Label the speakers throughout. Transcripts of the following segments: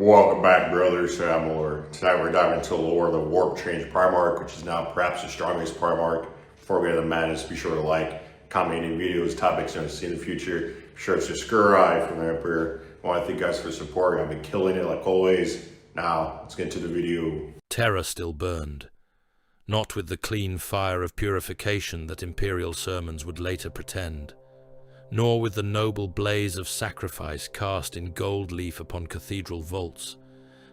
Speaker 1: Welcome back, brothers, to Amalur. Tonight we're diving into the lore of the Warp Change Primarch, which is now perhaps the strongest Primarch. Before we get into the madness, be sure to like, comment any videos, topics you want to see in the future. Be sure to subscribe from the Emperor. I want to thank you guys for support. I've been killing it like always. Now, let's get into the video.
Speaker 2: Terror still burned, not with the clean fire of purification that imperial sermons would later pretend, nor with the noble blaze of sacrifice cast in gold leaf upon cathedral vaults,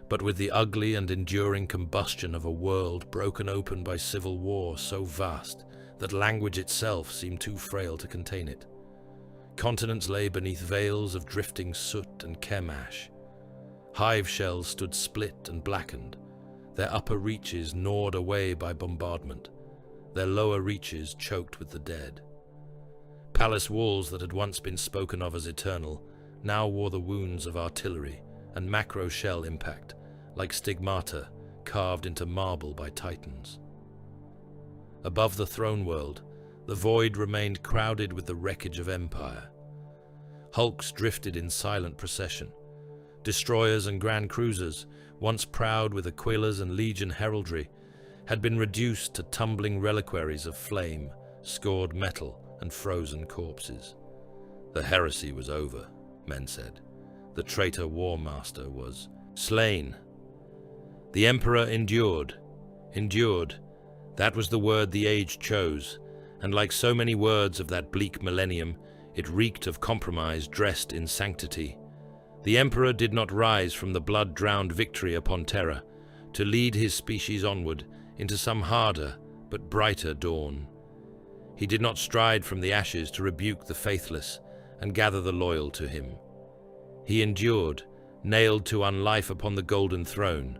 Speaker 2: but with the ugly and enduring combustion of a world broken open by civil war so vast that language itself seemed too frail to contain it. Continents lay beneath veils of drifting soot and chem ash. Hive shells stood split and blackened, their upper reaches gnawed away by bombardment, their lower reaches choked with the dead. Palace walls that had once been spoken of as eternal now wore the wounds of artillery and macro shell impact, like stigmata carved into marble by titans. Above the throne world, the void remained crowded with the wreckage of empire. Hulks drifted in silent procession. Destroyers and grand cruisers, once proud with Aquilas and legion heraldry, had been reduced to tumbling reliquaries of flame, scored metal, and frozen corpses. The heresy was over, men said. The traitor war master was slain. The emperor endured. That was the word the age chose, and like so many words of that bleak millennium, it reeked of compromise dressed in sanctity. The emperor did not rise from the blood-drowned victory upon terror to lead his species onward into some harder but brighter dawn. He did not stride from the ashes to rebuke the faithless and gather the loyal to him. He endured, nailed to unlife upon the golden throne,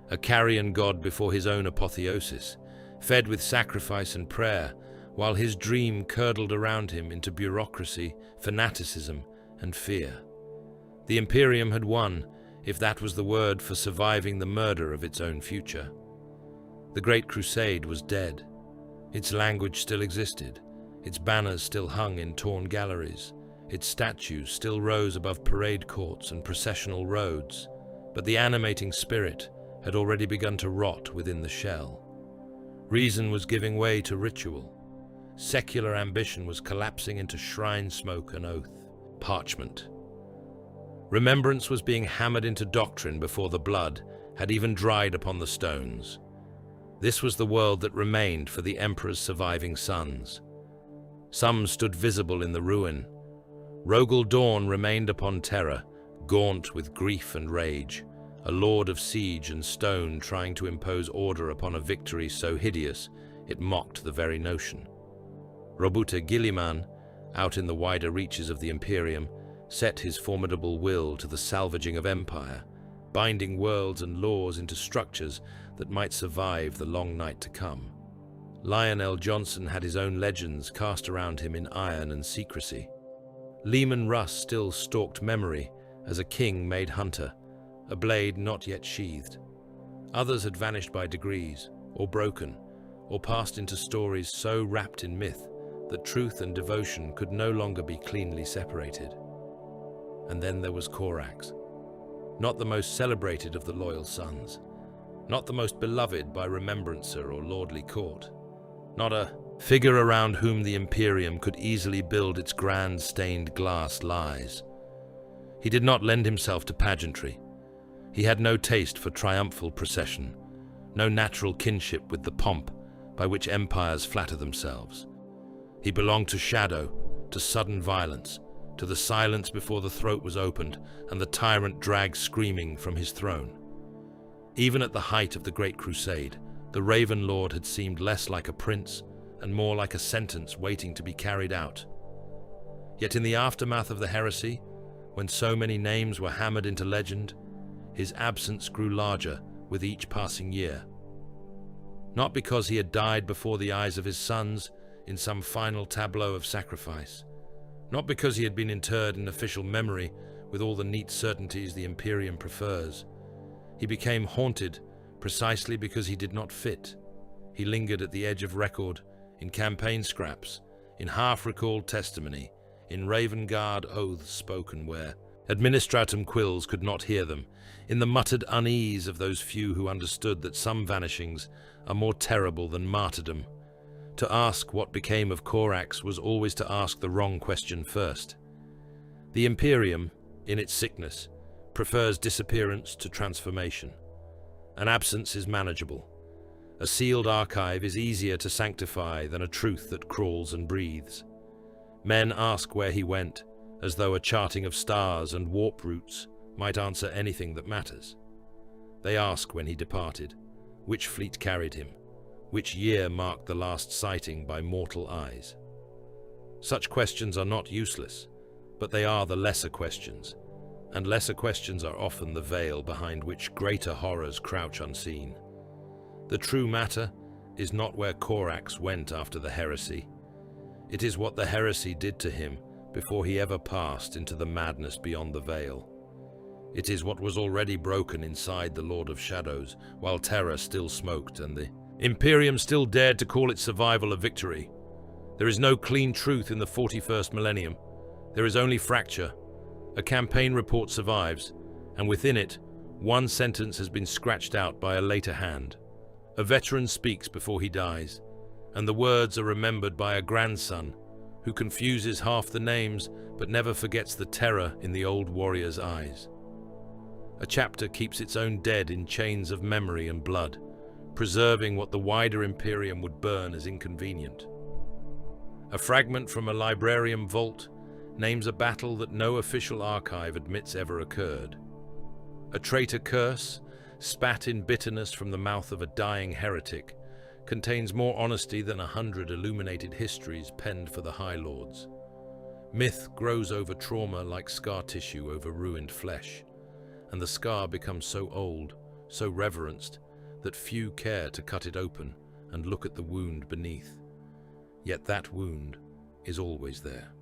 Speaker 2: a carrion god before his own apotheosis, fed with sacrifice and prayer, while his dream curdled around him into bureaucracy, fanaticism, and fear. The Imperium had won, if that was the word for surviving the murder of its own future. The Great Crusade was dead. Its language still existed, its banners still hung in torn galleries, its statues still rose above parade courts and processional roads, but the animating spirit had already begun to rot within the shell. Reason was giving way to ritual. Secular ambition was collapsing into shrine smoke and oath. Parchment. Remembrance was being hammered into doctrine before the blood had even dried upon the stones. This was the world that remained for the Emperor's surviving sons. Some stood visible in the ruin. Rogel Dawn remained upon terror, gaunt with grief and rage, a lord of siege and stone trying to impose order upon a victory so hideous it mocked the very notion. Robuta Guilliman, out in the wider reaches of the Imperium, set his formidable will to the salvaging of empire, binding worlds and laws into structures that might survive the long night to come. Lionel Johnson had his own legends cast around him in iron and secrecy. Lehman Russ still stalked memory as a king made hunter, a blade not yet sheathed. Others had vanished by degrees, or broken, or passed into stories so wrapped in myth that truth and devotion could no longer be cleanly separated. And then there was Corax, not the most celebrated of the loyal sons, not the most beloved by remembrancer or lordly court, not a figure around whom the Imperium could easily build its grand stained glass lies. He did not lend himself to pageantry. He had no taste for triumphal procession, no natural kinship with the pomp by which empires flatter themselves. He belonged to shadow, to sudden violence, to the silence before the throat was opened and the tyrant dragged screaming from his throne. Even at the height of the Great Crusade, the Raven Lord had seemed less like a prince and more like a sentence waiting to be carried out. Yet in the aftermath of the heresy, when so many names were hammered into legend, his absence grew larger with each passing year. Not because he had died before the eyes of his sons in some final tableau of sacrifice, not because he had been interred in official memory with all the neat certainties the Imperium prefers. He became haunted precisely because he did not fit. He lingered at the edge of record, in campaign scraps, in half-recalled testimony, in Raven Guard oaths spoken where Administratum quills could not hear them, in the muttered unease of those few who understood that some vanishings are more terrible than martyrdom. To ask what became of Corax was always to ask the wrong question first. The Imperium, in its sickness, prefers disappearance to transformation. An absence is manageable. A sealed archive is easier to sanctify than a truth that crawls and breathes. Men ask where he went, as though a charting of stars and warp routes might answer anything that matters. They ask when he departed, which fleet carried him, which year marked the last sighting by mortal eyes. Such questions are not useless, but they are the lesser questions, and lesser questions are often the veil behind which greater horrors crouch unseen. The true matter is not where Corax went after the Heresy. It is what the Heresy did to him before he ever passed into the madness beyond the veil. It is what was already broken inside the Lord of Shadows, while terror still smoked and the Imperium still dared to call its survival a victory. There is no clean truth in the 41st millennium. There is only fracture. A campaign report survives, and within it, one sentence has been scratched out by a later hand. A veteran speaks before he dies, and the words are remembered by a grandson who confuses half the names but never forgets the terror in the old warrior's eyes. A chapter keeps its own dead in chains of memory and blood, preserving what the wider Imperium would burn as inconvenient. A fragment from a librarium vault names a battle that no official archive admits ever occurred. A traitor curse, spat in bitterness from the mouth of a dying heretic, contains more honesty than 100 illuminated histories penned for the High Lords. Myth grows over trauma like scar tissue over ruined flesh, and the scar becomes so old, so reverenced, that few care to cut it open and look at the wound beneath. Yet that wound is always there.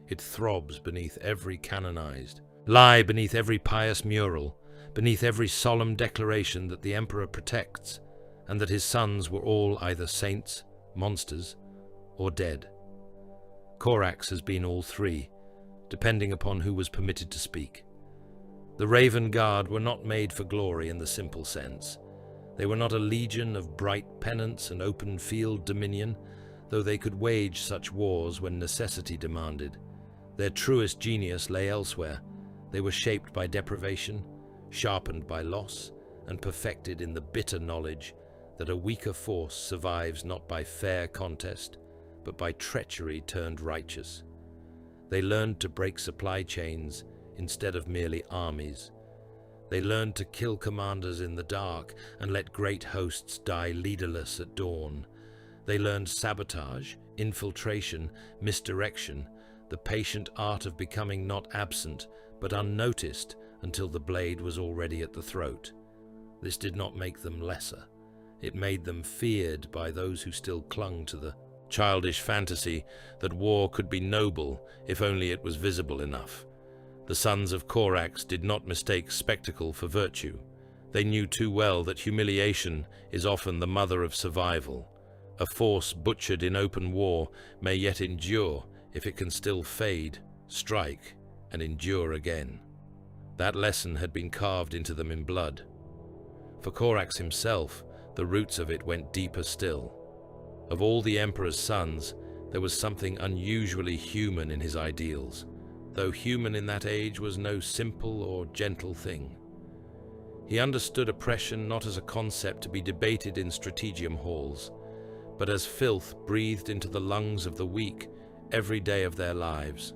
Speaker 2: It throbs beneath every canonized, lie beneath every pious mural, beneath every solemn declaration that the Emperor protects, and that his sons were all either saints, monsters, or dead. Corax has been all three, depending upon who was permitted to speak. The Raven Guard were not made for glory in the simple sense. They were not a legion of bright pennants and open field dominion, though they could wage such wars when necessity demanded. Their truest genius lay elsewhere. They were shaped by deprivation, sharpened by loss, and perfected in the bitter knowledge that a weaker force survives not by fair contest, but by treachery turned righteous. They learned to break supply chains instead of merely armies. They learned to kill commanders in the dark and let great hosts die leaderless at dawn. They learned sabotage, infiltration, misdirection, the patient art of becoming not absent, but unnoticed until the blade was already at the throat. This did not make them lesser. It made them feared by those who still clung to the childish fantasy that war could be noble if only it was visible enough. The sons of Corax did not mistake spectacle for virtue. They knew too well that humiliation is often the mother of survival. A force butchered in open war may yet endure if it can still fade, strike, and endure again. That lesson had been carved into them in blood. For Corax himself, the roots of it went deeper still. Of all the Emperor's sons, there was something unusually human in his ideals, though human in that age was no simple or gentle thing. He understood oppression not as a concept to be debated in strategium halls, but as filth breathed into the lungs of the weak every day of their lives.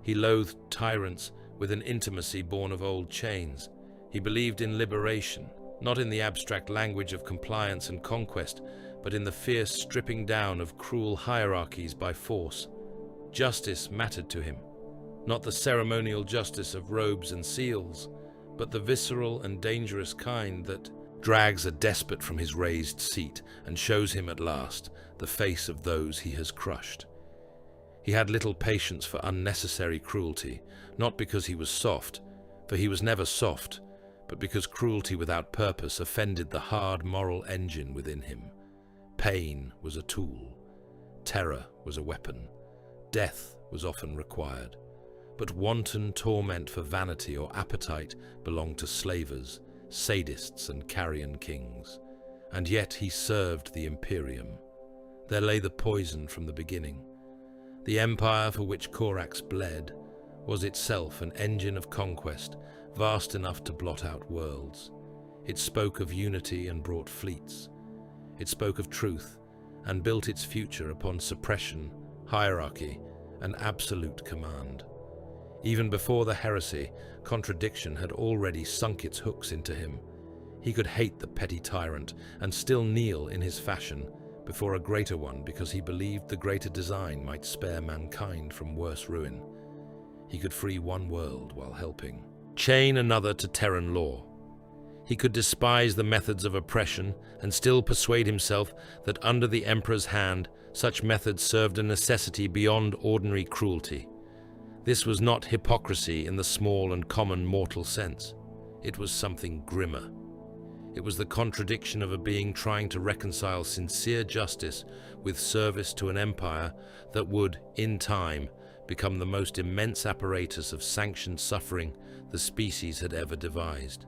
Speaker 2: He loathed tyrants with an intimacy born of old chains. He believed in liberation, not in the abstract language of compliance and conquest, but in the fierce stripping down of cruel hierarchies by force. Justice mattered to him, not the ceremonial justice of robes and seals, but the visceral and dangerous kind that drags a despot from his raised seat and shows him at last the face of those he has crushed. He had little patience for unnecessary cruelty, not because he was soft, for he was never soft, but because cruelty without purpose offended the hard moral engine within him. Pain was a tool. Terror was a weapon. Death was often required. but wanton torment for vanity or appetite belonged to slavers, sadists and carrion kings. And yet he served the Imperium. There lay the poison from the beginning. The empire for which Corax bled was itself an engine of conquest, vast enough to blot out worlds. It spoke of unity and brought fleets. It spoke of truth and built its future upon suppression, hierarchy, and absolute command. Even before the Heresy, Contradiction had already sunk its hooks into him. He could hate the petty tyrant and still kneel in his fashion before a greater one because he believed the greater design might spare mankind from worse ruin. He could free one world while helping, chain another to Terran law. He could despise the methods of oppression and still persuade himself that under the Emperor's hand, such methods served a necessity beyond ordinary cruelty. This was not hypocrisy in the small and common mortal sense. It was something grimmer. It was the contradiction of a being trying to reconcile sincere justice with service to an empire that would, in time, become the most immense apparatus of sanctioned suffering the species had ever devised.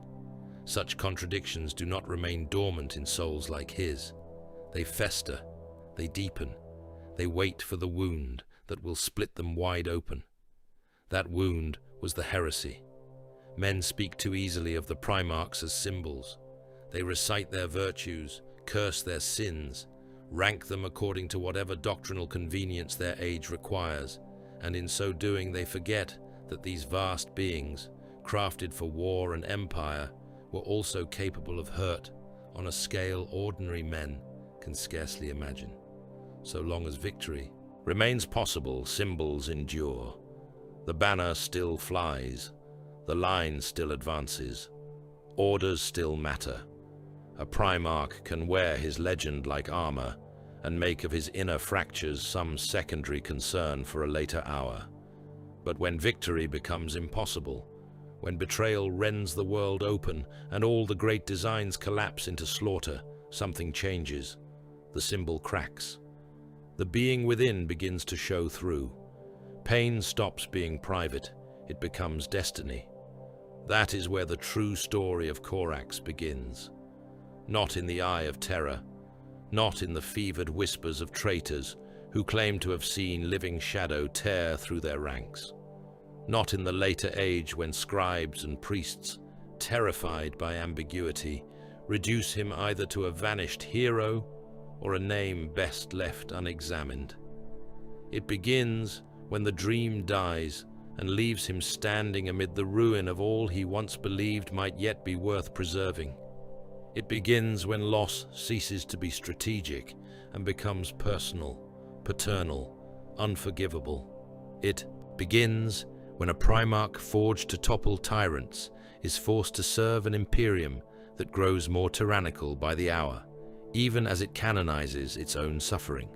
Speaker 2: Such contradictions do not remain dormant in souls like his. They fester, they deepen, they wait for the wound that will split them wide open. That wound was the Heresy. Men speak too easily of the Primarchs as symbols. They recite their virtues, curse their sins, rank them according to whatever doctrinal convenience their age requires, and in so doing they forget that these vast beings, crafted for war and empire, were also capable of hurt on a scale ordinary men can scarcely imagine. So long as victory remains possible, symbols endure. The banner still flies, the line still advances, orders still matter. A Primarch can wear his legend like armor and make of his inner fractures some secondary concern for a later hour. But when victory becomes impossible, when betrayal rends the world open and all the great designs collapse into slaughter, something changes. The symbol cracks. The being within begins to show through. Pain stops being private, it becomes destiny. That is where the true story of Corax begins. Not in the eye of terror, not in the fevered whispers of traitors who claim to have seen living shadow tear through their ranks. Not in the later age when scribes and priests, terrified by ambiguity, reduce him either to a vanished hero or a name best left unexamined. It begins when the dream dies and leaves him standing amid the ruin of all he once believed might yet be worth preserving. It begins when loss ceases to be strategic and becomes personal, paternal, unforgivable. It begins when a Primarch forged to topple tyrants is forced to serve an Imperium that grows more tyrannical by the hour, even as it canonizes its own suffering.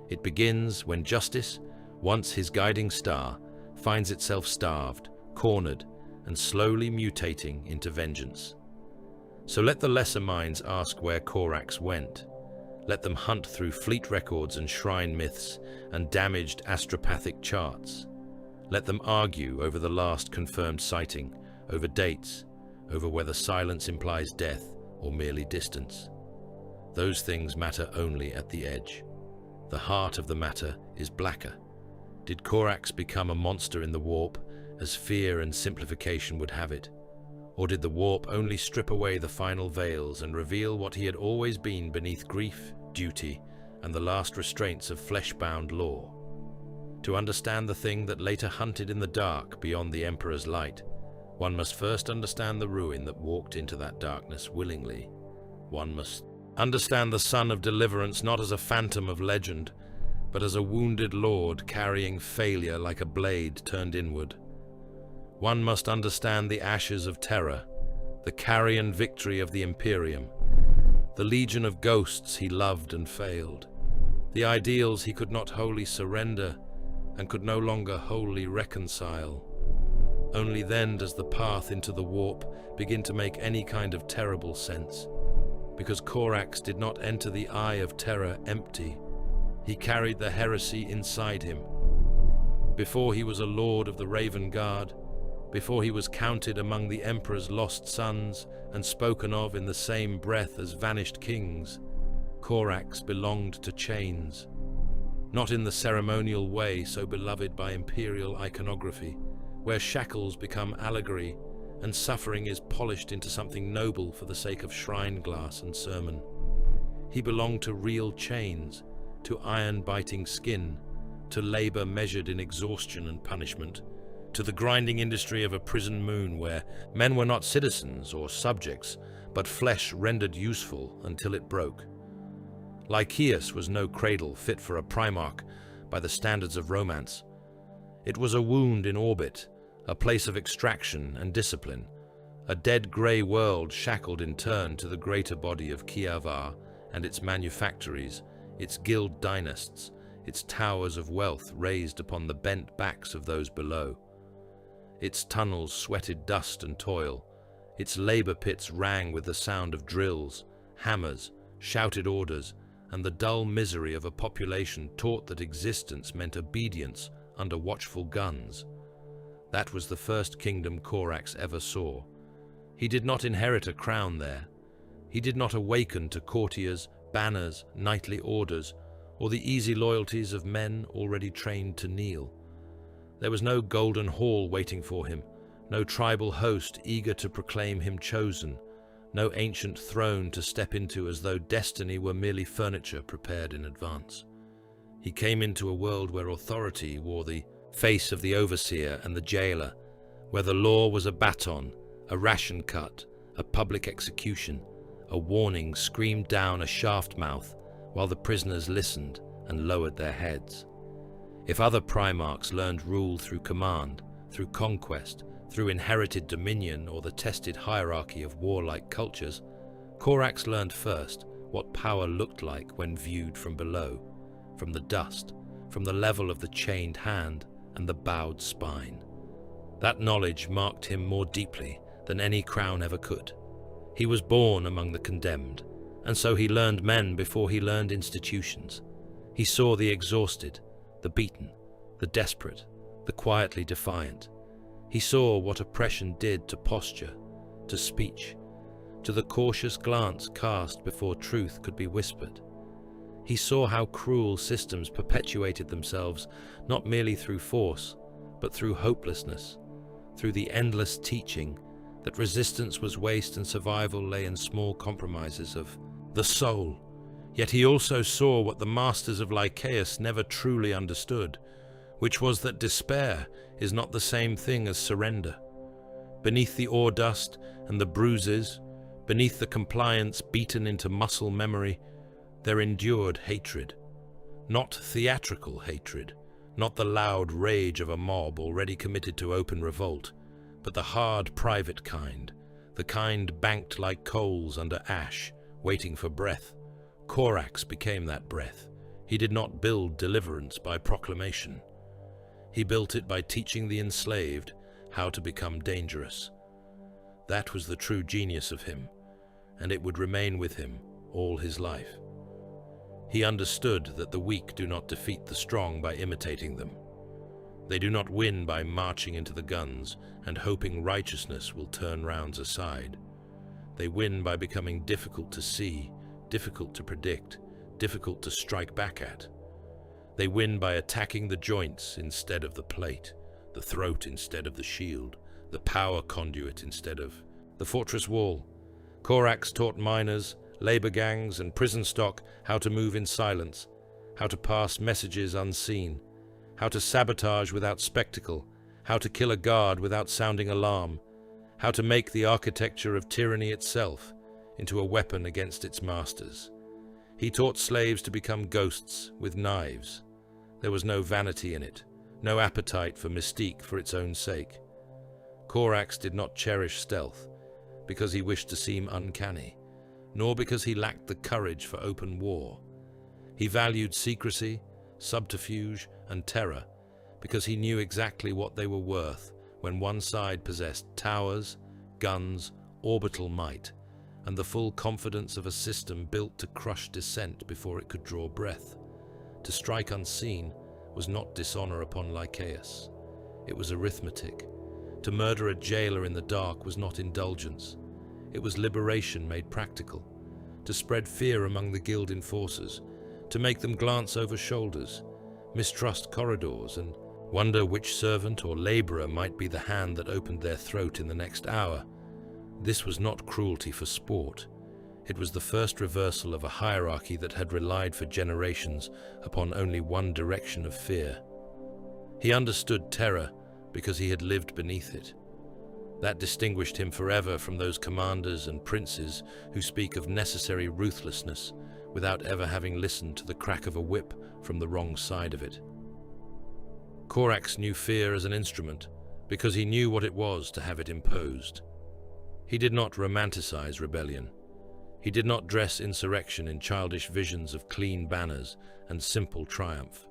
Speaker 2: It begins when justice, once his guiding star, finds itself starved, cornered, and slowly mutating into vengeance. So let the lesser minds ask where Corax went. Let them hunt through fleet records and shrine myths and damaged astropathic charts. Let them argue over the last confirmed sighting, over dates, over whether silence implies death or merely distance. Those things matter only at the edge. The heart of the matter is blacker. Did Corax become a monster in the warp, as fear and simplification would have it? Or did the warp only strip away the final veils and reveal what he had always been beneath grief, duty, and the last restraints of flesh-bound law? To understand the thing that later hunted in the dark beyond the Emperor's light, one must first understand the ruin that walked into that darkness willingly. One must understand the Son of Deliverance not as a phantom of legend, but as a wounded lord carrying failure like a blade turned inward. One must understand the ashes of terror, the carrion victory of the Imperium, the legion of ghosts he loved and failed, the ideals he could not wholly surrender and could no longer wholly reconcile. Only then does the path into the warp begin to make any kind of terrible sense, because Corax did not enter the eye of terror empty. He carried the heresy inside him. before he was a lord of the Raven Guard, before he was counted among the Emperor's lost sons and spoken of in the same breath as vanished kings, Corax belonged to chains. Not in the ceremonial way so beloved by imperial iconography, where shackles become allegory and suffering is polished into something noble for the sake of shrine glass and sermon. He belonged to real chains, to iron-biting skin, to labor measured in exhaustion and punishment, to the grinding industry of a prison moon where men were not citizens or subjects, but flesh rendered useful until it broke. Lycaeus was no cradle fit for a Primarch by the standards of romance. It was a wound in orbit, a place of extraction and discipline, a dead grey world shackled in turn to the greater body of Kiavar and its manufactories, its guild dynasts, its towers of wealth raised upon the bent backs of those below. Its tunnels sweated dust and toil, its labour pits rang with the sound of drills, hammers, shouted orders, and the dull misery of a population taught that existence meant obedience under watchful guns. That was the first kingdom Corax ever saw. He did not inherit a crown there. He did not awaken to courtiers, banners, knightly orders, or the easy loyalties of men already trained to kneel. There was no golden hall waiting for him, no tribal host eager to proclaim him chosen, no ancient throne to step into as though destiny were merely furniture prepared in advance. He came into a world where authority wore the face of the overseer and the jailer, where the law was a baton, a ration cut, a public execution, a warning screamed down a shaft mouth while the prisoners listened and lowered their heads. If other Primarchs learned rule through command, through conquest, through inherited dominion or the tested hierarchy of warlike cultures, Corax learned first what power looked like when viewed from below, from the dust, from the level of the chained hand and the bowed spine. That knowledge marked him more deeply than any crown ever could. He was born among the condemned, and so he learned men before he learned institutions. He saw the exhausted, the beaten, the desperate, the quietly defiant. He saw what oppression did to posture, to speech, to the cautious glance cast before truth could be whispered. He saw how cruel systems perpetuated themselves not merely through force, but through hopelessness, through the endless teaching that resistance was waste and survival lay in small compromises of the soul. Yet he also saw what the masters of Lycaeus never truly understood, which was that despair is not the same thing as surrender. Beneath the ore dust and the bruises, beneath the compliance beaten into muscle memory, there endured hatred. Not theatrical hatred, not the loud rage of a mob already committed to open revolt, but the hard private kind, the kind banked like coals under ash, waiting for breath. Corax became that breath. He did not build deliverance by proclamation. He built it by teaching the enslaved how to become dangerous. That was the true genius of him, and it would remain with him all his life. He understood that the weak do not defeat the strong by imitating them. They do not win by marching into the guns and hoping righteousness will turn rounds aside. They win by becoming difficult to see, difficult to predict, difficult to strike back at. They win by attacking the joints instead of the plate, the throat instead of the shield, the power conduit instead of the fortress wall. Corax taught miners, labor gangs, and prison stock how to move in silence, how to pass messages unseen, how to sabotage without spectacle, how to kill a guard without sounding alarm, how to make the architecture of tyranny itself into a weapon against its masters. He taught slaves to become ghosts with knives. There was no vanity in it, no appetite for mystique for its own sake. Corax did not cherish stealth because he wished to seem uncanny, nor because he lacked the courage for open war. He valued secrecy, subterfuge, and terror because he knew exactly what they were worth when one side possessed towers, guns, orbital might, and the full confidence of a system built to crush dissent before it could draw breath, to strike unseen was not dishonor upon Lycaeus. It was arithmetic. To murder a jailer in the dark was not indulgence. It was liberation made practical. To spread fear among the guild enforcers, to make them glance over shoulders, mistrust corridors, and wonder which servant or laborer might be the hand that opened their throat in the next hour. This was not cruelty for sport. It was the first reversal of a hierarchy that had relied for generations upon only one direction of fear. He understood terror because he had lived beneath it. That distinguished him forever from those commanders and princes who speak of necessary ruthlessness without ever having listened to the crack of a whip from the wrong side of it. Corax knew fear as an instrument because he knew what it was to have it imposed. He did not romanticize rebellion. He did not dress insurrection in childish visions of clean banners and simple triumph.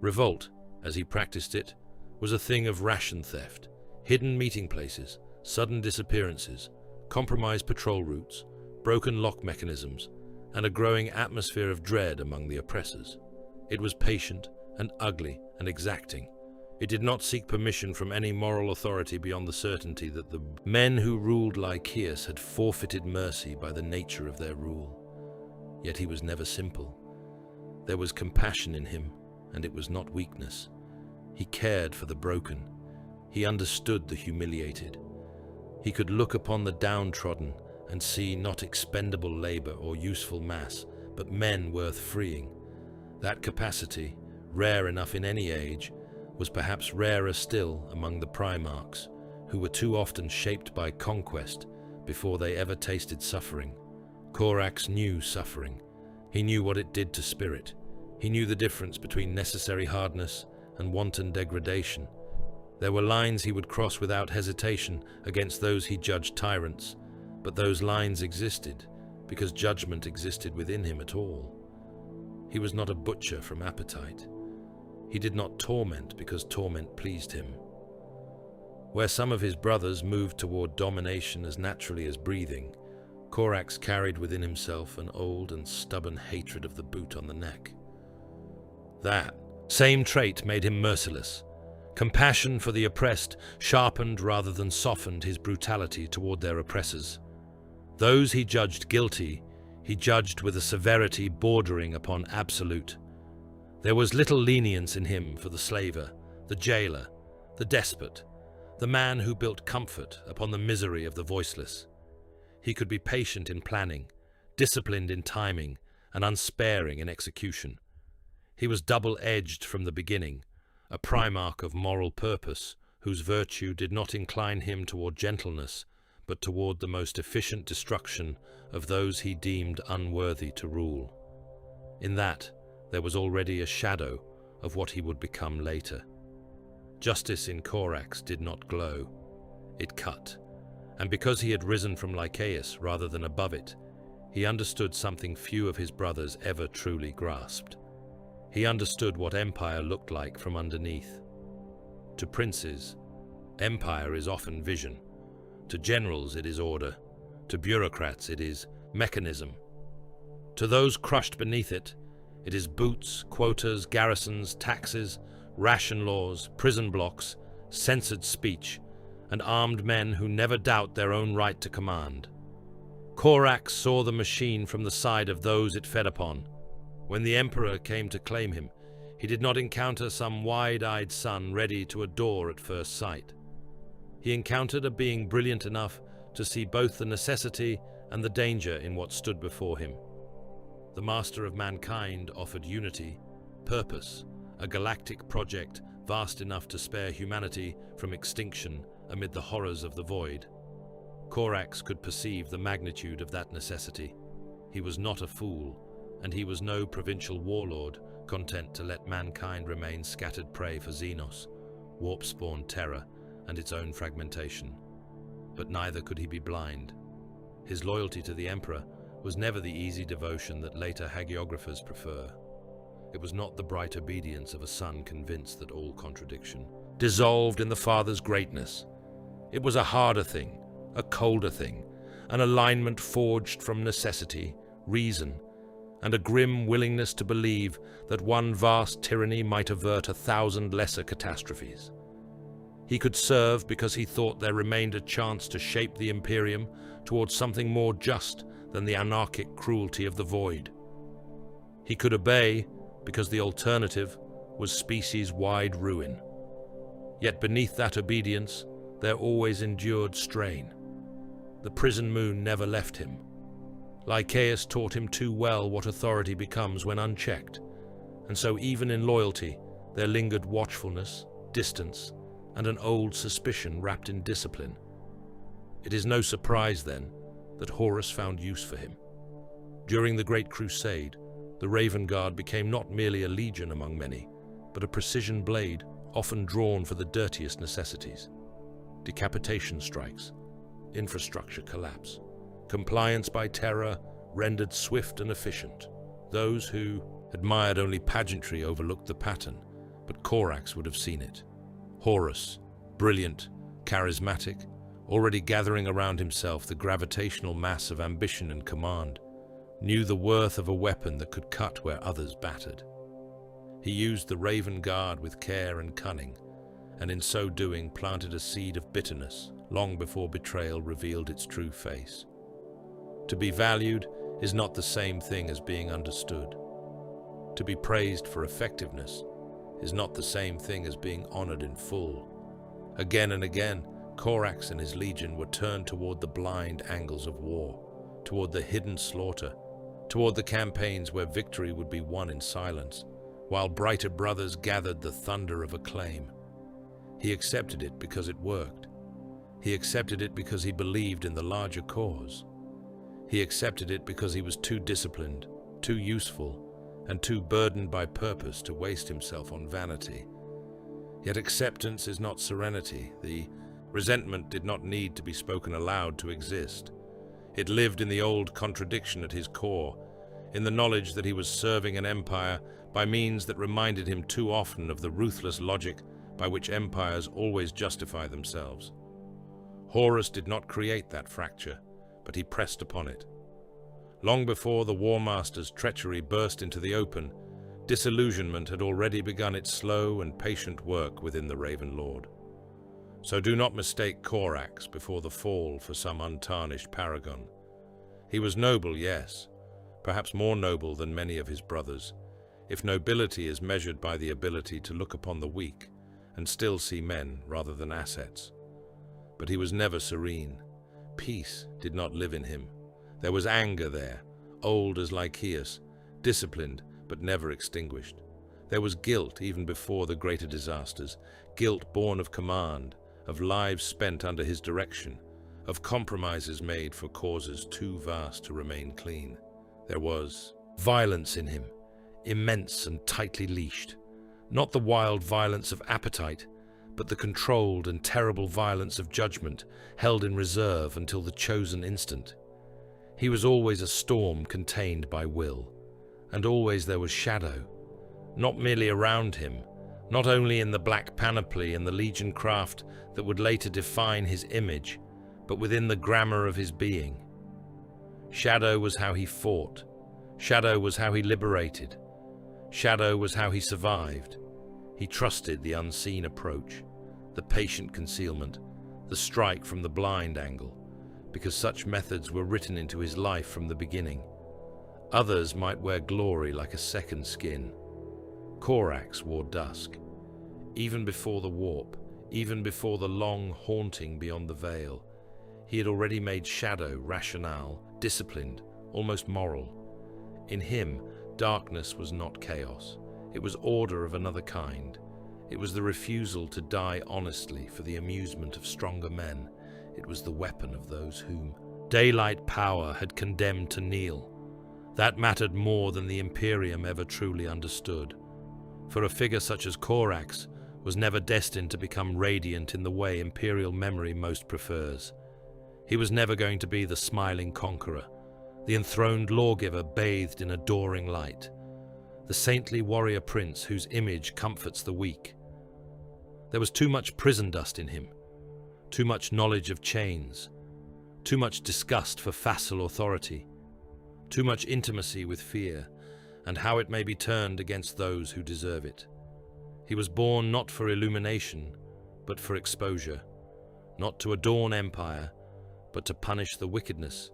Speaker 2: Revolt, as he practiced it, was a thing of ration theft, hidden meeting places, sudden disappearances, compromised patrol routes, broken lock mechanisms, and a growing atmosphere of dread among the oppressors. It was patient and ugly and exacting. It did not seek permission from any moral authority beyond the certainty that the men who ruled Lycaeus had forfeited mercy by the nature of their rule. Yet he was never simple. There was compassion in him, and it was not weakness. He cared for the broken. He understood the humiliated. He could look upon the downtrodden and see not expendable labor or useful mass, but men worth freeing. That capacity, rare enough in any age, was perhaps rarer still among the Primarchs, who were too often shaped by conquest before they ever tasted suffering. Corax knew suffering. He knew what it did to spirit. He knew the difference between necessary hardness and wanton degradation. There were lines he would cross without hesitation against those he judged tyrants, but those lines existed because judgment existed within him at all. He was not a butcher from appetite. He did not torment because torment pleased him. Where some of his brothers moved toward domination as naturally as breathing, Corax carried within himself an old and stubborn hatred of the boot on the neck. That same trait made him merciless. Compassion for the oppressed sharpened rather than softened his brutality toward their oppressors. Those he judged guilty, he judged with a severity bordering upon absolute. There was little lenience in him for the slaver, the jailer, the despot, the man who built comfort upon the misery of the voiceless. He could be patient in planning, disciplined in timing, and unsparing in execution. He was double-edged from the beginning, a Primarch of moral purpose, whose virtue did not incline him toward gentleness, but toward the most efficient destruction of those he deemed unworthy to rule. In that, there was already a shadow of what he would become later. Justice in Corax did not glow. It cut, and because he had risen from Lycaeus rather than above it, he understood something few of his brothers ever truly grasped. He understood what empire looked like from underneath. To princes, empire is often vision. To generals, it is order. To bureaucrats, it is mechanism. To those crushed beneath it, it is boots, quotas, garrisons, taxes, ration laws, prison blocks, censored speech, and armed men who never doubt their own right to command. Corax saw the machine from the side of those it fed upon. When the Emperor came to claim him, he did not encounter some wide-eyed son ready to adore at first sight. He encountered a being brilliant enough to see both the necessity and the danger in what stood before him. The Master of Mankind offered unity, purpose, a galactic project vast enough to spare humanity from extinction amid the horrors of the void. Corax could perceive the magnitude of that necessity. He was not a fool, and he was no provincial warlord content to let mankind remain scattered prey for Xenos, warp-spawned terror, and its own fragmentation. But neither could he be blind. His loyalty to the Emperor was never the easy devotion that later hagiographers prefer. It was not the bright obedience of a son convinced that all contradiction dissolved in the Father's greatness. It was a harder thing, a colder thing, an alignment forged from necessity, reason, and a grim willingness to believe that one vast tyranny might avert 1,000 lesser catastrophes. He could serve because he thought there remained a chance to shape the Imperium towards something more just than the anarchic cruelty of the Void. He could obey because the alternative was species-wide ruin. Yet beneath that obedience, there always endured strain. The prison moon never left him. Lycaeus taught him too well what authority becomes when unchecked, and so even in loyalty, there lingered watchfulness, distance, and an old suspicion wrapped in discipline. It is no surprise, then, that Horus found use for him. During the Great Crusade, the Raven Guard became not merely a legion among many, but a precision blade often drawn for the dirtiest necessities. Decapitation strikes, infrastructure collapse, compliance by terror rendered swift and efficient. Those who admired only pageantry overlooked the pattern, but Corax would have seen it. Horus, brilliant, charismatic, already gathering around himself the gravitational mass of ambition and command, knew the worth of a weapon that could cut where others battered. He used the Raven Guard with care and cunning, and in so doing planted a seed of bitterness long before betrayal revealed its true face. To be valued is not the same thing as being understood. To be praised for effectiveness is not the same thing as being honored in full. Again and again, Corax and his legion were turned toward the blind angles of war, toward the hidden slaughter, toward the campaigns where victory would be won in silence, while brighter brothers gathered the thunder of acclaim. He accepted it because it worked. He accepted it because he believed in the larger cause. He accepted it because he was too disciplined, too useful, and too burdened by purpose to waste himself on vanity. Yet acceptance is not serenity. The resentment did not need to be spoken aloud to exist. It lived in the old contradiction at his core, in the knowledge that he was serving an empire by means that reminded him too often of the ruthless logic by which empires always justify themselves. Horus did not create that fracture, but he pressed upon it. Long before the War Master's treachery burst into the open, disillusionment had already begun its slow and patient work within the Raven Lord. So do not mistake Corax before the fall for some untarnished paragon. He was noble, yes, perhaps more noble than many of his brothers, if nobility is measured by the ability to look upon the weak and still see men rather than assets. But he was never serene. Peace did not live in him. There was anger there, old as Lycaeus, disciplined but never extinguished. There was guilt even before the greater disasters, guilt born of command, of lives spent under his direction, of compromises made for causes too vast to remain clean. There was violence in him, immense and tightly leashed. Not the wild violence of appetite, but the controlled and terrible violence of judgment, held in reserve until the chosen instant. He was always a storm contained by will, and always there was shadow, not merely around him, not only in the black panoply and the legion craft that would later define his image, but within the grammar of his being. Shadow was how he fought. Shadow was how he liberated. Shadow was how he survived. He trusted the unseen approach, the patient concealment, the strike from the blind angle, because such methods were written into his life from the beginning. Others might wear glory like a second skin. Corax wore dusk. Even before the warp, even before the long haunting beyond the veil, he had already made shadow rationale, disciplined, almost moral. In him, darkness was not chaos. It was order of another kind. It was the refusal to die honestly for the amusement of stronger men. It was the weapon of those whom daylight power had condemned to kneel. That mattered more than the Imperium ever truly understood. For a figure such as Corax was never destined to become radiant in the way Imperial memory most prefers. He was never going to be the smiling conqueror, the enthroned lawgiver bathed in adoring light, the saintly warrior prince whose image comforts the weak. There was too much prison dust in him, too much knowledge of chains, too much disgust for facile authority. too much intimacy with fear, and how it may be turned against those who deserve it. He was born not for illumination, but for exposure, not to adorn empire, but to punish the wickedness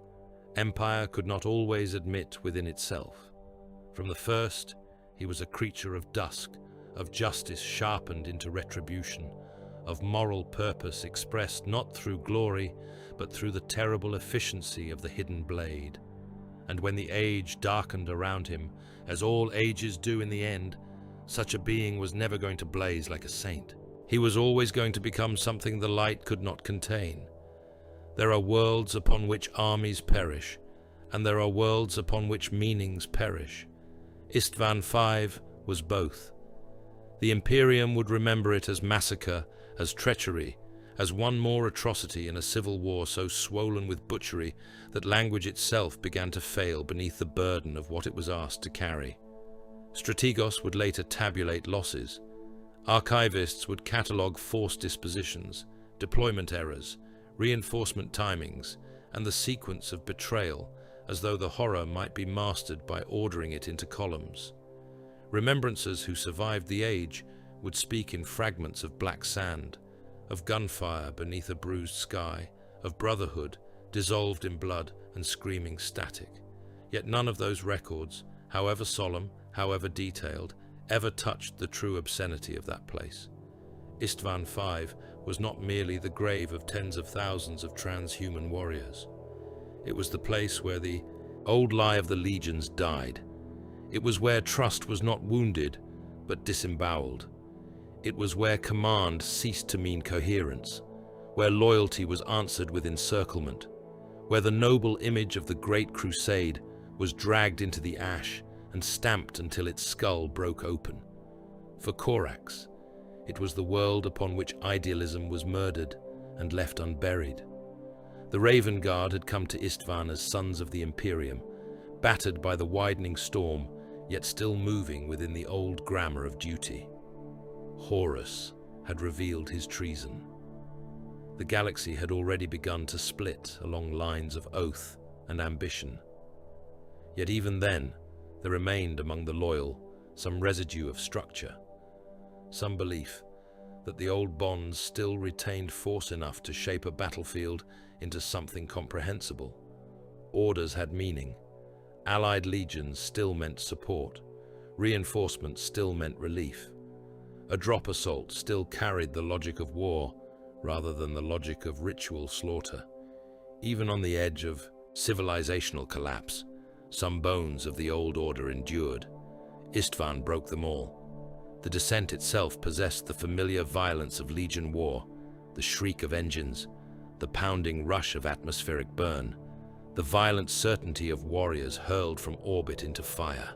Speaker 2: empire could not always admit within itself. From the first, he was a creature of dusk, of justice sharpened into retribution, of moral purpose expressed not through glory, but through the terrible efficiency of the hidden blade. And when the age darkened around him, as all ages do in the end, such a being was never going to blaze like a saint. He was always going to become something the light could not contain. There are worlds upon which armies perish, and there are worlds upon which meanings perish. Istvan V was both. The Imperium would remember it as massacre, as treachery, as one more atrocity in a civil war so swollen with butchery that language itself began to fail beneath the burden of what it was asked to carry. Strategos would later tabulate losses. Archivists would catalogue forced dispositions, deployment errors, reinforcement timings, and the sequence of betrayal, as though the horror might be mastered by ordering it into columns. Remembrancers who survived the age would speak in fragments of black sand, of gunfire beneath a bruised sky, of brotherhood dissolved in blood and screaming static. Yet none of those records, however solemn, however detailed, ever touched the true obscenity of that place. Istvan V was not merely the grave of tens of thousands of transhuman warriors. It was the place where the old lie of the legions died. It was where trust was not wounded, but disemboweled. It was where command ceased to mean coherence, where loyalty was answered with encirclement, where the noble image of the Great Crusade was dragged into the ash and stamped until its skull broke open. For Corax, it was the world upon which idealism was murdered and left unburied. The Raven Guard had come to Istvan as sons of the Imperium, battered by the widening storm, yet still moving within the old grammar of duty. Horus had revealed his treason. The galaxy had already begun to split along lines of oath and ambition. Yet even then, there remained among the loyal some residue of structure, some belief that the old bonds still retained force enough to shape a battlefield into something comprehensible. Orders had meaning. Allied legions still meant support. Reinforcements still meant relief. A drop assault still carried the logic of war rather than the logic of ritual slaughter. Even on the edge of civilizational collapse, some bones of the old order endured. Istvan broke them all. The descent itself possessed the familiar violence of legion war, the shriek of engines, the pounding rush of atmospheric burn, the violent certainty of warriors hurled from orbit into fire.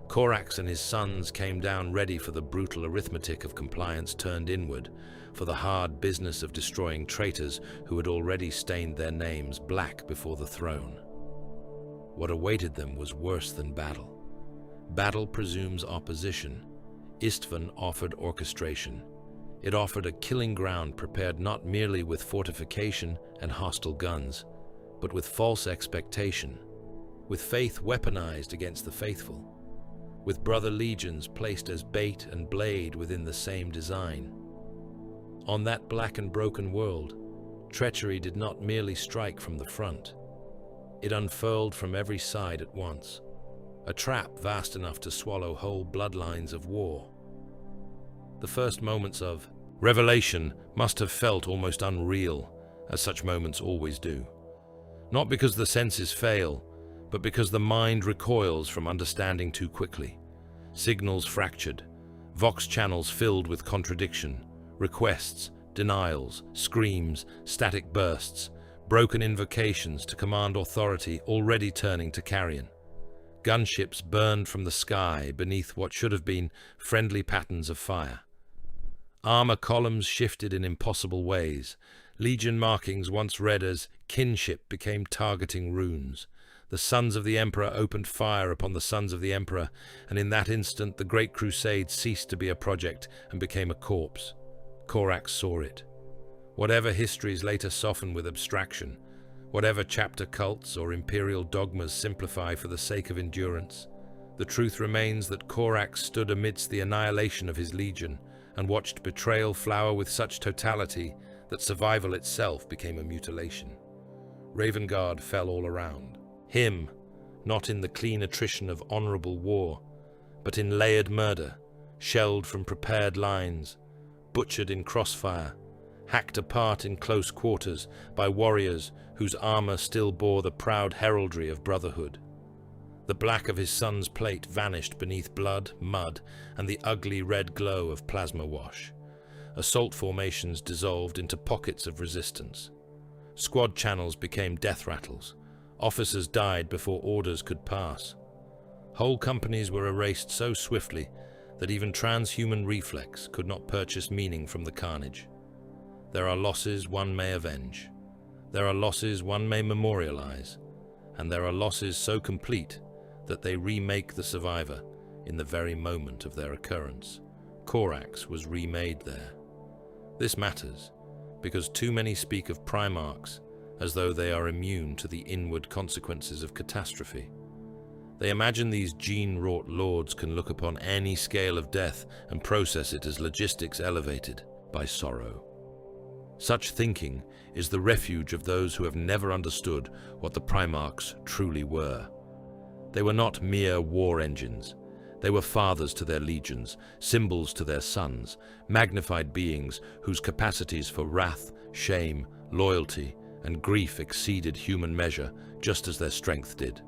Speaker 2: Corax and his sons came down ready for the brutal arithmetic of compliance turned inward, for the hard business of destroying traitors who had already stained their names black before the throne. What awaited them was worse than battle. Battle presumes opposition. Istvan offered orchestration. It offered a killing ground prepared not merely with fortification and hostile guns, but with false expectation, with faith weaponized against the faithful, with brother legions placed as bait and blade within the same design. On that black and broken world, treachery did not merely strike from the front. It unfurled from every side at once, a trap vast enough to swallow whole bloodlines of war. The first moments of revelation must have felt almost unreal, as such moments always do. Not because the senses fail, but because the mind recoils from understanding too quickly. Signals fractured, vox channels filled with contradiction, requests, denials, screams, static bursts, broken invocations to command authority already turning to carrion. Gunships burned from the sky beneath what should have been friendly patterns of fire. Armor columns shifted in impossible ways. Legion markings once read as kinship became targeting runes. The sons of the Emperor opened fire upon the sons of the Emperor, and in that instant the Great Crusade ceased to be a project and became a corpse. Corax saw it. Whatever histories later soften with abstraction, Whatever chapter cults or imperial dogmas simplify for the sake of endurance, the truth remains that Corax stood amidst the annihilation of his legion and watched betrayal flower with such totality that survival itself became a mutilation. Ravengard fell all around. Him, not in the clean attrition of honorable war, but in layered murder, shelled from prepared lines, butchered in crossfire, hacked apart in close quarters by warriors whose armor still bore the proud heraldry of brotherhood. The black of his son's plate vanished beneath blood, mud, and the ugly red glow of plasma wash. Assault formations dissolved into pockets of resistance. Squad channels became death rattles. Officers died before orders could pass. Whole companies were erased so swiftly that even transhuman reflex could not purchase meaning from the carnage. There are losses one may avenge. There are losses one may memorialize. And there are losses so complete that they remake the survivor in the very moment of their occurrence. Corax was remade there. This matters because too many speak of Primarchs as though they are immune to the inward consequences of catastrophe. They imagine these gene-wrought lords can look upon any scale of death and process it as logistics elevated by sorrow. Such thinking is the refuge of those who have never understood what the Primarchs truly were. They were not mere war engines. They were fathers to their legions, symbols to their sons, magnified beings whose capacities for wrath, shame, loyalty, and grief exceeded human measure, just as their strength did.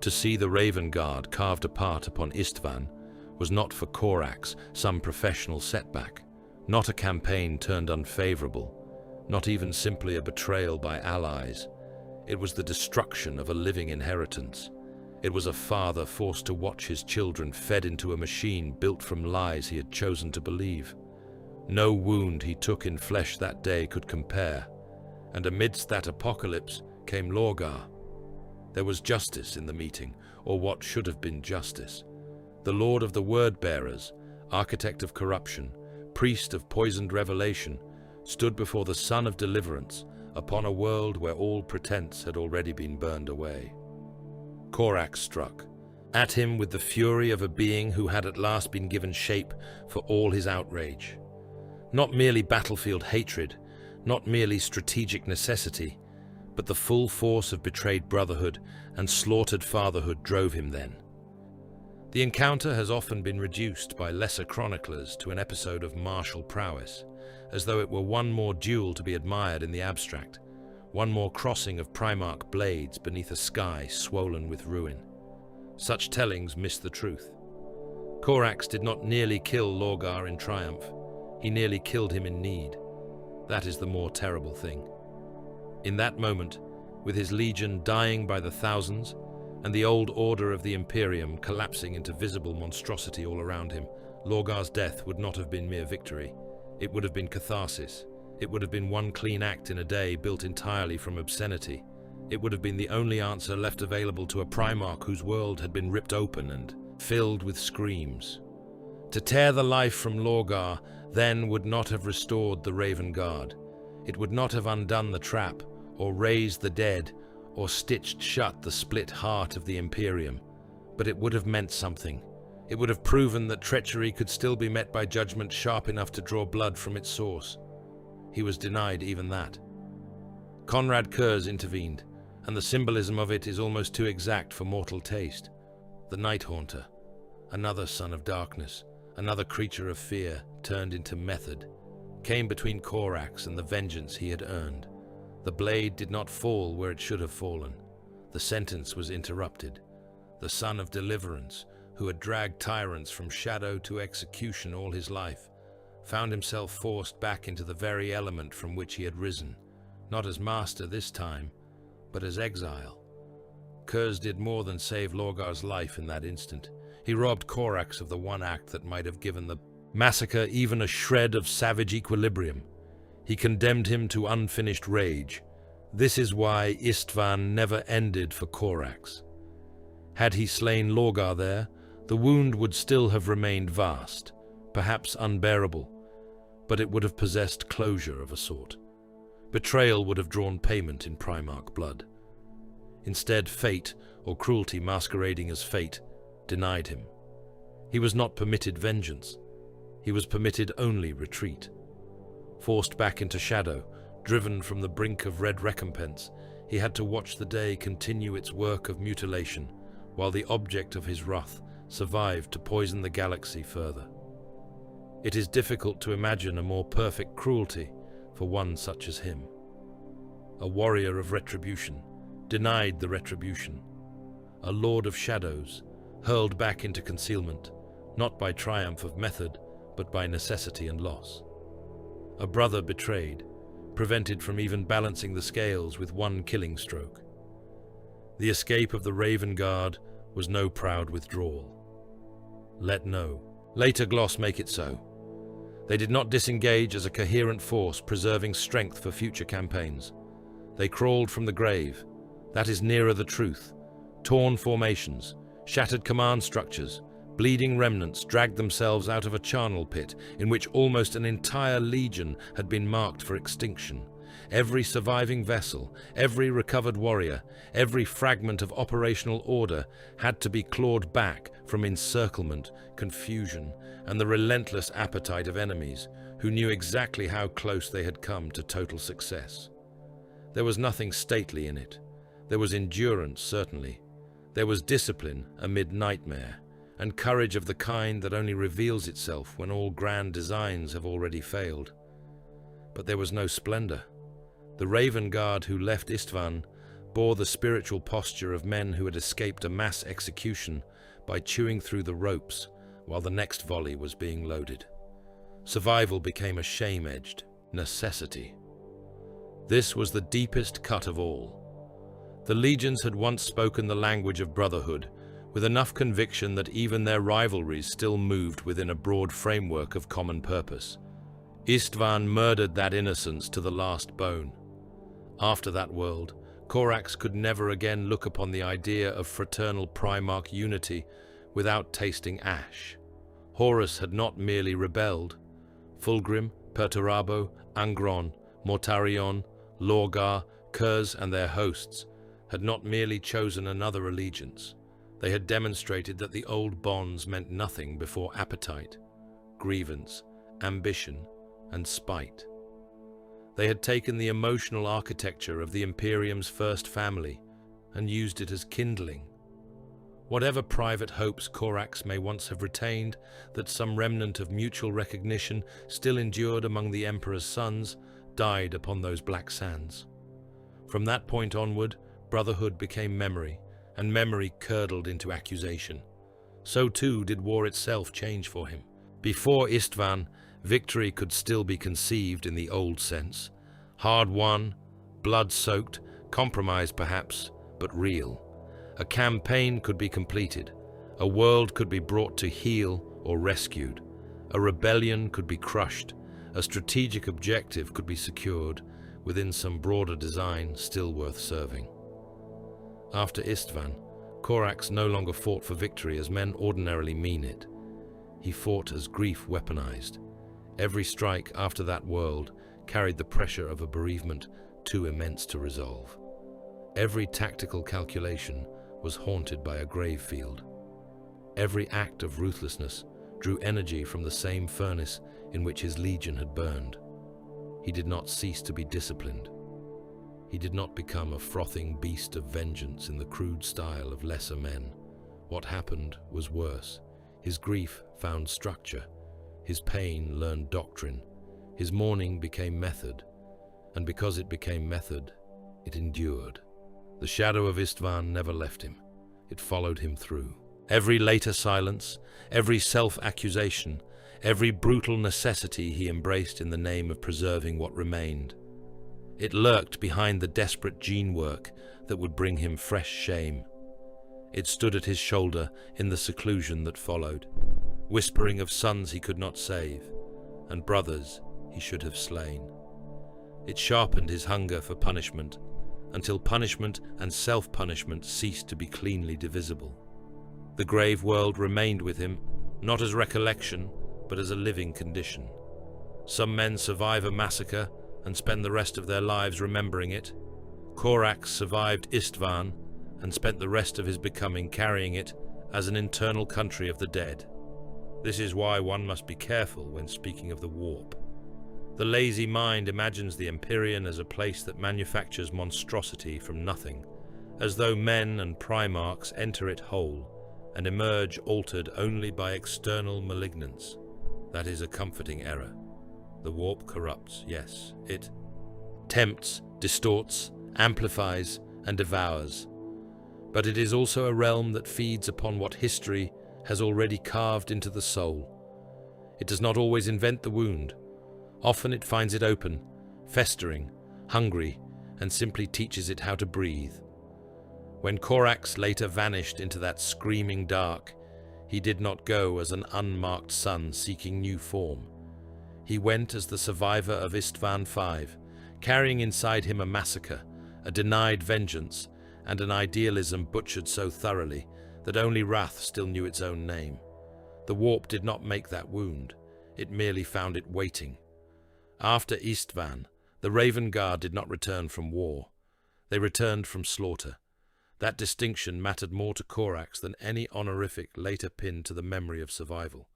Speaker 2: To see the Raven Guard carved apart upon Istvan was not for Corax some professional setback, not a campaign turned unfavorable, not even simply a betrayal by allies. It was the destruction of a living inheritance. It was a father forced to watch his children fed into a machine built from lies he had chosen to believe. No wound he took in flesh that day could compare, and amidst that apocalypse came Lorgar. There was justice in the meeting, or what should have been justice. The Lord of the Word-Bearers, architect of corruption, priest of poisoned revelation, stood before the Son of Deliverance upon a world where all pretense had already been burned away. Corax struck, at him with the fury of a being who had at last been given shape for all his outrage. Not merely battlefield hatred, not merely strategic necessity, but the full force of betrayed brotherhood and slaughtered fatherhood drove him then. The encounter has often been reduced by lesser chroniclers to an episode of martial prowess, as though it were one more duel to be admired in the abstract, one more crossing of Primarch blades beneath a sky swollen with ruin. Such tellings miss the truth. Corax did not nearly kill Lorgar in triumph. He nearly killed him in need. That is the more terrible thing. In that moment, with his legion dying by the thousands, and the old order of the Imperium collapsing into visible monstrosity all around him, Lorgar's death would not have been mere victory. It would have been catharsis. It would have been one clean act in a day built entirely from obscenity. It would have been the only answer left available to a Primarch whose world had been ripped open and filled with screams. To tear the life from Lorgar then would not have restored the Raven Guard. It would not have undone the trap, or raised the dead, or stitched shut the split heart of the Imperium. But it would have meant something. It would have proven that treachery could still be met by judgment sharp enough to draw blood from its source. He was denied even that. Konrad Curze intervened, and the symbolism of it is almost too exact for mortal taste. The Night Haunter, another son of darkness, another creature of fear turned into method, came between Corax and the vengeance he had earned. The blade did not fall where it should have fallen. The sentence was interrupted. The Son of Deliverance, who had dragged tyrants from shadow to execution all his life, found himself forced back into the very element from which he had risen, not as master this time, but as exile. Curze did more than save Lorgar's life in that instant. He robbed Corax of the one act that might have given the Massacre even a shred of savage equilibrium. He condemned him to unfinished rage. This is why Istvan never ended for Corax. Had he slain Lorgar there, the wound would still have remained vast, perhaps unbearable, but it would have possessed closure of a sort. Betrayal would have drawn payment in Primarch blood. Instead, fate, or cruelty masquerading as fate, denied him. He was not permitted vengeance. He was permitted only retreat. Forced back into shadow, driven from the brink of red recompense, he had to watch the day continue its work of mutilation, while the object of his wrath survived to poison the galaxy further. It is difficult to imagine a more perfect cruelty for one such as him. A warrior of retribution, denied the retribution. A lord of shadows, hurled back into concealment, not by triumph of method, but by necessity and loss. A brother betrayed, prevented from even balancing the scales with one killing stroke. The escape of the Raven Guard was no proud withdrawal. Let no later gloss make it so. They did not disengage as a coherent force preserving strength for future campaigns. They crawled from the grave. That is nearer the truth. Torn formations, shattered command structures, bleeding remnants dragged themselves out of a charnel pit in which almost an entire legion had been marked for extinction. Every surviving vessel, every recovered warrior, every fragment of operational order had to be clawed back from encirclement, confusion, and the relentless appetite of enemies who knew exactly how close they had come to total success. There was nothing stately in it. There was endurance, certainly. There was discipline amid nightmare, and courage of the kind that only reveals itself when all grand designs have already failed. But there was no splendor. The Raven Guard who left Istvan bore the spiritual posture of men who had escaped a mass execution by chewing through the ropes while the next volley was being loaded. Survival became a shame-edged necessity. This was the deepest cut of all. The legions had once spoken the language of brotherhood, with enough conviction that even their rivalries still moved within a broad framework of common purpose. Istvan murdered that innocence to the last bone. After that world, Corax could never again look upon the idea of fraternal Primarch unity without tasting ash. Horus had not merely rebelled. Fulgrim, Perturabo, Angron, Mortarion, Lorgar, Kurz and their hosts had not merely chosen another allegiance. They had demonstrated that the old bonds meant nothing before appetite, grievance, ambition, and spite. They had taken the emotional architecture of the Imperium's first family and used it as kindling. Whatever private hopes Corax may once have retained that some remnant of mutual recognition still endured among the Emperor's sons died upon those black sands. From that point onward, brotherhood became memory, and memory curdled into accusation. So too did war itself change for him. Before Istvan, victory could still be conceived in the old sense. Hard-won, blood-soaked, compromised perhaps, but real. A campaign could be completed. A world could be brought to heel or rescued. A rebellion could be crushed. A strategic objective could be secured within some broader design still worth serving. After Istvan, Corax no longer fought for victory as men ordinarily mean it. He fought as grief weaponized. Every strike after that world carried the pressure of a bereavement too immense to resolve. Every tactical calculation was haunted by a grave field. Every act of ruthlessness drew energy from the same furnace in which his legion had burned. He did not cease to be disciplined. He did not become a frothing beast of vengeance in the crude style of lesser men. What happened was worse. His grief found structure. His pain learned doctrine. His mourning became method. And because it became method, it endured. The shadow of Istvan never left him. It followed him through. Every later silence, every self-accusation, every brutal necessity he embraced in the name of preserving what remained. It lurked behind the desperate gene work that would bring him fresh shame. It stood at his shoulder in the seclusion that followed, whispering of sons he could not save, and brothers he should have slain. It sharpened his hunger for punishment, until punishment and self-punishment ceased to be cleanly divisible. The grave world remained with him, not as recollection, but as a living condition. Some men survive a massacre, and spend the rest of their lives remembering it. Corax survived Istvan and spent the rest of his becoming carrying it as an internal country of the dead. This is why one must be careful when speaking of the warp. The lazy mind imagines the Empyrean as a place that manufactures monstrosity from nothing, as though men and primarchs enter it whole and emerge altered only by external malignance. That is a comforting error. The warp corrupts, yes. It tempts, distorts, amplifies, and devours. But it is also a realm that feeds upon what history has already carved into the soul. It does not always invent the wound. Often it finds it open, festering, hungry, and simply teaches it how to breathe. When Corax later vanished into that screaming dark, he did not go as an unmarked sun seeking new form. He went as the survivor of Istvan V, carrying inside him a massacre, a denied vengeance, and an idealism butchered so thoroughly that only wrath still knew its own name. The warp did not make that wound, it merely found it waiting. After Istvan, the Raven Guard did not return from war. They returned from slaughter. That distinction mattered more to Corax than any honorific later pinned to the memory of survival.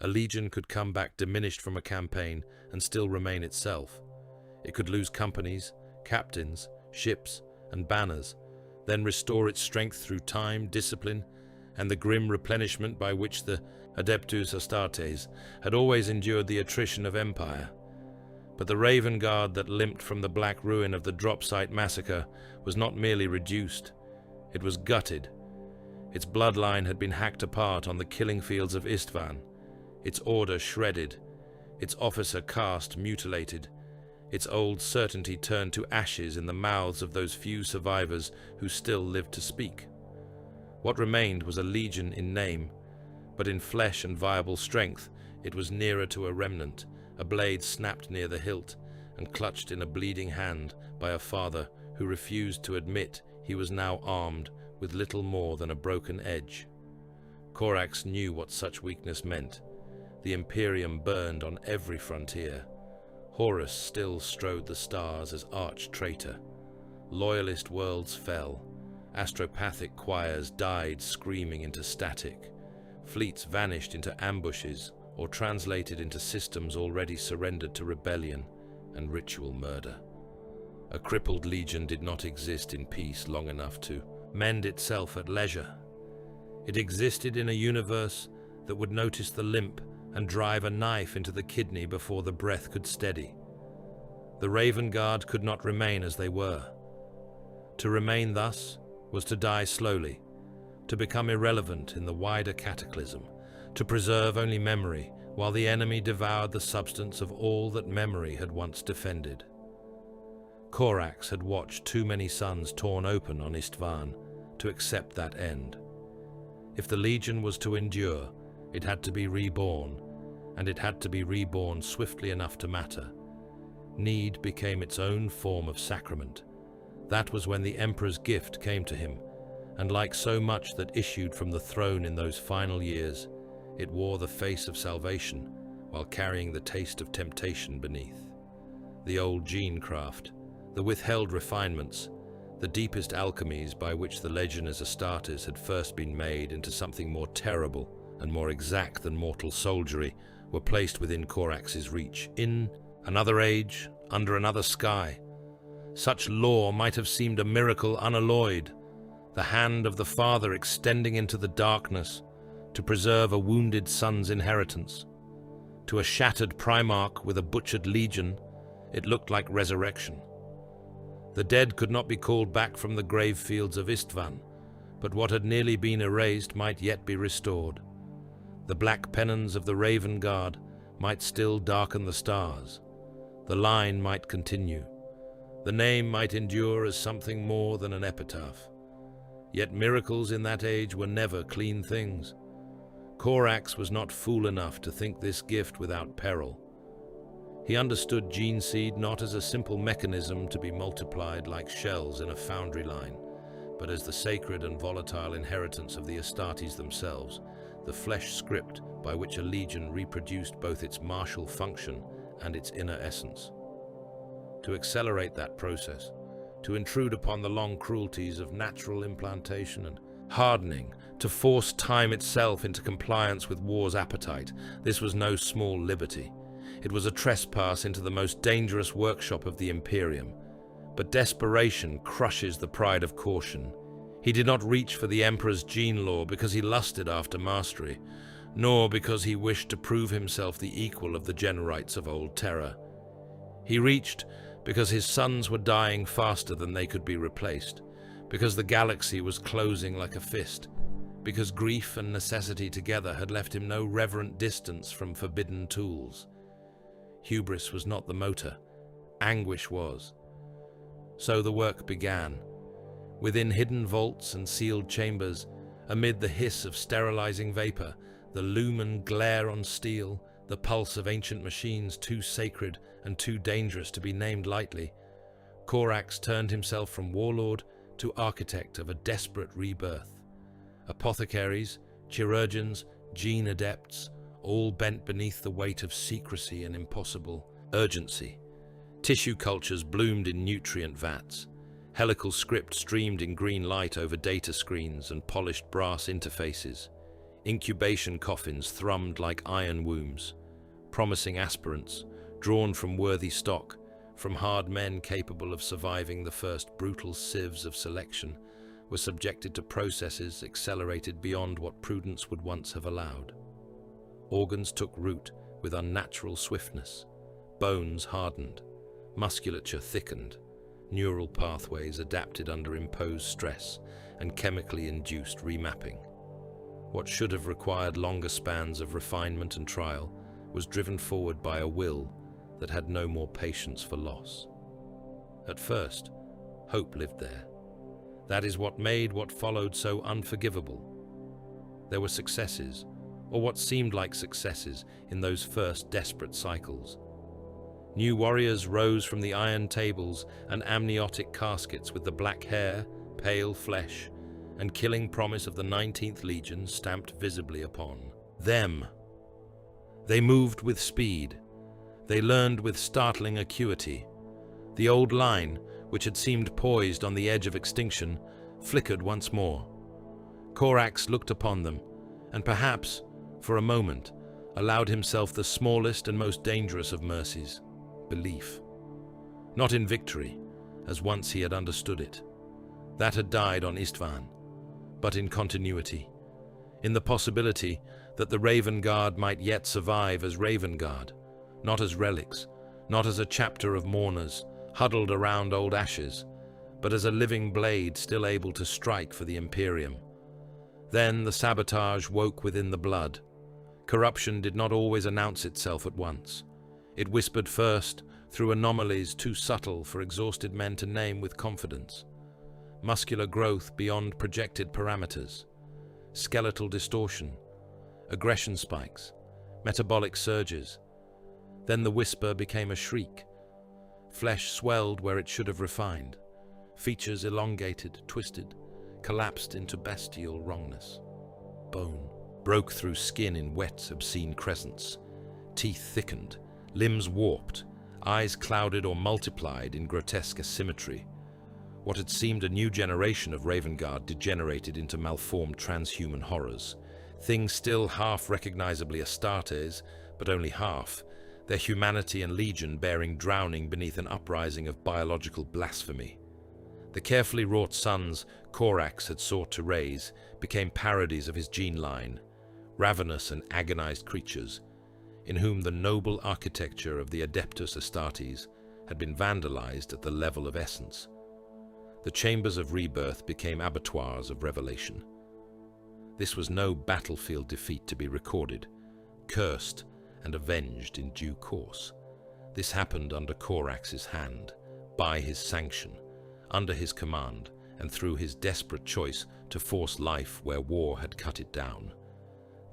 Speaker 2: A legion could come back diminished from a campaign and still remain itself. It could lose companies, captains, ships, and banners, then restore its strength through time, discipline, and the grim replenishment by which the Adeptus Astartes had always endured the attrition of empire. But the Raven Guard that limped from the black ruin of the drop site massacre was not merely reduced, it was gutted. Its bloodline had been hacked apart on the killing fields of Istvan, its order shredded, its officer caste mutilated, its old certainty turned to ashes in the mouths of those few survivors who still lived to speak. What remained was a legion in name, but in flesh and viable strength it was nearer to a remnant, a blade snapped near the hilt and clutched in a bleeding hand by a father who refused to admit he was now armed with little more than a broken edge. Corax knew what such weakness meant. The Imperium burned on every frontier. Horus still strode the stars as arch-traitor. Loyalist worlds fell. Astropathic choirs died screaming into static. Fleets vanished into ambushes or translated into systems already surrendered to rebellion and ritual murder. A crippled legion did not exist in peace long enough to mend itself at leisure. It existed in a universe that would notice the limp and drive a knife into the kidney before the breath could steady. The Raven Guard could not remain as they were. To remain thus was to die slowly, to become irrelevant in the wider cataclysm, to preserve only memory while the enemy devoured the substance of all that memory had once defended. Corax had watched too many suns torn open on Istvan to accept that end. If the Legion was to endure, it had to be reborn, and it had to be reborn swiftly enough to matter. Need became its own form of sacrament. That was when the Emperor's gift came to him, and like so much that issued from the throne in those final years, it wore the face of salvation while carrying the taste of temptation beneath. The old gene-craft, the withheld refinements, the deepest alchemies by which the Legiones Astartes had first been made into something more terrible and more exact than mortal soldiery, were placed within Corax's reach, in another age, under another sky. Such lore might have seemed a miracle unalloyed, the hand of the Father extending into the darkness to preserve a wounded son's inheritance. To a shattered Primarch with a butchered legion, it looked like resurrection. The dead could not be called back from the grave fields of Istvan, but what had nearly been erased might yet be restored. The black pennons of the Raven Guard might still darken the stars. The line might continue. The name might endure as something more than an epitaph. Yet miracles in that age were never clean things. Corax was not fool enough to think this gift without peril. He understood gene seed not as a simple mechanism to be multiplied like shells in a foundry line, but as the sacred and volatile inheritance of the Astartes themselves, the flesh script by which a legion reproduced both its martial function and its inner essence. to accelerate that process, to intrude upon the long cruelties of natural implantation and hardening, to force time itself into compliance with war's appetite. This was no small liberty. It was a trespass into the most dangerous workshop of the Imperium. But desperation crushes the pride of caution. He did not reach for the Emperor's gene law because he lusted after mastery, nor because he wished to prove himself the equal of the Generites of old Terra. He reached because his sons were dying faster than they could be replaced, because the galaxy was closing like a fist, because grief and necessity together had left him no reverent distance from forbidden tools. Hubris was not the motor, anguish was. So the work began. Within hidden vaults and sealed chambers, amid the hiss of sterilizing vapor, the lumen glare on steel, the pulse of ancient machines too sacred and too dangerous to be named lightly, Corax turned himself from warlord to architect of a desperate rebirth. Apothecaries, chirurgeons, gene adepts, all bent beneath the weight of secrecy and impossible urgency. Tissue cultures bloomed in nutrient vats. Helical script streamed in green light over data screens and polished brass interfaces. Incubation coffins thrummed like iron wombs. Promising aspirants, drawn from worthy stock, from hard men capable of surviving the first brutal sieves of selection, were subjected to processes accelerated beyond what prudence would once have allowed. Organs took root with unnatural swiftness. Bones hardened. Musculature thickened. Neural pathways adapted under imposed stress and chemically induced remapping. What should have required longer spans of refinement and trial was driven forward by a will that had no more patience for loss. At first, hope lived there. That is what made what followed so unforgivable. There were successes, or what seemed like successes, in those first desperate cycles. New warriors rose from the iron tables and amniotic caskets with the black hair, pale flesh, and killing promise of the 19th Legion stamped visibly upon them. They moved with speed. They learned with startling acuity. The old line, which had seemed poised on the edge of extinction, flickered once more. Corax looked upon them, and perhaps, for a moment, allowed himself the smallest and most dangerous of mercies: belief. Not in victory, as once he had understood it. That had died on Istvan, but in continuity, in the possibility that the Raven Guard might yet survive as Raven Guard, not as relics, not as a chapter of mourners huddled around old ashes, but as a living blade still able to strike for the Imperium. Then the sabotage woke within the blood. Corruption did not always announce itself at once. It whispered first through anomalies too subtle for exhausted men to name with confidence. Muscular growth beyond projected parameters, skeletal distortion, aggression spikes, metabolic surges. Then the whisper became a shriek. Flesh swelled where it should have refined. Features elongated, twisted, collapsed into bestial wrongness. Bone broke through skin in wet, obscene crescents. Teeth thickened, limbs warped, eyes clouded or multiplied in grotesque asymmetry. What had seemed a new generation of Raven Guard degenerated into malformed transhuman horrors. Things still half recognizably Astartes, but only half, their humanity and legion bearing drowning beneath an uprising of biological blasphemy. The carefully wrought sons Corax had sought to raise became parodies of his gene line, ravenous and agonized creatures, in whom the noble architecture of the Adeptus Astartes had been vandalized at the level of essence. The chambers of rebirth became abattoirs of revelation. This was no battlefield defeat to be recorded, cursed and avenged in due course. This happened under Corax's hand, by his sanction, under his command, and through his desperate choice to force life where war had cut it down.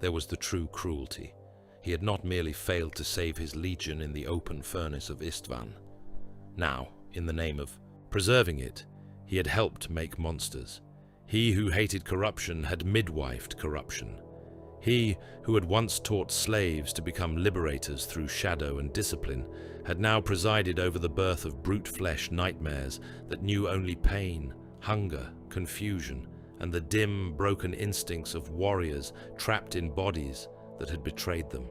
Speaker 2: There was the true cruelty. He had not merely failed to save his legion in the open furnace of Istvan. Now, in the name of preserving it, he had helped make monsters. He who hated corruption had midwifed corruption. He, who had once taught slaves to become liberators through shadow and discipline, had now presided over the birth of brute flesh nightmares that knew only pain, hunger, confusion, and the dim, broken instincts of warriors trapped in bodies that had betrayed them.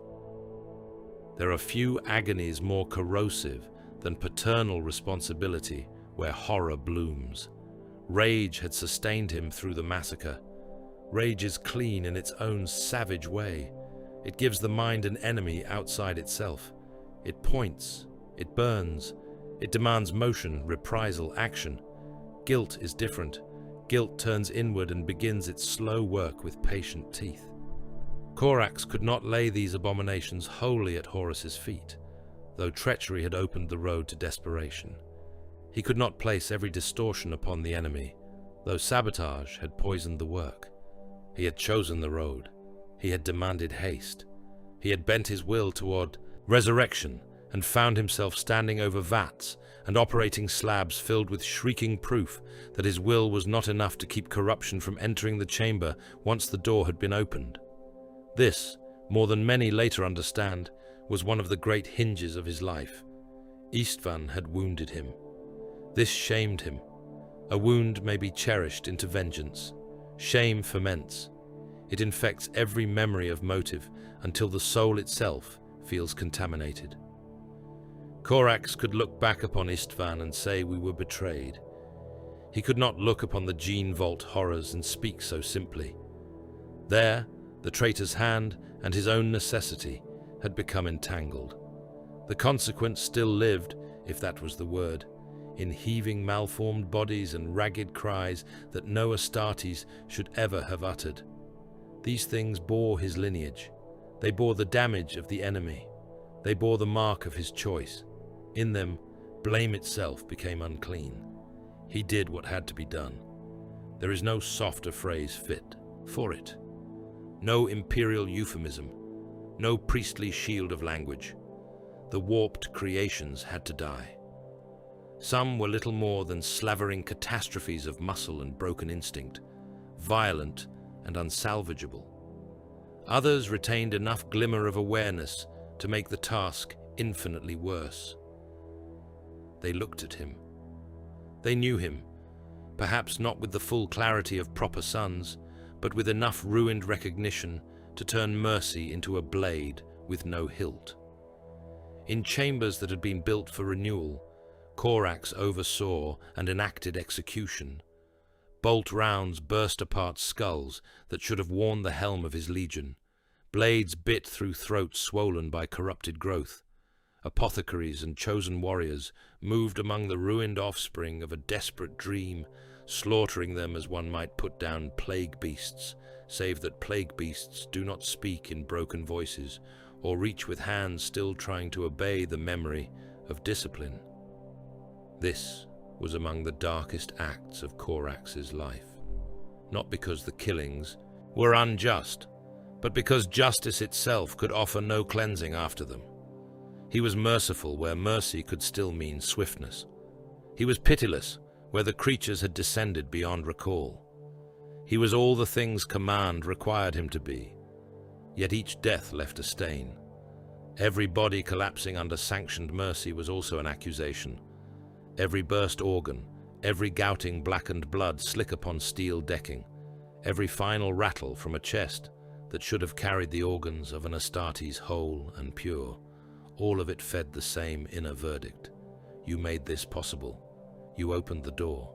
Speaker 2: There are few agonies more corrosive than paternal responsibility where horror blooms. Rage had sustained him through the massacre. Rage is clean in its own savage way. It gives the mind an enemy outside itself. It points, it burns, it demands motion, reprisal, action. Guilt is different. Guilt turns inward and begins its slow work with patient teeth. Corax could not lay these abominations wholly at Horus's feet, though treachery had opened the road to desperation. He could not place every distortion upon the enemy, though sabotage had poisoned the work. He had chosen the road. He had demanded haste. He had bent his will toward resurrection and found himself standing over vats and operating slabs filled with shrieking proof that his will was not enough to keep corruption from entering the chamber once the door had been opened. This, more than many later understand, was one of the great hinges of his life. Istvan had wounded him. This shamed him. A wound may be cherished into vengeance. Shame ferments. It infects every memory of motive until the soul itself feels contaminated. Corax could look back upon Istvan and say we were betrayed. He could not look upon the gene vault horrors and speak so simply. There, the traitor's hand and his own necessity had become entangled. The consequence still lived, if that was the word, in heaving malformed bodies and ragged cries that no Astartes should ever have uttered. These things bore his lineage. They bore the damage of the enemy. They bore the mark of his choice. In them, blame itself became unclean. He did what had to be done. There is no softer phrase fit for it. No imperial euphemism. No priestly shield of language. The warped creations had to die. Some were little more than slavering catastrophes of muscle and broken instinct, violent and unsalvageable. Others retained enough glimmer of awareness to make the task infinitely worse. They looked at him. They knew him, perhaps not with the full clarity of proper sons, but with enough ruined recognition to turn mercy into a blade with no hilt. In chambers that had been built for renewal, Corax oversaw and enacted execution. Bolt rounds burst apart skulls that should have worn the helm of his legion. Blades bit through throats swollen by corrupted growth. Apothecaries and chosen warriors moved among the ruined offspring of a desperate dream, slaughtering them as one might put down plague beasts, save that plague beasts do not speak in broken voices or reach with hands still trying to obey the memory of discipline. This was among the darkest acts of Corax's life, not because the killings were unjust, but because justice itself could offer no cleansing after them. He was merciful where mercy could still mean swiftness. He was pitiless where the creatures had descended beyond recall. He was all the things command required him to be, yet each death left a stain. Every body collapsing under sanctioned mercy was also an accusation. Every burst organ, every gouting blackened blood slick upon steel decking, every final rattle from a chest that should have carried the organs of an Astartes whole and pure, all of it fed the same inner verdict. You made this possible. You opened the door.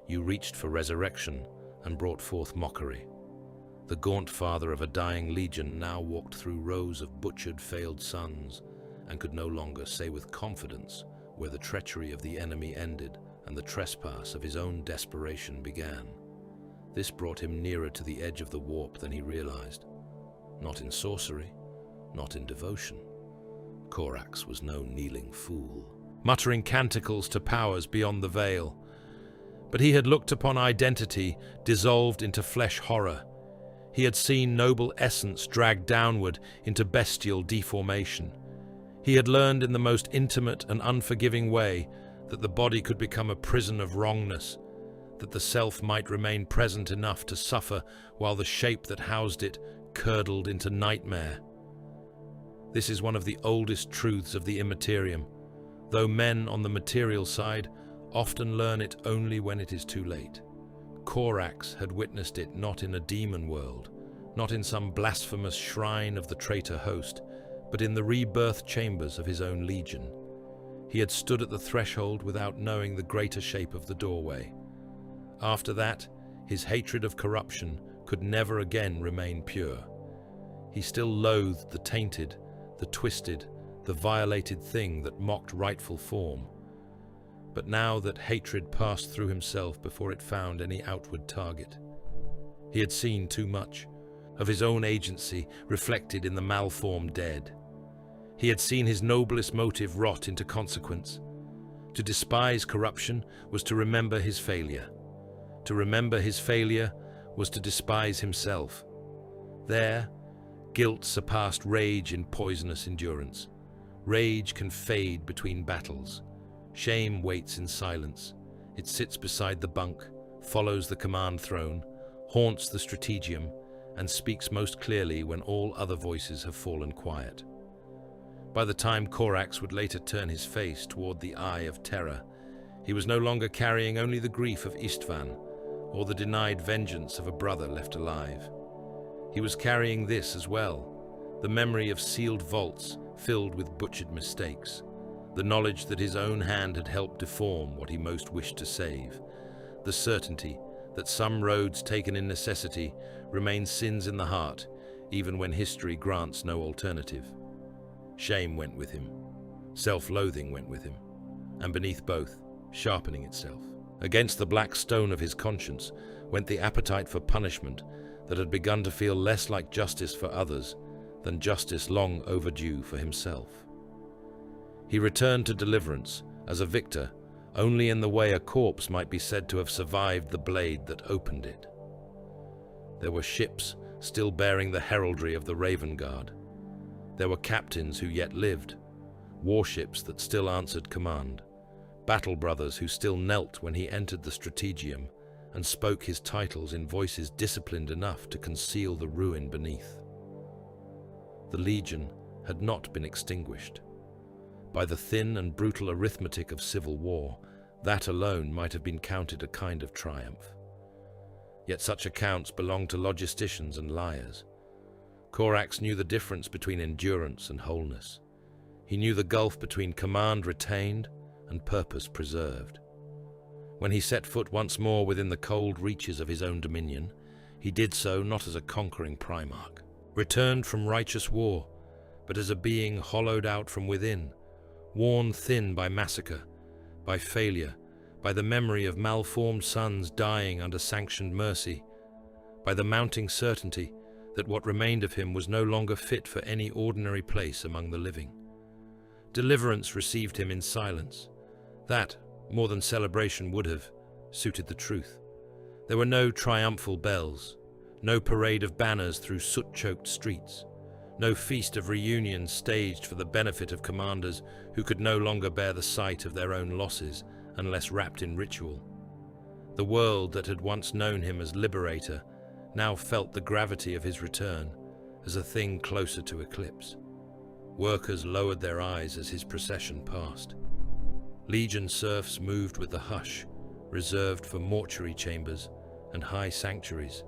Speaker 2: You reached for resurrection and brought forth mockery. The gaunt father of a dying legion now walked through rows of butchered, failed sons and could no longer say with confidence where the treachery of the enemy ended and the trespass of his own desperation began. This brought him nearer to the edge of the warp than he realized. Not in sorcery, not in devotion. Corax was no kneeling fool, muttering canticles to powers beyond the veil. But he had looked upon identity dissolved into flesh horror. He had seen noble essence dragged downward into bestial deformation. He had learned in the most intimate and unforgiving way that the body could become a prison of wrongness, that the self might remain present enough to suffer while the shape that housed it curdled into nightmare. This is one of the oldest truths of the Immaterium, though men on the material side often learn it only when it is too late. Corax had witnessed it not in a demon world, not in some blasphemous shrine of the traitor host, but in the rebirth chambers of his own legion. He had stood at the threshold without knowing the greater shape of the doorway. After that, his hatred of corruption could never again remain pure. He still loathed the tainted, the twisted, the violated thing that mocked rightful form. But now that hatred passed through himself before it found any outward target, he had seen too much of his own agency reflected in the malformed dead. He had seen his noblest motive rot into consequence. To despise corruption was to remember his failure. To remember his failure was to despise himself. There, guilt surpassed rage in poisonous endurance. Rage can fade between battles. Shame waits in silence. It sits beside the bunk, follows the command throne, haunts the strategium, and speaks most clearly when all other voices have fallen quiet. By the time Corax would later turn his face toward the Eye of Terror, he was no longer carrying only the grief of Istvan, or the denied vengeance of a brother left alive. He was carrying this as well, the memory of sealed vaults filled with butchered mistakes, the knowledge that his own hand had helped deform what he most wished to save, the certainty that some roads taken in necessity remain sins in the heart, even when history grants no alternative. Shame went with him, self-loathing went with him, and beneath both, sharpening itself. Against the black stone of his conscience went the appetite for punishment that had begun to feel less like justice for others than justice long overdue for himself. He returned to deliverance as a victor only in the way a corpse might be said to have survived the blade that opened it. There were ships still bearing the heraldry of the Raven Guard. There were captains who yet lived, warships that still answered command, battle brothers who still knelt when he entered the strategium and spoke his titles in voices disciplined enough to conceal the ruin beneath. The Legion had not been extinguished. By the thin and brutal arithmetic of civil war, that alone might have been counted a kind of triumph. Yet such accounts belonged to logisticians and liars. Corax knew the difference between endurance and wholeness. He knew the gulf between command retained and purpose preserved. When he set foot once more within the cold reaches of his own dominion, he did so not as a conquering Primarch, returned from righteous war, but as a being hollowed out from within, worn thin by massacre, by failure, by the memory of malformed sons dying under sanctioned mercy, by the mounting certainty that what remained of him was no longer fit for any ordinary place among the living. Deliverance received him in silence. That, more than celebration would have, suited the truth. There were no triumphal bells, no parade of banners through soot-choked streets, no feast of reunion staged for the benefit of commanders who could no longer bear the sight of their own losses unless wrapped in ritual. The world that had once known him as liberator now felt the gravity of his return as a thing closer to eclipse. Workers lowered their eyes as his procession passed. Legion serfs moved with the hush reserved for mortuary chambers and high sanctuaries.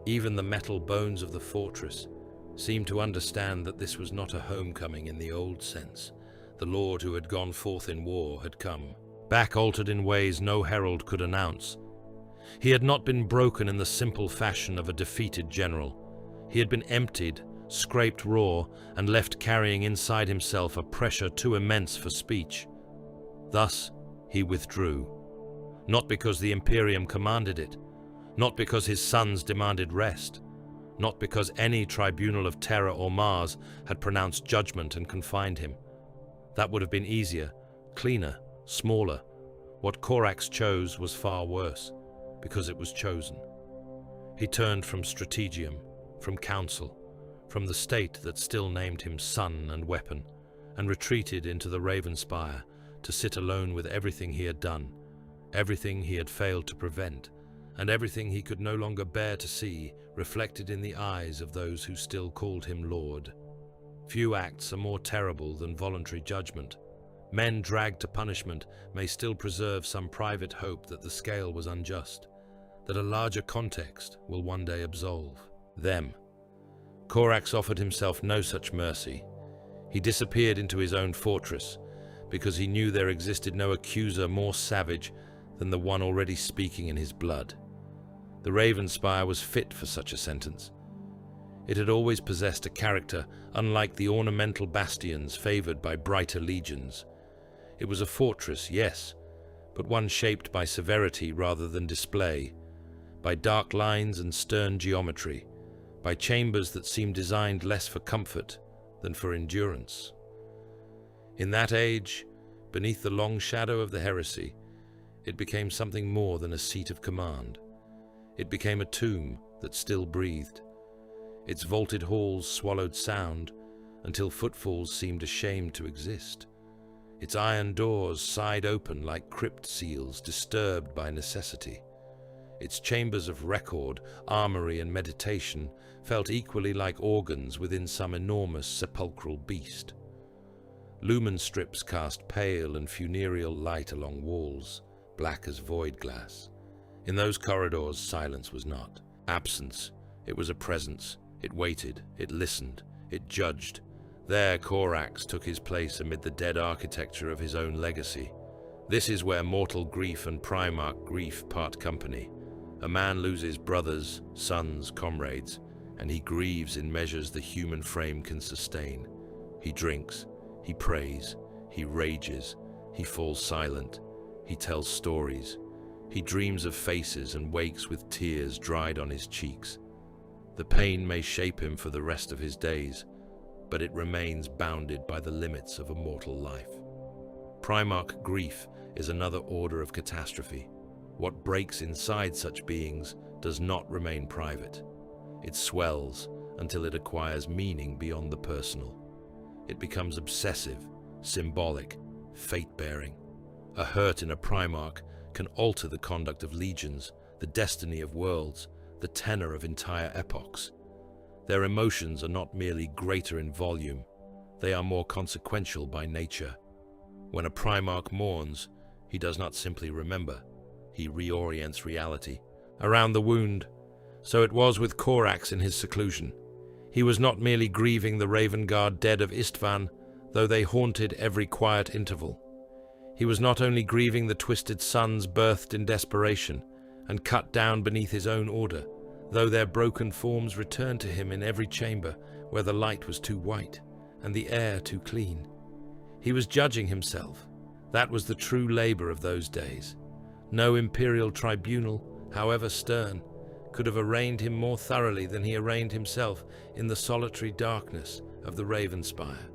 Speaker 2: Even the metal bones of the fortress seemed to understand that this was not a homecoming in the old sense. The Lord who had gone forth in war had come, back altered in ways no herald could announce. He had not been broken in the simple fashion of a defeated general. He had been emptied, scraped raw, and left carrying inside himself a pressure too immense for speech. Thus, he withdrew. Not because the Imperium commanded it, not because his sons demanded rest, not because any tribunal of Terra or Mars had pronounced judgment and confined him. That would have been easier, cleaner, smaller. What Corax chose was far worse, because it was chosen. He turned from strategium, from council, from the state that still named him son and weapon, and retreated into the Raven Spire to sit alone with everything he had done, everything he had failed to prevent, and everything he could no longer bear to see reflected in the eyes of those who still called him Lord. Few acts are more terrible than voluntary judgment. Men dragged to punishment may still preserve some private hope that the scale was unjust, that a larger context will one day absolve them. Corax offered himself no such mercy. He disappeared into his own fortress, because he knew there existed no accuser more savage than the one already speaking in his blood. The Ravenspire was fit for such a sentence. It had always possessed a character unlike the ornamental bastions favored by brighter legions. It was a fortress, yes, but one shaped by severity rather than display, by dark lines and stern geometry, by chambers that seemed designed less for comfort than for endurance. In that age, beneath the long shadow of the Heresy, it became something more than a seat of command. It became a tomb that still breathed. Its vaulted halls swallowed sound until footfalls seemed ashamed to exist. Its iron doors sighed open like crypt seals disturbed by necessity. Its chambers of record, armory, and meditation felt equally like organs within some enormous sepulchral beast. Lumen strips cast pale and funereal light along walls, black as void glass. In those corridors, silence was not absence. It was a presence. It waited, it listened, it judged. There Corax took his place amid the dead architecture of his own legacy. This is where mortal grief and Primarch grief part company. A man loses brothers, sons, comrades, and he grieves in measures the human frame can sustain. He drinks, he prays, he rages, he falls silent, he tells stories. He dreams of faces and wakes with tears dried on his cheeks. The pain may shape him for the rest of his days, but it remains bounded by the limits of a mortal life. Primarch grief is another order of catastrophe. What breaks inside such beings does not remain private. It swells until it acquires meaning beyond the personal. It becomes obsessive, symbolic, fate-bearing. A hurt in a Primarch can alter the conduct of legions, the destiny of worlds, the tenor of entire epochs. Their emotions are not merely greater in volume, they are more consequential by nature. When a Primarch mourns, he does not simply remember, he reorients reality around the wound. So it was with Corax in his seclusion. He was not merely grieving the Raven Guard dead of Istvan, though they haunted every quiet interval. He was not only grieving the twisted sons birthed in desperation and cut down beneath his own order, though their broken forms returned to him in every chamber where the light was too white and the air too clean. He was judging himself. That was the true labor of those days. No imperial tribunal, however stern, could have arraigned him more thoroughly than he arraigned himself in the solitary darkness of the Ravenspire.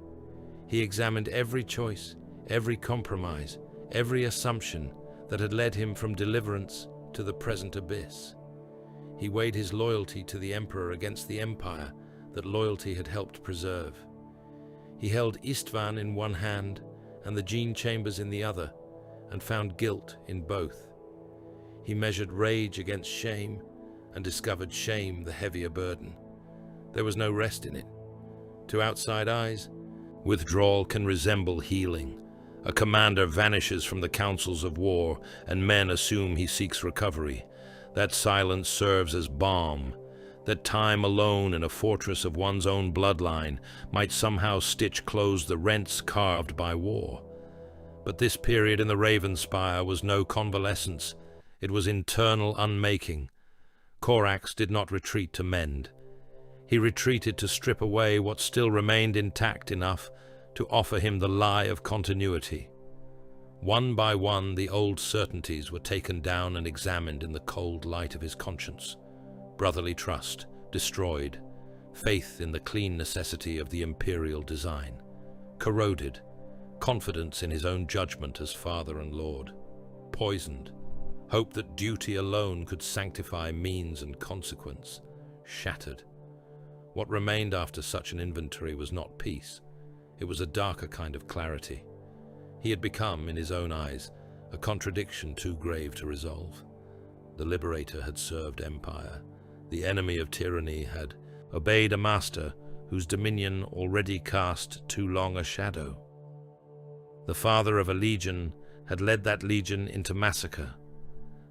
Speaker 2: He examined every choice, every compromise, every assumption that had led him from deliverance to the present abyss. He weighed his loyalty to the Emperor against the Empire that loyalty had helped preserve. He held Istvan in one hand and the gene chambers in the other, and found guilt in both. He measured rage against shame, and discovered shame the heavier burden. There was no rest in it. To outside eyes, withdrawal can resemble healing. A commander vanishes from the councils of war, and men assume he seeks recovery. That silence serves as balm. That time alone in a fortress of one's own bloodline might somehow stitch close the rents carved by war. But this period in the Ravenspire was no convalescence. It was internal unmaking. Corax did not retreat to mend. He retreated to strip away what still remained intact enough to offer him the lie of continuity. One by one, the old certainties were taken down and examined in the cold light of his conscience. Brotherly trust, destroyed. Faith in the clean necessity of the imperial design, corroded. Confidence in his own judgment as father and lord, poisoned. Hope that duty alone could sanctify means and consequence, shattered. What remained after such an inventory was not peace. It was a darker kind of clarity. He had become, in his own eyes, a contradiction too grave to resolve. The liberator had served empire. The enemy of tyranny had obeyed a master whose dominion already cast too long a shadow. The father of a legion had led that legion into massacre.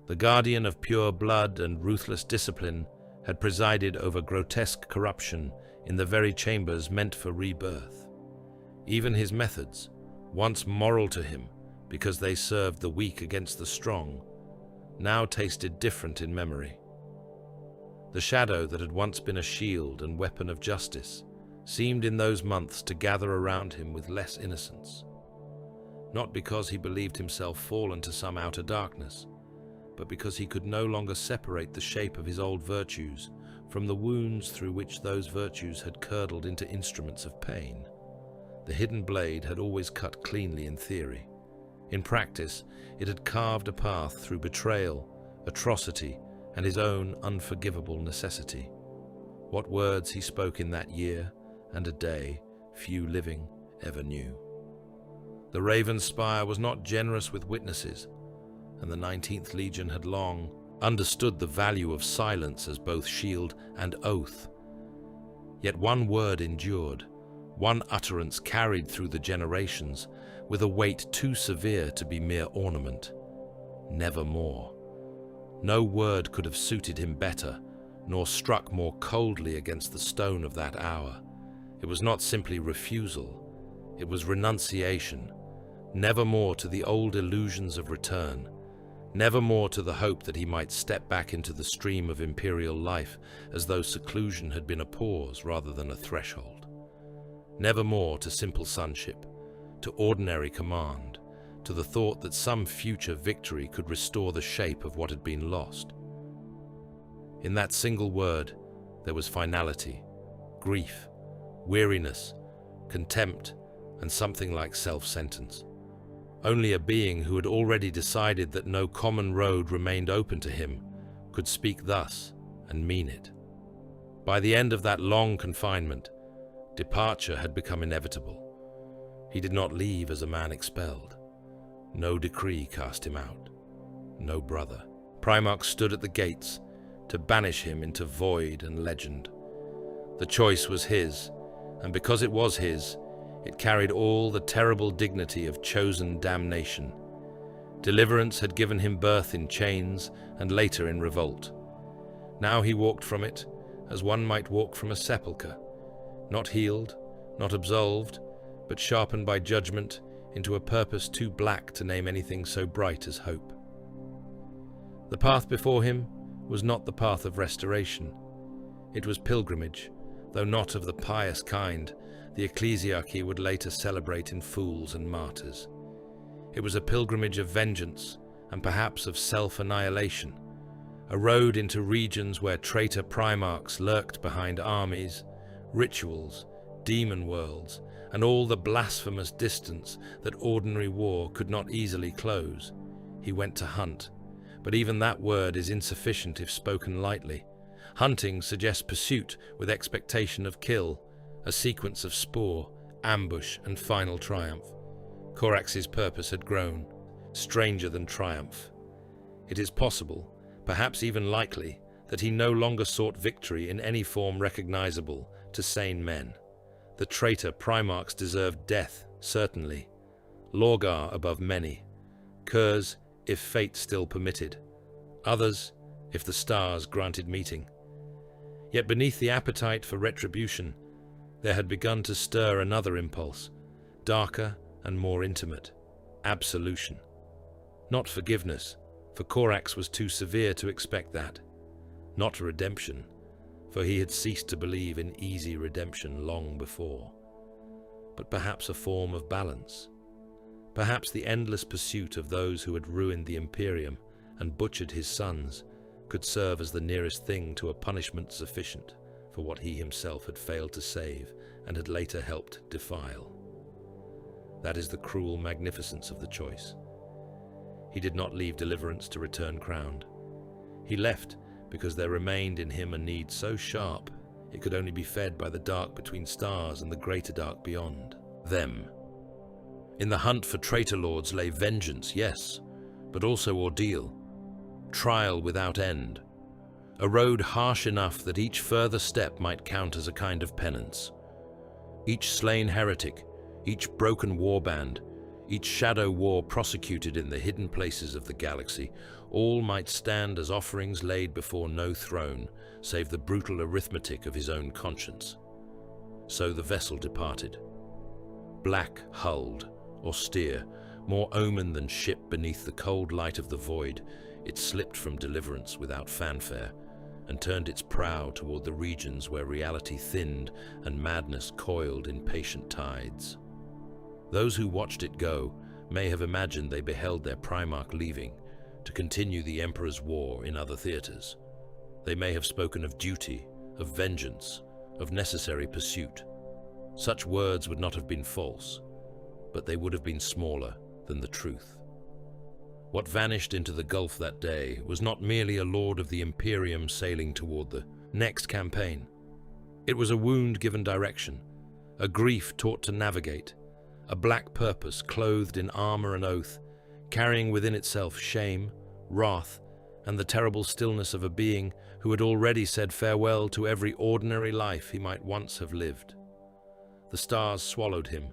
Speaker 2: The guardian of pure blood and ruthless discipline had presided over grotesque corruption in the very chambers meant for rebirth. Even his methods, once moral to him because they served the weak against the strong, now tasted different in memory. The shadow that had once been a shield and weapon of justice seemed in those months to gather around him with less innocence. Not because he believed himself fallen to some outer darkness, but because he could no longer separate the shape of his old virtues from the wounds through which those virtues had curdled into instruments of pain. The hidden blade had always cut cleanly in theory. In practice, it had carved a path through betrayal, atrocity, and his own unforgivable necessity. What words he spoke in that year and a day few living ever knew. The Raven's Spire was not generous with witnesses, and the 19th Legion had long understood the value of silence as both shield and oath. Yet one word endured, one utterance carried through the generations, with a weight too severe to be mere ornament. Nevermore. No word could have suited him better, nor struck more coldly against the stone of that hour. It was not simply refusal, it was renunciation. Nevermore to the old illusions of return, nevermore to the hope that he might step back into the stream of imperial life as though seclusion had been a pause rather than a threshold. Nevermore to simple sonship, to ordinary command, to the thought that some future victory could restore the shape of what had been lost. In that single word, there was finality, grief, weariness, contempt, and something like self-sentence. Only a being who had already decided that no common road remained open to him could speak thus and mean it. By the end of that long confinement, departure had become inevitable. He did not leave as a man expelled. No decree cast him out. No brother. Primarch stood at the gates to banish him into void and legend. The choice was his, and because it was his, it carried all the terrible dignity of chosen damnation. Deliverance had given him birth in chains and later in revolt. Now he walked from it as one might walk from a sepulchre, not healed, not absolved, but sharpened by judgment into a purpose too black to name anything so bright as hope. The path before him was not the path of restoration. It was pilgrimage, though not of the pious kind the ecclesiarchy would later celebrate in fools and martyrs. It was a pilgrimage of vengeance and perhaps of self-annihilation, a road into regions where traitor primarchs lurked behind armies, rituals, demon worlds, and all the blasphemous distance that ordinary war could not easily close. He went to hunt, but even that word is insufficient if spoken lightly. Hunting suggests pursuit with expectation of kill, a sequence of spore, ambush, and final triumph. Corax's purpose had grown, stranger than triumph. It is possible, perhaps even likely, that he no longer sought victory in any form recognizable to sane men. The traitor primarchs deserved death, certainly. Lorgar above many. Curs, if fate still permitted. Others, if the stars granted meeting. Yet beneath the appetite for retribution, there had begun to stir another impulse, darker and more intimate: absolution. Not forgiveness, for Corax was too severe to expect that. Not redemption, for he had ceased to believe in easy redemption long before. But perhaps a form of balance. Perhaps the endless pursuit of those who had ruined the Imperium and butchered his sons could serve as the nearest thing to a punishment sufficient for what he himself had failed to save and had later helped defile. That is the cruel magnificence of the choice. He did not leave deliverance to return crowned. He left because there remained in him a need so sharp it could only be fed by the dark between stars and the greater dark beyond them. In the hunt for traitor lords lay vengeance, yes, but also ordeal. trial without end, a road harsh enough that each further step might count as a kind of penance. Each slain heretic, each broken warband, each shadow war prosecuted in the hidden places of the galaxy, all might stand as offerings laid before no throne, save the brutal arithmetic of his own conscience. So the vessel departed. Black-hulled, austere, more omen than ship beneath the cold light of the void, it slipped from deliverance without fanfare, and turned its prow toward the regions where reality thinned and madness coiled in patient tides. Those who watched it go may have imagined they beheld their Primarch leaving to continue the Emperor's war in other theaters. They may have spoken of duty, of vengeance, of necessary pursuit. Such words would not have been false, but they would have been smaller than the truth. What vanished into the gulf that day was not merely a lord of the Imperium sailing toward the next campaign. It was a wound given direction, a grief taught to navigate, a black purpose clothed in armor and oath, carrying within itself shame, wrath, and the terrible stillness of a being who had already said farewell to every ordinary life he might once have lived. The stars swallowed him,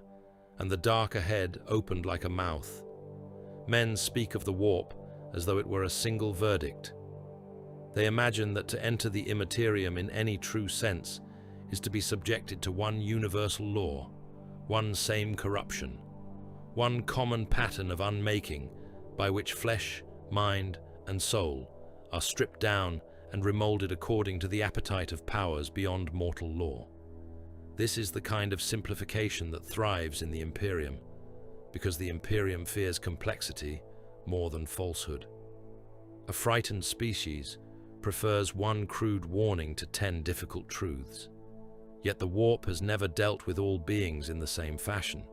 Speaker 2: and the dark ahead opened like a mouth. Men speak of the warp as though it were a single verdict. They imagine that to enter the immaterium in any true sense is to be subjected to one universal law, one same corruption, one common pattern of unmaking by which flesh, mind, and soul are stripped down and remolded according to the appetite of powers beyond mortal law. This is the kind of simplification that thrives in the Imperium, because the Imperium fears complexity more than falsehood. A frightened species prefers one crude warning to 10 difficult truths. Yet the warp has never dealt with all beings in the same fashion,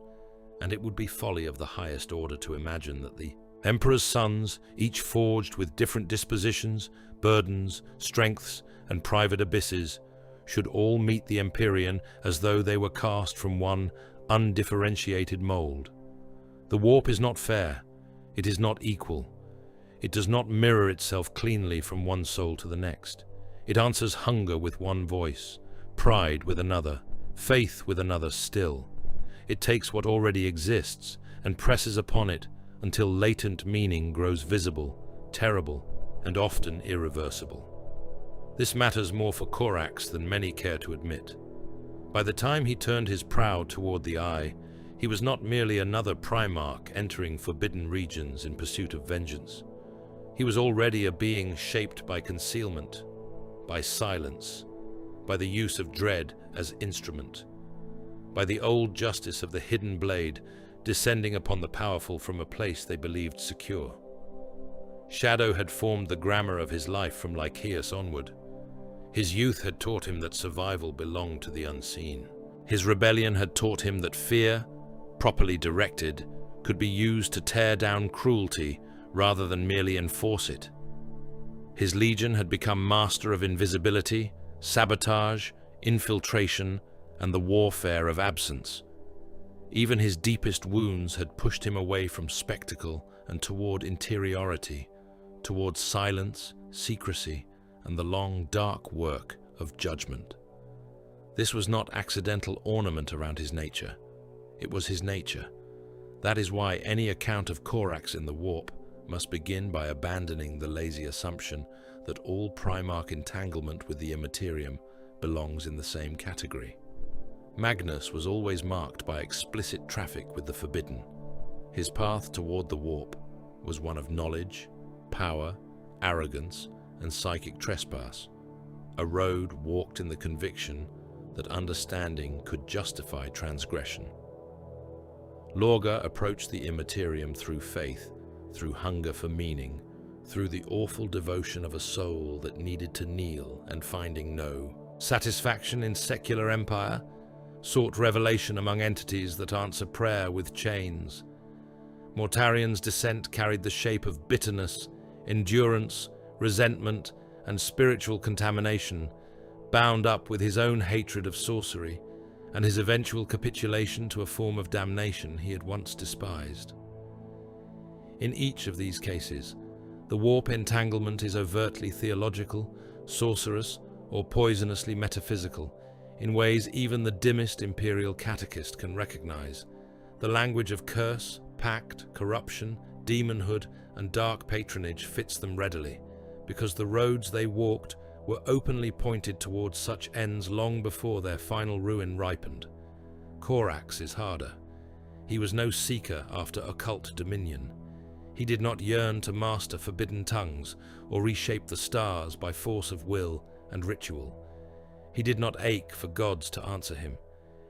Speaker 2: and it would be folly of the highest order to imagine that the Emperor's sons, each forged with different dispositions, burdens, strengths, and private abysses, should all meet the Empyrean as though they were cast from one undifferentiated mold. The warp is not fair, it is not equal. It does not mirror itself cleanly from one soul to the next. It answers hunger with one voice, pride with another, faith with another still. It takes what already exists and presses upon it until latent meaning grows visible, terrible, and often irreversible. This matters more for Corax than many care to admit. By the time he turned his prow toward the Eye, he was not merely another Primarch entering forbidden regions in pursuit of vengeance. He was already a being shaped by concealment, by silence, by the use of dread as instrument, by the old justice of the hidden blade descending upon the powerful from a place they believed secure. Shadow had formed the grammar of his life from Lycaeus onward. His youth had taught him that survival belonged to the unseen. His rebellion had taught him that fear, properly directed, could be used to tear down cruelty rather than merely enforce it. His legion had become master of invisibility, sabotage, infiltration, and the warfare of absence. Even his deepest wounds had pushed him away from spectacle and toward interiority, toward silence, secrecy, and the long, dark work of judgment. This was not accidental ornament around his nature. It was his nature. That is why any account of Corax in the warp must begin by abandoning the lazy assumption that all Primarch entanglement with the Immaterium belongs in the same category. Magnus was always marked by explicit traffic with the forbidden. His path toward the warp was one of knowledge, power, arrogance, and psychic trespass, a road walked in the conviction that understanding could justify transgression. Lorgar approached the Immaterium through faith, through hunger for meaning, through the awful devotion of a soul that needed to kneel and finding no satisfaction in secular empire, sought revelation among entities that answer prayer with chains. Mortarian's descent carried the shape of bitterness, endurance, resentment, and spiritual contamination, bound up with his own hatred of sorcery and his eventual capitulation to a form of damnation he had once despised. In each of these cases, The warp entanglement is overtly theological, sorcerous, or poisonously metaphysical, in ways even the dimmest imperial catechist can recognize. The language of curse, pact, corruption, demonhood, and dark patronage fits them readily, because the roads they walked were openly pointed towards such ends long before their final ruin ripened. Corax is harder. He was no seeker after occult dominion. He did not yearn to master forbidden tongues or reshape the stars by force of will and ritual. He did not ache for gods to answer him.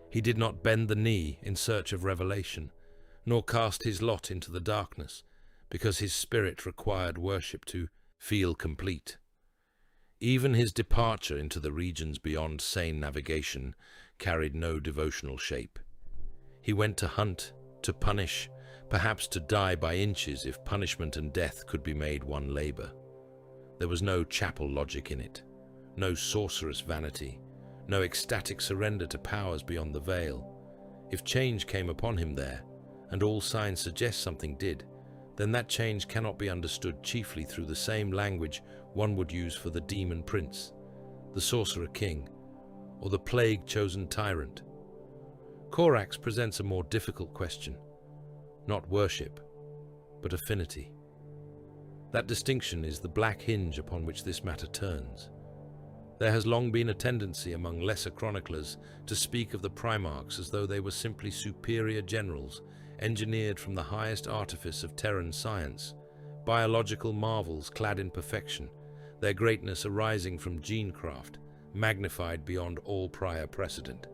Speaker 2: He did not bend the knee in search of revelation, nor cast his lot into the darkness, because his spirit required worship to feel complete. Even his departure into the regions beyond sane navigation carried no devotional shape. He went to hunt, to punish, perhaps to die by inches if punishment and death could be made one labor. There was no chapel logic in it, no sorcerous vanity, no ecstatic surrender to powers beyond the veil. If change came upon him there, and all signs suggest something did, then that change cannot be understood chiefly through the same language one would use for the demon prince, the sorcerer king, or the plague-chosen tyrant. Corax presents a more difficult question. Not worship, but affinity. That distinction is the black hinge upon which this matter turns. There has long been a tendency among lesser chroniclers to speak of the Primarchs as though they were simply superior generals, engineered from the highest artifice of Terran science, biological marvels clad in perfection, their greatness arising from genecraft, magnified beyond all prior precedent.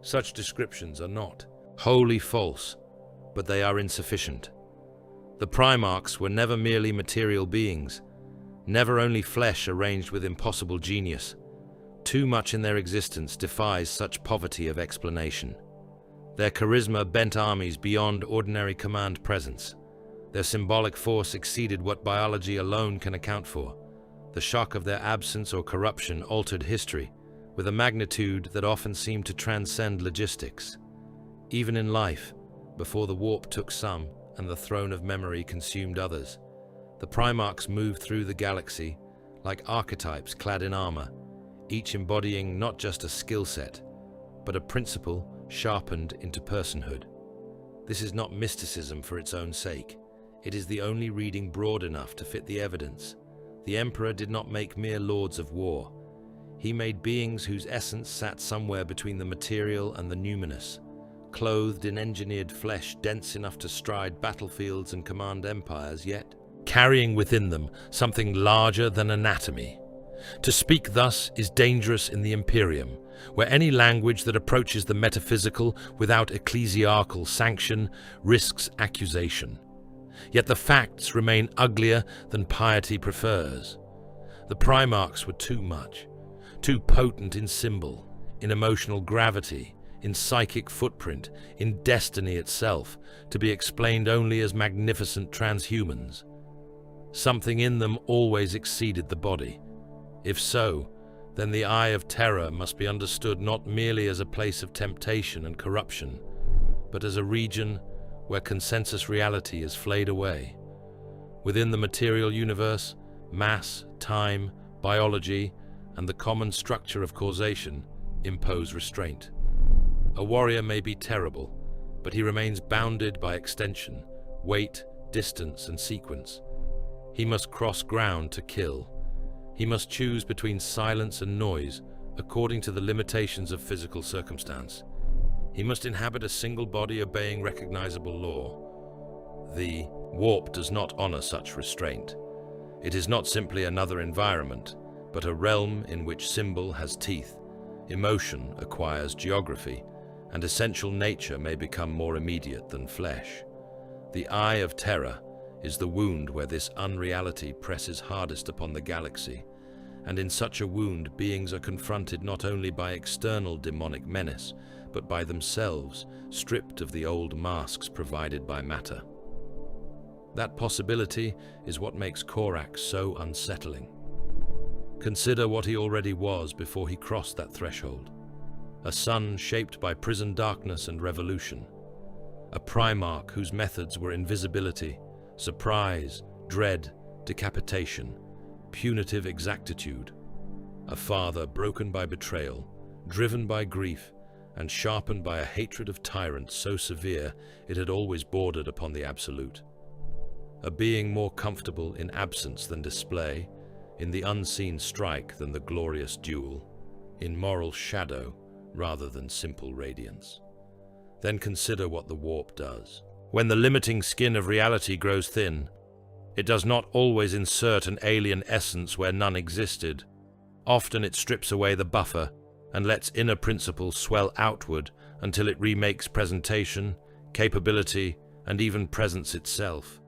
Speaker 2: Such descriptions are not wholly false, but they are insufficient. The Primarchs were never merely material beings, never only flesh arranged with impossible genius. Too much in their existence defies such poverty of explanation. Their charisma bent armies beyond ordinary command presence. Their symbolic force exceeded what biology alone can account for. The shock of their absence or corruption altered history, with a magnitude that often seemed to transcend logistics. Even in life, before the warp took some and the throne of memory consumed others, the Primarchs moved through the galaxy like archetypes clad in armor, each embodying not just a skill set, but a principle sharpened into personhood. This is not mysticism for its own sake. It is the only reading broad enough to fit the evidence. The Emperor did not make mere lords of war. He made beings whose essence sat somewhere between the material and the numinous, clothed in engineered flesh dense enough to stride battlefields and command empires, yet carrying within them something larger than anatomy. To speak thus is dangerous in the Imperium, where any language that approaches the metaphysical without ecclesiarchal sanction risks accusation. Yet the facts remain uglier than piety prefers. The Primarchs were too much, too potent in symbol, in emotional gravity, in psychic footprint, in destiny itself, to be explained only as magnificent transhumans. Something in them always exceeded the body. If so, then the Eye of Terror must be understood not merely as a place of temptation and corruption, but as a region where consensus reality is flayed away. Within the material universe, mass, time, biology, and the common structure of causation impose restraint. A warrior may be terrible, but he remains bounded by extension, weight, distance, and sequence. He must cross ground to kill. He must choose between silence and noise, according to the limitations of physical circumstance. He must inhabit a single body obeying recognizable law. The warp does not honor such restraint. It is not simply another environment, but a realm in which symbol has teeth, emotion acquires geography, and essential nature may become more immediate than flesh. The Eye of Terror is the wound where this unreality presses hardest upon the galaxy, and in such a wound beings are confronted not only by external demonic menace, but by themselves, stripped of the old masks provided by matter. That possibility is what makes Corax so unsettling. Consider what he already was before he crossed that threshold. A sun shaped by prison darkness and revolution. A Primarch whose methods were invisibility, surprise, dread, decapitation, punitive exactitude. A father broken by betrayal, driven by grief, and sharpened by a hatred of tyrants so severe it had always bordered upon the absolute. A being more comfortable in absence than display, in the unseen strike than the glorious duel, in moral shadow rather than simple radiance. Then consider what the warp does. When the limiting skin of reality grows thin, it does not always insert an alien essence where none existed. Often it strips away the buffer and lets inner principles swell outward until it remakes presentation, capability, and even presence itself.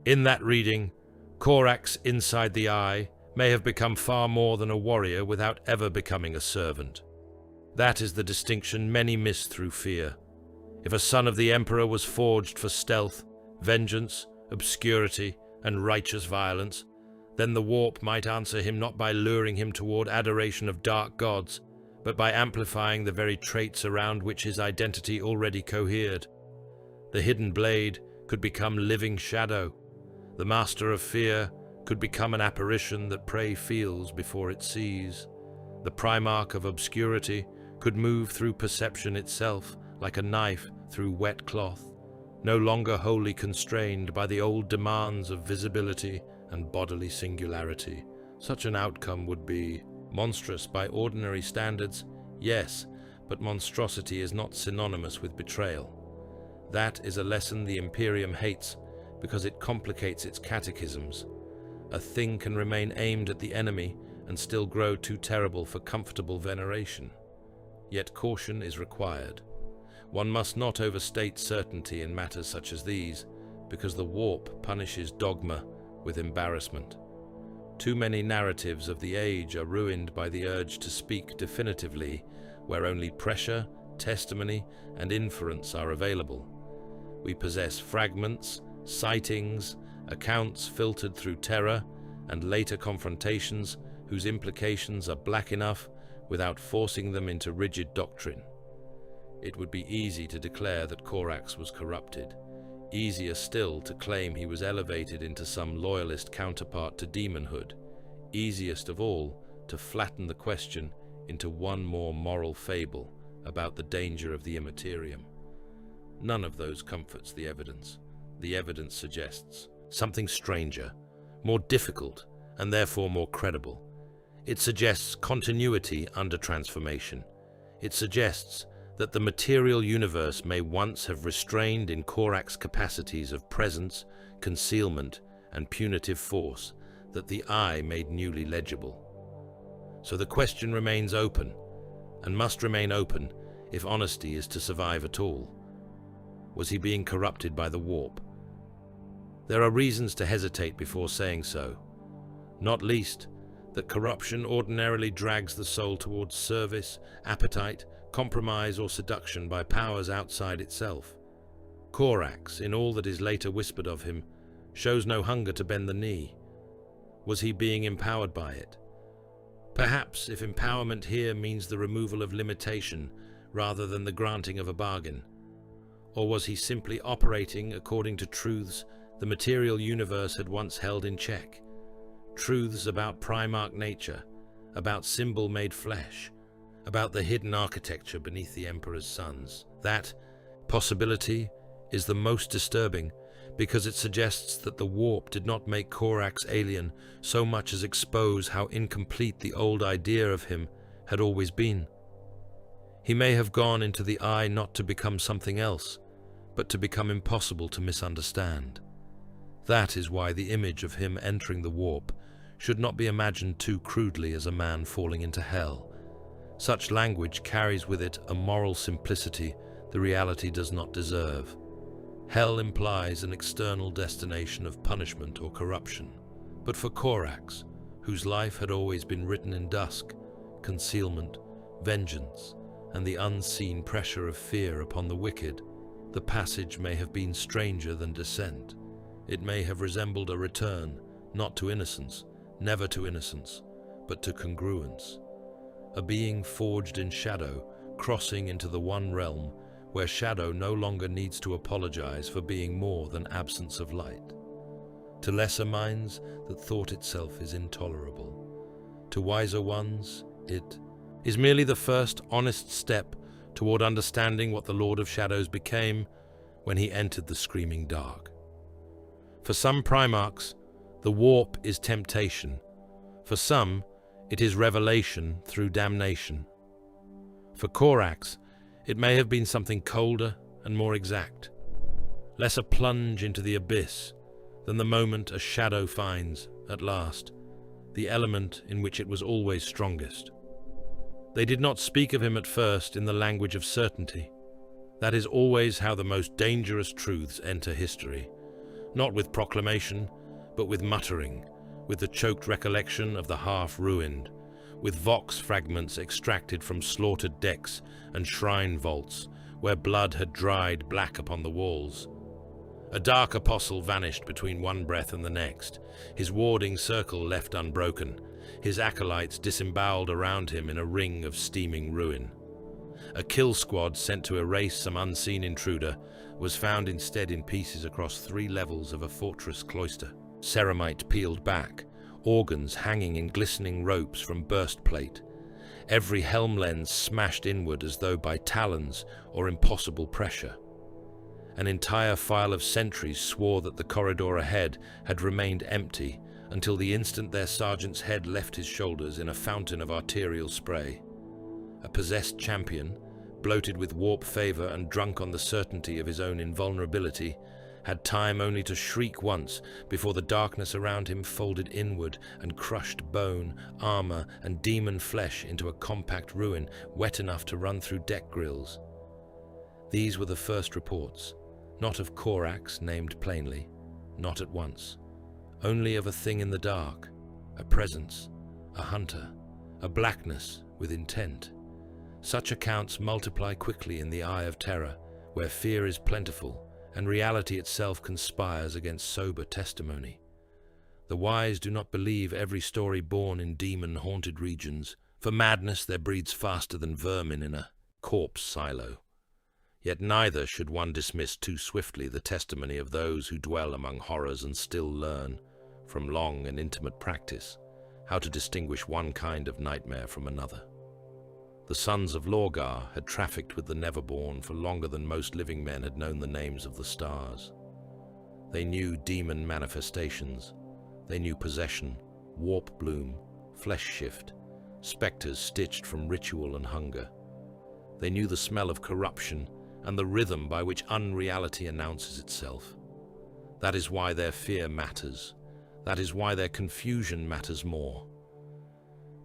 Speaker 2: In that reading, Corax inside the eye may have become far more than a warrior without ever becoming a servant. That is the distinction many miss through fear. If a son of the Emperor was forged for stealth, vengeance, obscurity, and righteous violence, then the warp might answer him not by luring him toward adoration of dark gods, but by amplifying the very traits around which his identity already cohered. The hidden blade could become living shadow. The master of fear could become an apparition that prey feels before it sees. The primarch of obscurity could move through perception itself like a knife through wet cloth, no longer wholly constrained by the old demands of visibility and bodily singularity. Such an outcome would be monstrous by ordinary standards, yes, but monstrosity is not synonymous with betrayal. That is a lesson the Imperium hates because it complicates its catechisms. A thing can remain aimed at the enemy and still grow too terrible for comfortable veneration. Yet caution is required. One must not overstate certainty in matters such as these, because the warp punishes dogma with embarrassment. Too many narratives of the age are ruined by the urge to speak definitively, where only pressure, testimony, and inference are available. We possess fragments, sightings, accounts filtered through terror, and later confrontations whose implications are black enough without forcing them into rigid doctrine. It would be easy to declare that Corax was corrupted, easier still to claim he was elevated into some loyalist counterpart to demonhood, easiest of all to flatten the question into one more moral fable about the danger of the immaterium. None of those comforts the evidence. The evidence suggests something stranger, more difficult, and therefore more credible. It suggests continuity under transformation. It suggests that the material universe may once have restrained in Corax capacities of presence, concealment, and punitive force that the eye made newly legible. So the question remains open, and must remain open if honesty is to survive at all. Was he being corrupted by the warp? There are reasons to hesitate before saying so, not least that corruption ordinarily drags the soul towards service, appetite, compromise, or seduction by powers outside itself. Corax, in all that is later whispered of him, shows no hunger to bend the knee. Was he being empowered by it? Perhaps if empowerment here means the removal of limitation rather than the granting of a bargain. Or was he simply operating according to truths the material universe had once held in check? Truths about primarch nature, about symbol-made flesh, about the hidden architecture beneath the Emperor's sons. That possibility is the most disturbing because it suggests that the warp did not make Corax alien so much as expose how incomplete the old idea of him had always been. He may have gone into the eye not to become something else, but to become impossible to misunderstand. That is why the image of him entering the warp should not be imagined too crudely as a man falling into hell. Such language carries with it a moral simplicity the reality does not deserve. Hell implies an external destination of punishment or corruption. But for Corax, whose life had always been written in dusk, concealment, vengeance, and the unseen pressure of fear upon the wicked, the passage may have been stranger than descent. It may have resembled a return, not to innocence, never to innocence, but to congruence. A being forged in shadow, crossing into the one realm where shadow no longer needs to apologize for being more than absence of light. to lesser minds that thought itself is intolerable. To wiser ones, it is merely the first honest step toward understanding what the Lord of Shadows became when he entered the screaming dark. For some Primarchs, the warp is temptation. For some, it is revelation through damnation. For Corax, it may have been something colder and more exact, less a plunge into the abyss than the moment a shadow finds, at last, the element in which it was always strongest. They did not speak of him at first in the language of certainty. That is always how the most dangerous truths enter history, not with proclamation, but with muttering, with the choked recollection of the half-ruined, with vox fragments extracted from slaughtered decks and shrine vaults, where blood had dried black upon the walls. A dark apostle vanished between one breath and the next, his warding circle left unbroken, his acolytes disemboweled around him in a ring of steaming ruin. A kill squad sent to erase some unseen intruder was found instead in pieces across 3 levels of a fortress cloister, ceramite peeled back, organs hanging in glistening ropes from burst plate, every helm lens smashed inward as though by talons or impossible pressure. An entire file of sentries swore that the corridor ahead had remained empty until the instant their sergeant's head left his shoulders in a fountain of arterial spray. A possessed champion, bloated with warp favor and drunk on the certainty of his own invulnerability, had time only to shriek once before the darkness around him folded inward and crushed bone, armor, and demon flesh into a compact ruin wet enough to run through deck grills. These were the first reports, not of Corax named plainly, not at once, only of a thing in the dark, a presence, a hunter, a blackness with intent. Such accounts multiply quickly in the eye of terror, where fear is plentiful and reality itself conspires against sober testimony. The wise do not believe every story born in demon-haunted regions, for madness there breeds faster than vermin in a corpse silo. Yet neither should one dismiss too swiftly the testimony of those who dwell among horrors and still learn, from long and intimate practice, how to distinguish one kind of nightmare from another. The sons of Lorgar had trafficked with the Neverborn for longer than most living men had known the names of the stars. They knew demon manifestations. They knew possession, warp bloom, flesh shift, specters stitched from ritual and hunger. They knew the smell of corruption and the rhythm by which unreality announces itself. That is why their fear matters. That is why their confusion matters more.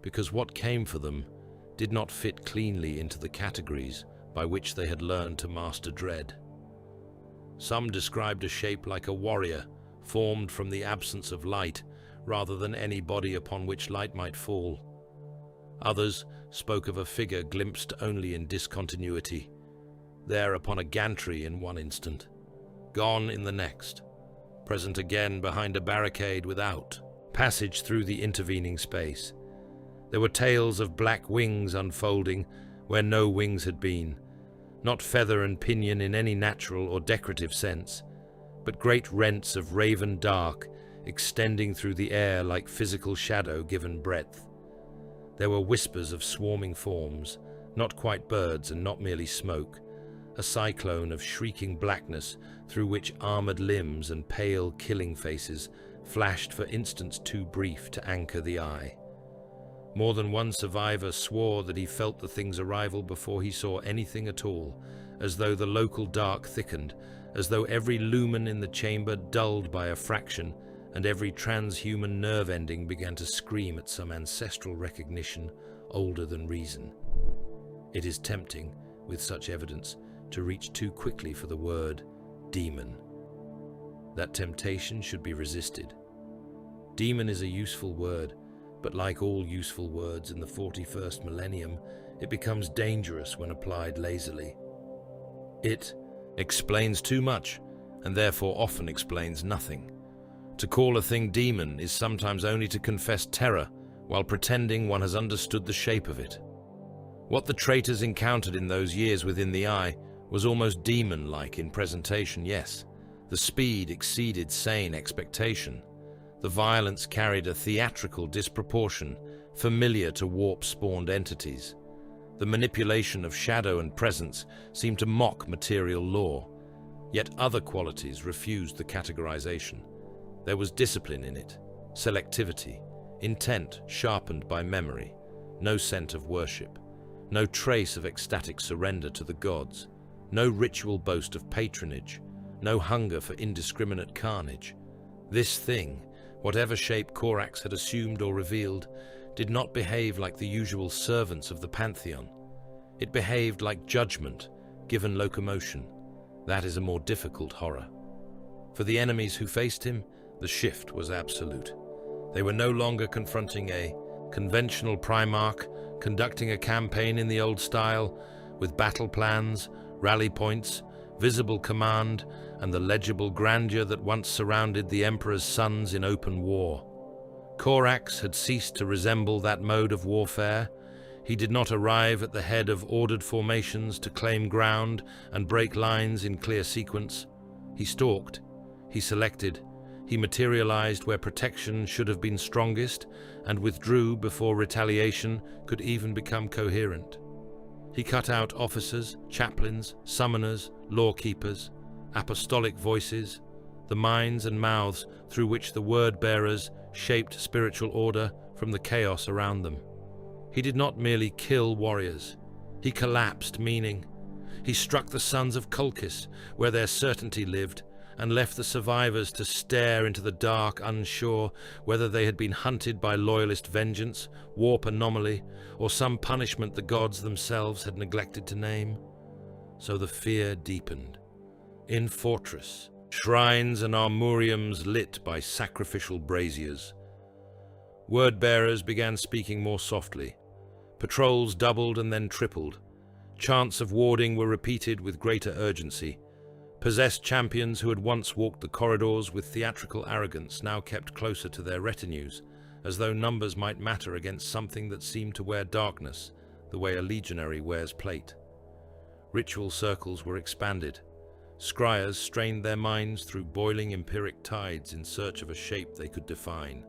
Speaker 2: Because what came for them did not fit cleanly into the categories by which they had learned to master dread. Some described a shape like a warrior, formed from the absence of light, rather than any body upon which light might fall. Others spoke of a figure glimpsed only in discontinuity, there upon a gantry in one instant, gone in the next, present again behind a barricade without, passage through the intervening space. There were tales of black wings unfolding where no wings had been, not feather and pinion in any natural or decorative sense, but great rents of raven dark extending through the air like physical shadow given breadth. There were whispers of swarming forms, not quite birds and not merely smoke, a cyclone of shrieking blackness through which armored limbs and pale killing faces flashed for instants too brief to anchor the eye. More than one survivor swore that he felt the thing's arrival before he saw anything at all, as though the local dark thickened, as though every lumen in the chamber dulled by a fraction, and every transhuman nerve ending began to scream at some ancestral recognition older than reason. It is tempting, with such evidence, to reach too quickly for the word demon. That temptation should be resisted. Demon is a useful word, but like all useful words in the 41st millennium, it becomes dangerous when applied lazily. It explains too much, and therefore often explains nothing. To call a thing demon is sometimes only to confess terror, while pretending one has understood the shape of it. What the traitors encountered in those years within the Eye was almost demon-like in presentation, yes, The speed exceeded sane expectation. The violence carried a theatrical disproportion familiar to warp-spawned entities. The manipulation of shadow and presence seemed to mock material law, yet other qualities refused the categorization. There was discipline in it, selectivity, intent sharpened by memory, no scent of worship, no trace of ecstatic surrender to the gods, no ritual boast of patronage, no hunger for indiscriminate carnage. This thing, whatever shape Corax had assumed or revealed, did not behave like the usual servants of the pantheon. It behaved like judgment, given locomotion. That is a more difficult horror. For the enemies who faced him, the shift was absolute. They were no longer confronting a conventional Primarch, conducting a campaign in the old style, with battle plans, rally points, visible command, and the legible grandeur that once surrounded the Emperor's sons in open war. Corax had ceased to resemble that mode of warfare. He did not arrive at the head of ordered formations to claim ground and break lines in clear sequence. He stalked, he selected, he materialized where protection should have been strongest and withdrew before retaliation could even become coherent. He cut out officers, chaplains, summoners, lawkeepers, apostolic voices, the minds and mouths through which the word-bearers shaped spiritual order from the chaos around them. He did not merely kill warriors. He collapsed meaning. He struck the sons of Colchis, where their certainty lived, and left the survivors to stare into the dark, unsure whether they had been hunted by loyalist vengeance, warp anomaly, or some punishment the gods themselves had neglected to name. So the fear deepened. In fortress, shrines and armoriums lit by sacrificial braziers. Word-bearers began speaking more softly. Patrols doubled and then tripled. Chants of warding were repeated with greater urgency. Possessed champions who had once walked the corridors with theatrical arrogance now kept closer to their retinues, as though numbers might matter against something that seemed to wear darkness, the way a legionary wears plate. Ritual circles were expanded. Scryers strained their minds through boiling empiric tides in search of a shape they could define.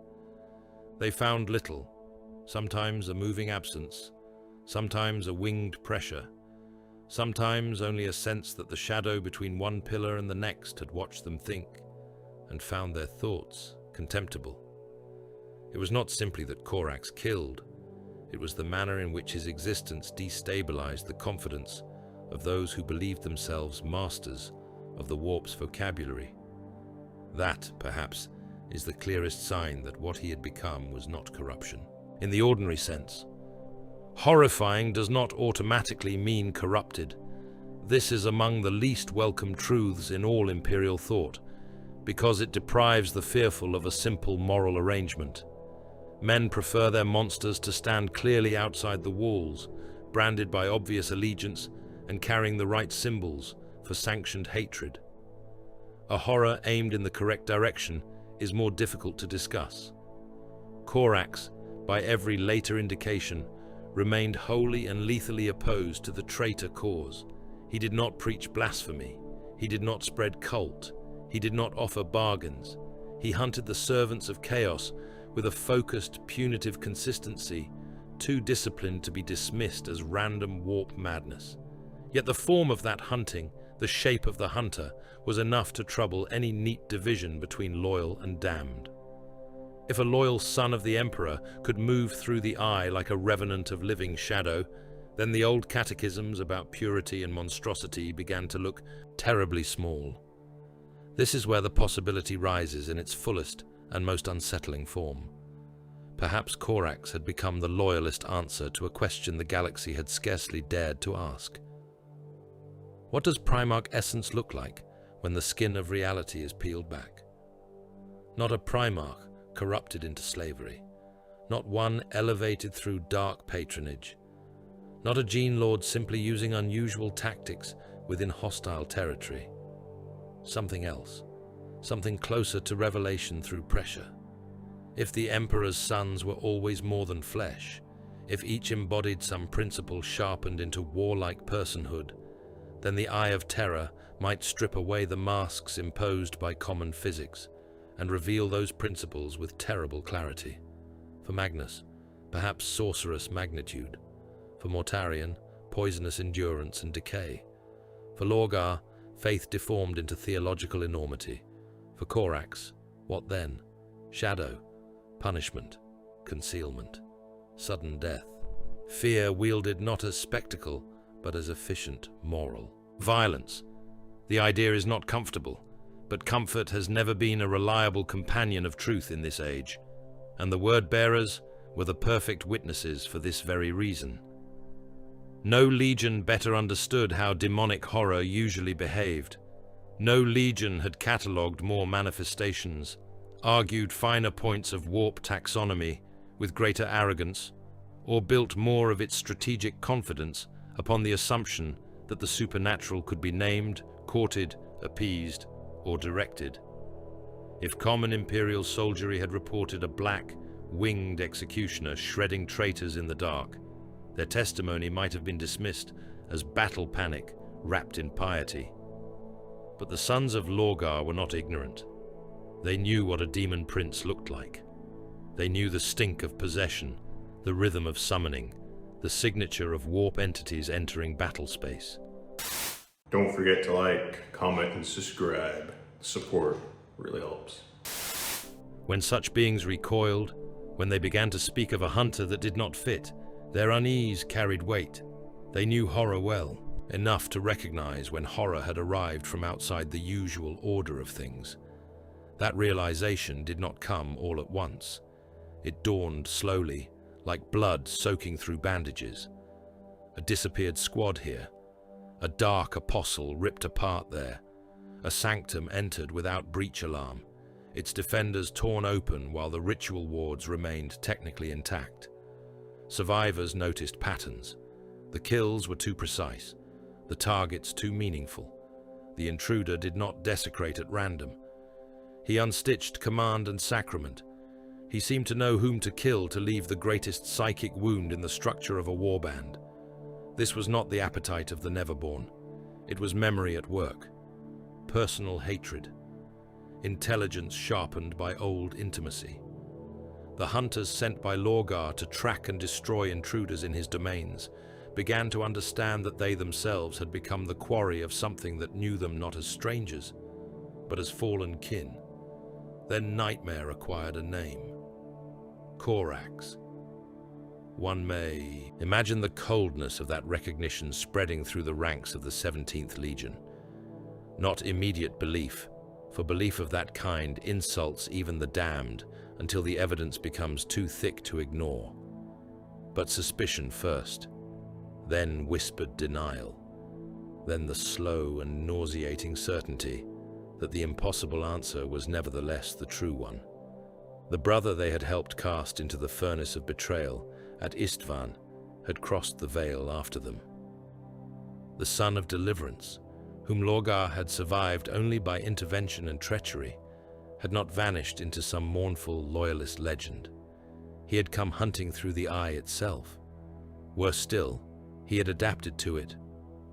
Speaker 2: They found little, sometimes a moving absence, sometimes a winged pressure, sometimes only a sense that the shadow between one pillar and the next had watched them think, and found their thoughts contemptible. It was not simply that Corax killed, it was the manner in which his existence destabilized the confidence of those who believed themselves masters of the warp's vocabulary. That, perhaps, is the clearest sign that what he had become was not corruption, in the ordinary sense. Horrifying does not automatically mean corrupted. This is among the least welcome truths in all imperial thought, because it deprives the fearful of a simple moral arrangement. Men prefer their monsters to stand clearly outside the walls, branded by obvious allegiance and carrying the right symbols for sanctioned hatred. A horror aimed in the correct direction is more difficult to discuss. Corax, by every later indication, remained wholly and lethally opposed to the traitor cause. He did not preach blasphemy. He did not spread cult. He did not offer bargains. He hunted the servants of chaos with a focused, punitive consistency, too disciplined to be dismissed as random warp madness. Yet the form of that hunting, the shape of the hunter, was enough to trouble any neat division between loyal and damned. If a loyal son of the Emperor could move through the eye like a revenant of living shadow, then the old catechisms about purity and monstrosity began to look terribly small. This is where the possibility rises in its fullest and most unsettling form. Perhaps Corax had become the loyalist answer to a question the galaxy had scarcely dared to ask. What does Primarch essence look like when the skin of reality is peeled back? Not a Primarch corrupted into slavery, not one elevated through dark patronage, not a Gene Lord simply using unusual tactics within hostile territory. Something else, something closer to revelation through pressure. If the Emperor's sons were always more than flesh, if each embodied some principle sharpened into warlike personhood, then the Eye of Terror might strip away the masks imposed by common physics and reveal those principles with terrible clarity. For Magnus, perhaps sorcerous magnitude. For Mortarion, poisonous endurance and decay. For Lorgar, faith deformed into theological enormity. For Corax, what then? Shadow, punishment, concealment, sudden death. Fear wielded not as spectacle, but as efficient moral. Violence. The idea is not comfortable, but comfort has never been a reliable companion of truth in this age, and the word-bearers were the perfect witnesses for this very reason. No legion better understood how demonic horror usually behaved. No legion had catalogued more manifestations, argued finer points of warp taxonomy with greater arrogance, or built more of its strategic confidence upon the assumption that the supernatural could be named, courted, appeased, or directed. If common imperial soldiery had reported a black, winged executioner shredding traitors in the dark, their testimony might have been dismissed as battle panic wrapped in piety. But the sons of Lorgar were not ignorant. They knew what a demon prince looked like. They knew the stink of possession, the rhythm of summoning, the signature of warp entities entering battle space.
Speaker 1: Don't forget to like, comment, and subscribe. Support really helps.
Speaker 2: When such beings recoiled, when they began to speak of a hunter that did not fit, their unease carried weight. They knew horror well, enough to recognize when horror had arrived from outside the usual order of things. That realization did not come all at once. It dawned slowly, like blood soaking through bandages. A disappeared squad here. A dark apostle ripped apart there. A sanctum entered without breach alarm, its defenders torn open while the ritual wards remained technically intact. Survivors noticed patterns. The kills were too precise, the targets too meaningful. The intruder did not desecrate at random. He unstitched command and sacrament. He seemed to know whom to kill to leave the greatest psychic wound in the structure of a warband. This was not the appetite of the Neverborn. It was memory at work. Personal hatred. Intelligence sharpened by old intimacy. The hunters sent by Lorgar to track and destroy intruders in his domains began to understand that they themselves had become the quarry of something that knew them not as strangers, but as fallen kin. Then Nightmare acquired a name. Corax. One may imagine the coldness of that recognition spreading through the ranks of the 17th Legion. Not immediate belief, for belief of that kind insults even the damned until the evidence becomes too thick to ignore. But suspicion first, then whispered denial, then the slow and nauseating certainty that the impossible answer was nevertheless the true one. The brother they had helped cast into the furnace of betrayal at Istvan had crossed the veil after them. The son of deliverance, whom Lorgar had survived only by intervention and treachery, had not vanished into some mournful loyalist legend. He had come hunting through the eye itself. Worse still, he had adapted to it,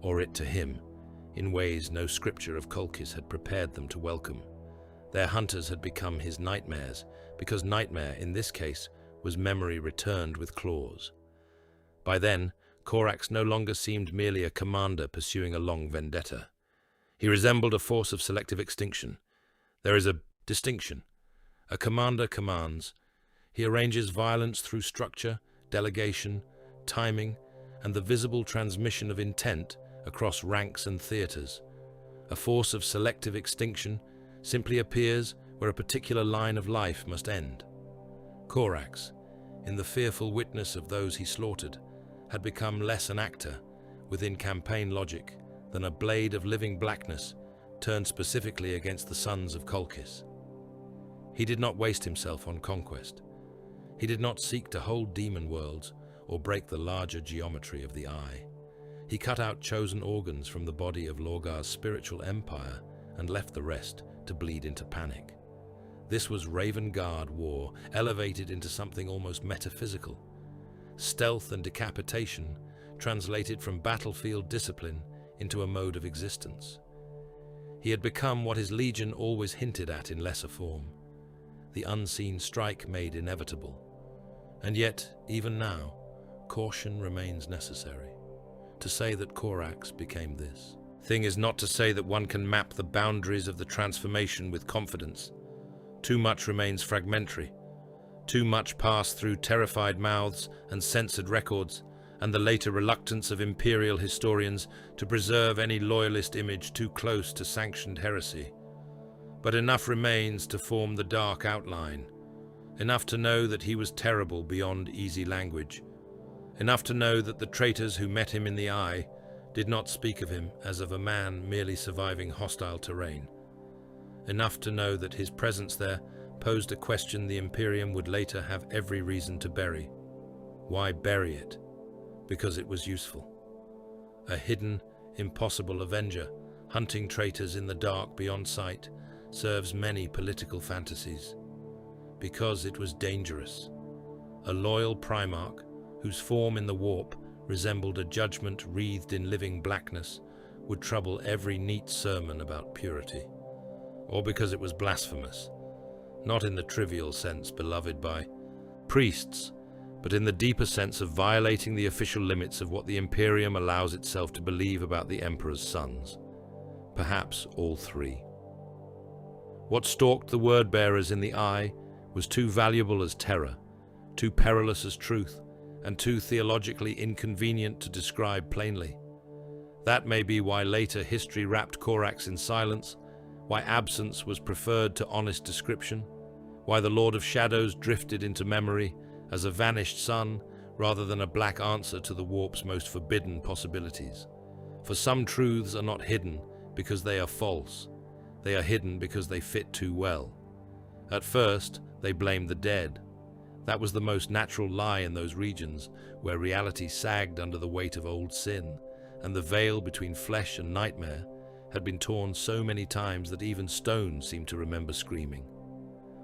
Speaker 2: or it to him, in ways no scripture of Colchis had prepared them to welcome. Their hunters had become his nightmares, because nightmare, in this case, was memory returned with claws. By then, Corax no longer seemed merely a commander pursuing a long vendetta. He resembled a force of selective extinction. There is a distinction. A commander commands. He arranges violence through structure, delegation, timing, and the visible transmission of intent across ranks and theaters. A force of selective extinction simply appears where a particular line of life must end. Corax, in the fearful witness of those he slaughtered, had become less an actor within campaign logic than a blade of living blackness turned specifically against the sons of Colchis. He did not waste himself on conquest. He did not seek to hold demon worlds or break the larger geometry of the eye. He cut out chosen organs from the body of Lorgar's spiritual empire and left the rest to bleed into panic. This was Raven Guard war, elevated into something almost metaphysical. Stealth and decapitation translated from battlefield discipline into a mode of existence. He had become what his legion always hinted at in lesser form, the unseen strike made inevitable. And yet, even now, caution remains necessary. To say that Corax became this thing is not to say that one can map the boundaries of the transformation with confidence. Too much remains fragmentary. Too much passed through terrified mouths and censored records, and the later reluctance of imperial historians to preserve any loyalist image too close to sanctioned heresy. But enough remains to form the dark outline. Enough to know that he was terrible beyond easy language. Enough to know that the traitors who met him in the eye did not speak of him as of a man merely surviving hostile terrain. Enough to know that his presence there posed a question the Imperium would later have every reason to bury. Why bury it? Because it was useful. A hidden, impossible avenger, hunting traitors in the dark beyond sight, serves many political fantasies. Because it was dangerous. A loyal Primarch, whose form in the warp resembled a judgment wreathed in living blackness, would trouble every neat sermon about purity. Or because it was blasphemous, not in the trivial sense beloved by priests, but in the deeper sense of violating the official limits of what the Imperium allows itself to believe about the Emperor's sons. Perhaps all three. What stalked the word-bearers in the eye was too valuable as terror, too perilous as truth, and too theologically inconvenient to describe plainly. That may be why later history wrapped Corax in silence, why absence was preferred to honest description, why the Lord of Shadows drifted into memory as a vanished son rather than a black answer to the warp's most forbidden possibilities. For some truths are not hidden because they are false. They are hidden because they fit too well. At first, they blamed the dead. That was the most natural lie in those regions where reality sagged under the weight of old sin, and the veil between flesh and nightmare had been torn so many times that even stone seemed to remember screaming.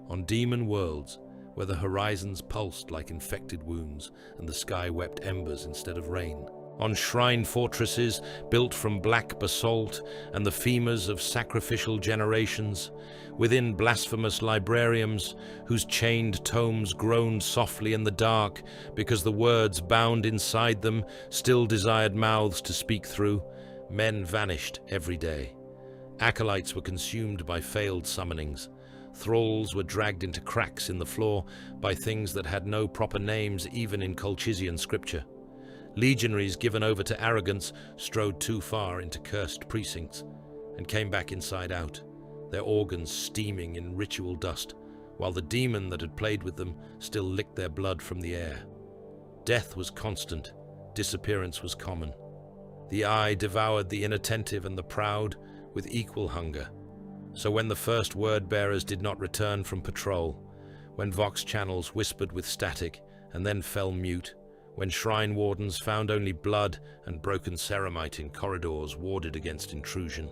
Speaker 2: On demon worlds, where the horizons pulsed like infected wounds and the sky wept embers instead of rain. On shrine fortresses built from black basalt and the femurs of sacrificial generations, within blasphemous librariums whose chained tomes groaned softly in the dark because the words bound inside them still desired mouths to speak through, men vanished every day. Acolytes were consumed by failed summonings. Thralls were dragged into cracks in the floor by things that had no proper names even in Colchizian scripture. Legionaries given over to arrogance strode too far into cursed precincts and came back inside out, their organs steaming in ritual dust, while the demon that had played with them still licked their blood from the air. Death was constant, disappearance was common. The eye devoured the inattentive and the proud with equal hunger. So when the first word-bearers did not return from patrol, when vox channels whispered with static and then fell mute, when shrine wardens found only blood and broken ceramite in corridors warded against intrusion,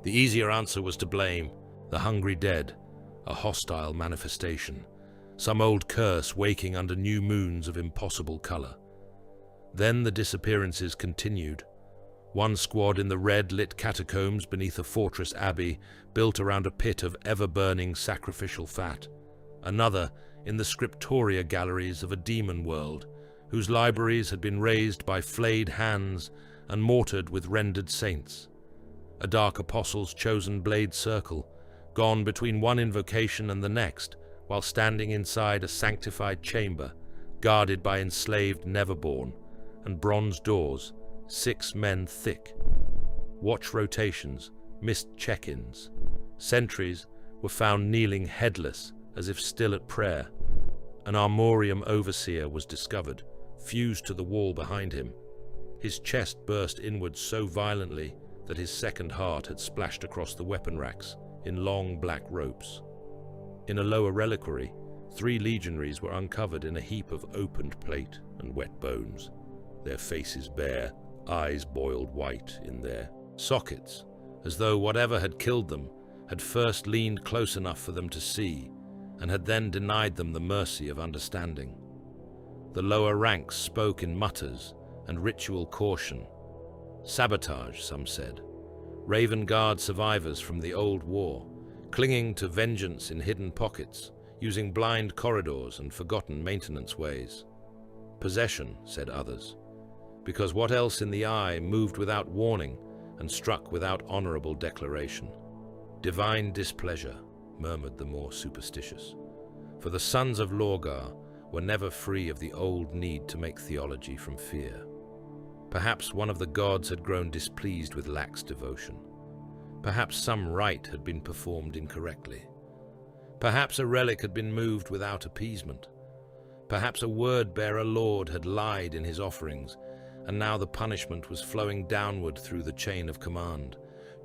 Speaker 2: the easier answer was to blame the hungry dead, a hostile manifestation, some old curse waking under new moons of impossible color. Then the disappearances continued. One squad in the red-lit catacombs beneath a fortress abbey built around a pit of ever-burning sacrificial fat. Another in the scriptoria galleries of a demon world, whose libraries had been razed by flayed hands and mortared with rendered saints. A dark apostle's chosen blade circle, gone between one invocation and the next, while standing inside a sanctified chamber, guarded by enslaved Neverborn, and bronze doors, 6 men thick. Watch rotations, missed check-ins. Sentries were found kneeling headless, as if still at prayer. An armorium overseer was discovered, fused to the wall behind him. His chest burst inward so violently that his second heart had splashed across the weapon racks in long black ropes. In a lower reliquary, 3 legionaries were uncovered in a heap of opened plate and wet bones, their faces bare, eyes boiled white in their sockets, as though whatever had killed them had first leaned close enough for them to see, and had then denied them the mercy of understanding. The lower ranks spoke in mutters and ritual caution. Sabotage, some said. Raven Guard survivors from the old war, clinging to vengeance in hidden pockets, using blind corridors and forgotten maintenance ways. Possession, said others, because what else in the eye moved without warning and struck without honorable declaration? Divine displeasure, murmured the more superstitious, for the sons of Lorgar were never free of the old need to make theology from fear. Perhaps one of the gods had grown displeased with lax devotion. Perhaps some rite had been performed incorrectly. Perhaps a relic had been moved without appeasement. Perhaps a word-bearer lord had lied in his offerings, and now the punishment was flowing downward through the chain of command,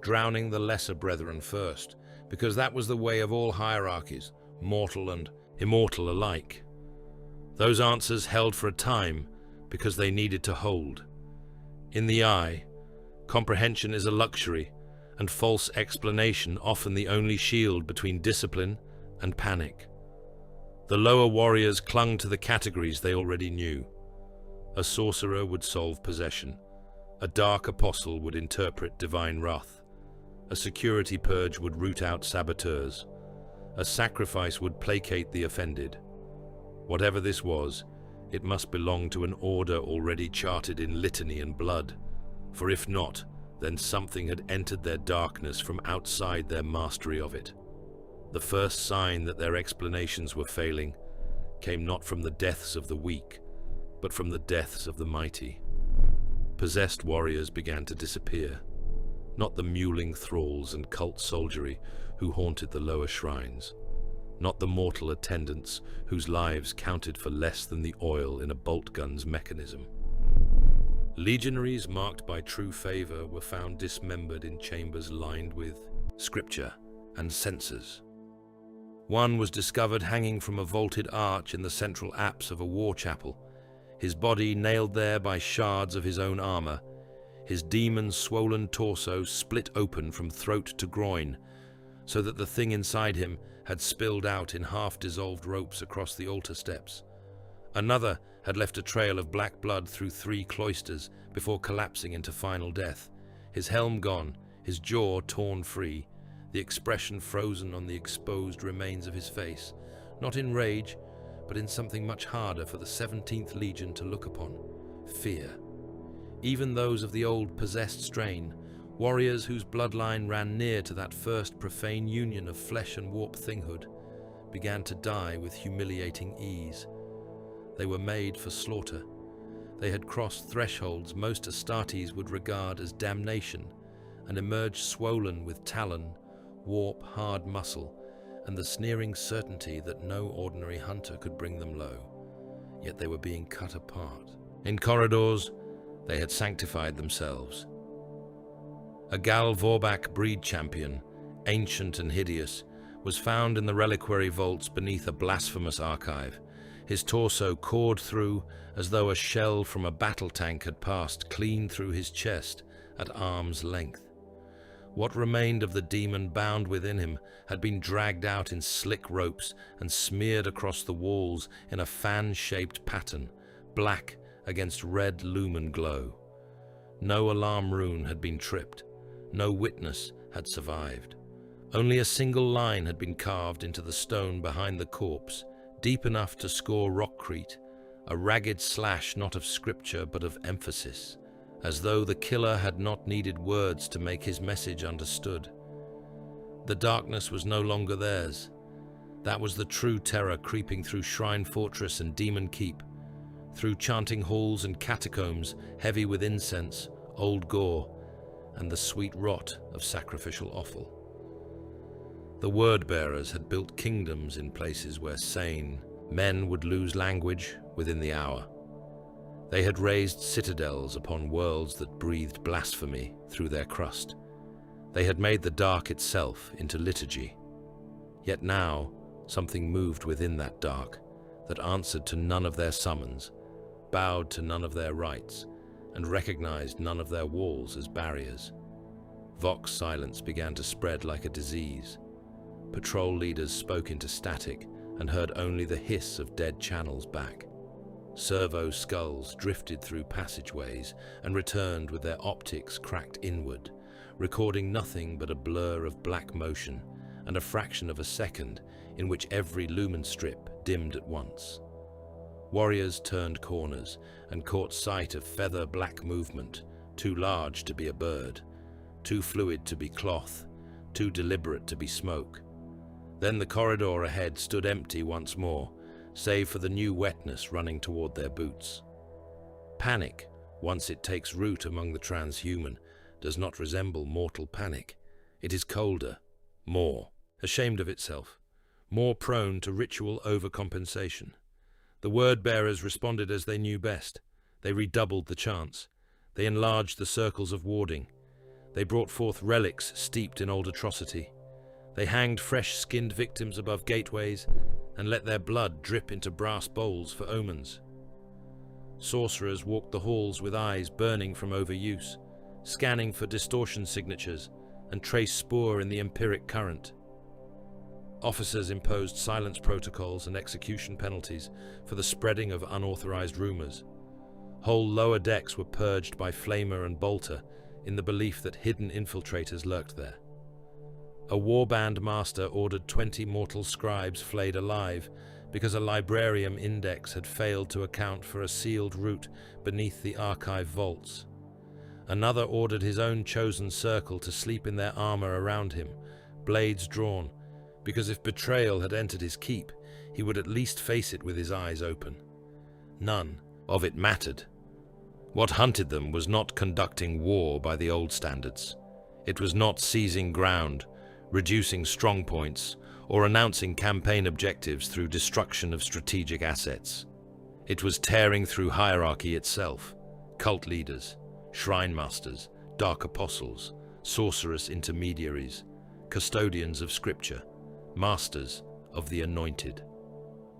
Speaker 2: drowning the lesser brethren first, because that was the way of all hierarchies, mortal and immortal alike. Those answers held for a time because they needed to hold. In the eye, comprehension is a luxury, and false explanation often the only shield between discipline and panic. The lower warriors clung to the categories they already knew. A sorcerer would solve possession. A dark apostle would interpret divine wrath. A security purge would root out saboteurs. A sacrifice would placate the offended. Whatever this was, it must belong to an order already charted in litany and blood, for if not, then something had entered their darkness from outside their mastery of it. The first sign that their explanations were failing came not from the deaths of the weak, but from the deaths of the mighty. Possessed warriors began to disappear, not the mewling thralls and cult soldiery who haunted the lower shrines, not the mortal attendants whose lives counted for less than the oil in a bolt gun's mechanism. Legionaries marked by true favor were found dismembered in chambers lined with scripture and censers. One was discovered hanging from a vaulted arch in the central apse of a war chapel, his body nailed there by shards of his own armor, his demon swollen torso split open from throat to groin, so that the thing inside him had spilled out in half-dissolved ropes across the altar steps. Another had left a trail of black blood through 3 cloisters before collapsing into final death, his helm gone, his jaw torn free, the expression frozen on the exposed remains of his face, not in rage, but in something much harder for the 17th Legion to look upon: fear. Even those of the old possessed strain, warriors whose bloodline ran near to that first profane union of flesh and warped thinghood, began to die with humiliating ease. They were made for slaughter. They had crossed thresholds most Astartes would regard as damnation, and emerged swollen with talon, warp hard muscle, and the sneering certainty that no ordinary hunter could bring them low. Yet they were being cut apart. In corridors, they had sanctified themselves. A Gal Vorbak breed champion, ancient and hideous, was found in the reliquary vaults beneath a blasphemous archive, his torso cored through as though a shell from a battle tank had passed clean through his chest at arm's length. What remained of the demon bound within him had been dragged out in slick ropes and smeared across the walls in a fan-shaped pattern, black against red lumen glow. No alarm rune had been tripped. No witness had survived. Only a single line had been carved into the stone behind the corpse, deep enough to score rockcrete, a ragged slash not of scripture but of emphasis, as though the killer had not needed words to make his message understood. The darkness was no longer theirs. That was the true terror creeping through Shrine Fortress and Demon Keep, through chanting halls and catacombs heavy with incense, old gore, and the sweet rot of sacrificial offal. The word-bearers had built kingdoms in places where sane men would lose language within the hour. They had raised citadels upon worlds that breathed blasphemy through their crust. They had made the dark itself into liturgy. Yet now, something moved within that dark that answered to none of their summons, bowed to none of their rites, and recognized none of their walls as barriers. Vox silence began to spread like a disease. Patrol leaders spoke into static and heard only the hiss of dead channels back. Servo skulls drifted through passageways and returned with their optics cracked inward, recording nothing but a blur of black motion and a fraction of a second in which every lumen strip dimmed at once. Warriors turned corners and caught sight of feather-black movement, too large to be a bird, too fluid to be cloth, too deliberate to be smoke. Then the corridor ahead stood empty once more, save for the new wetness running toward their boots. Panic, once it takes root among the transhuman, does not resemble mortal panic. It is colder, more ashamed of itself, more prone to ritual overcompensation. The word-bearers responded as they knew best. They redoubled the chants. They enlarged the circles of warding. They brought forth relics steeped in old atrocity. They hanged fresh-skinned victims above gateways and let their blood drip into brass bowls for omens. Sorcerers walked the halls with eyes burning from overuse, scanning for distortion signatures and trace spoor in the empiric current. Officers imposed silence protocols and execution penalties for the spreading of unauthorized rumors. Whole lower decks were purged by flamer and bolter in the belief that hidden infiltrators lurked there. A warband master ordered 20 mortal scribes flayed alive because a librarium index had failed to account for a sealed route beneath the archive vaults. Another ordered his own chosen circle to sleep in their armor around him, blades drawn, because if betrayal had entered his keep, he would at least face it with his eyes open. None of it mattered. What hunted them was not conducting war by the old standards. It was not seizing ground, reducing strong points, or announcing campaign objectives through destruction of strategic assets. It was tearing through hierarchy itself, cult leaders, shrine masters, dark apostles, sorcerous intermediaries, custodians of scripture, masters of the anointed.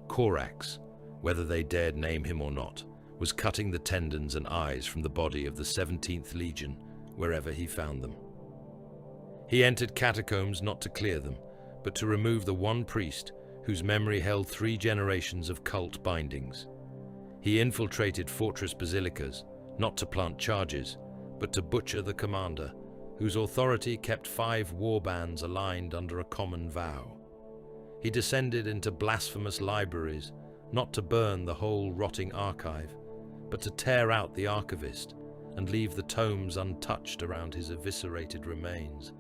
Speaker 2: Corax, whether they dared name him or not, was cutting the tendons and eyes from the body of the 17th Legion wherever he found them. He entered catacombs not to clear them, but to remove the one priest whose memory held 3 generations of cult bindings. He infiltrated fortress basilicas, not to plant charges, but to butcher the commander, whose authority kept 5 warbands aligned under a common vow. He descended into blasphemous libraries, not to burn the whole rotting archive, but to tear out the archivist and leave the tomes untouched around his eviscerated remains,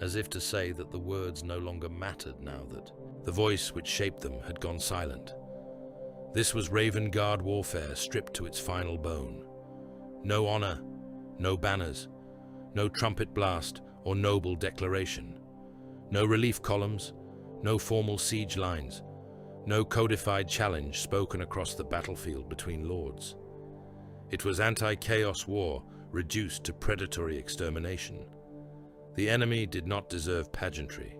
Speaker 2: as if to say that the words no longer mattered now that the voice which shaped them had gone silent. This was Raven Guard warfare stripped to its final bone. No honor, no banners, no trumpet blast or noble declaration, no relief columns, no formal siege lines, no codified challenge spoken across the battlefield between lords. It was anti-chaos war reduced to predatory extermination. The enemy did not deserve pageantry.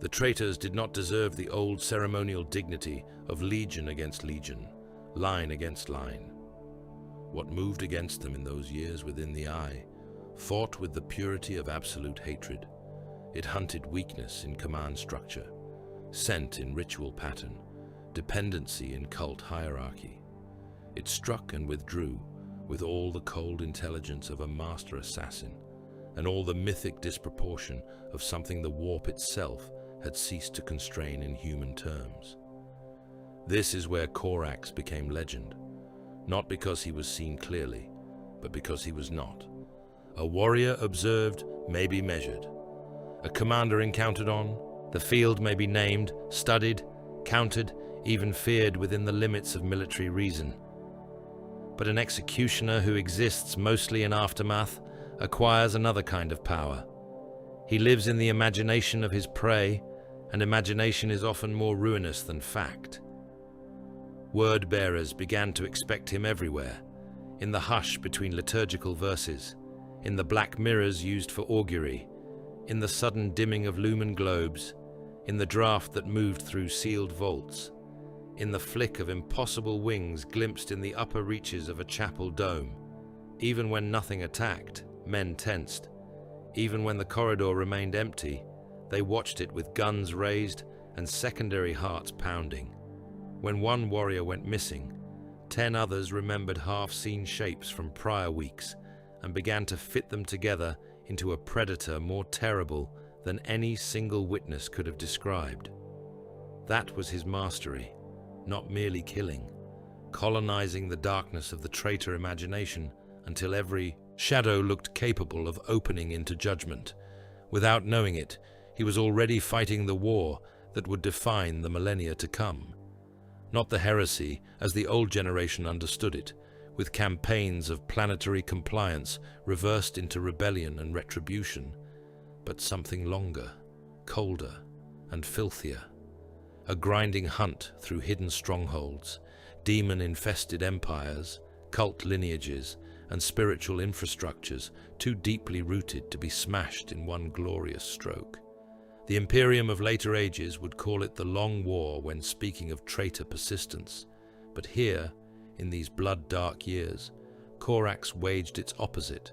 Speaker 2: The traitors did not deserve the old ceremonial dignity of legion against legion, line against line. What moved against them in those years within the eye fought with the purity of absolute hatred. It hunted weakness in command structure, scent in ritual pattern, dependency in cult hierarchy. It struck and withdrew with all the cold intelligence of a master assassin and all the mythic disproportion of something the warp itself had ceased to constrain in human terms. This is where Corax became legend, not because he was seen clearly, but because he was not. A warrior observed may be measured. A commander encountered on, the field may be named, studied, counted, even feared within the limits of military reason. But an executioner who exists mostly in aftermath acquires another kind of power. He lives in the imagination of his prey, and imagination is often more ruinous than fact. Word-bearers began to expect him everywhere, in the hush between liturgical verses, in the black mirrors used for augury, in the sudden dimming of lumen globes, in the draft that moved through sealed vaults, in the flick of impossible wings glimpsed in the upper reaches of a chapel dome. Even when nothing attacked, men tensed. Even when the corridor remained empty, they watched it with guns raised and secondary hearts pounding. When one warrior went missing, 10 others remembered half-seen shapes from prior weeks and began to fit them together into a predator more terrible than any single witness could have described. That was his mastery, not merely killing, colonizing the darkness of the traitor imagination until every shadow looked capable of opening into judgment. Without knowing it, he was already fighting the war that would define the millennia to come. Not the heresy as the old generation understood it, with campaigns of planetary compliance reversed into rebellion and retribution, but something longer, colder, and filthier. A grinding hunt through hidden strongholds, demon-infested empires, cult lineages, and spiritual infrastructures too deeply rooted to be smashed in one glorious stroke. The Imperium of later ages would call it the Long War when speaking of traitor persistence, but here, in these blood-dark years, Corax waged its opposite,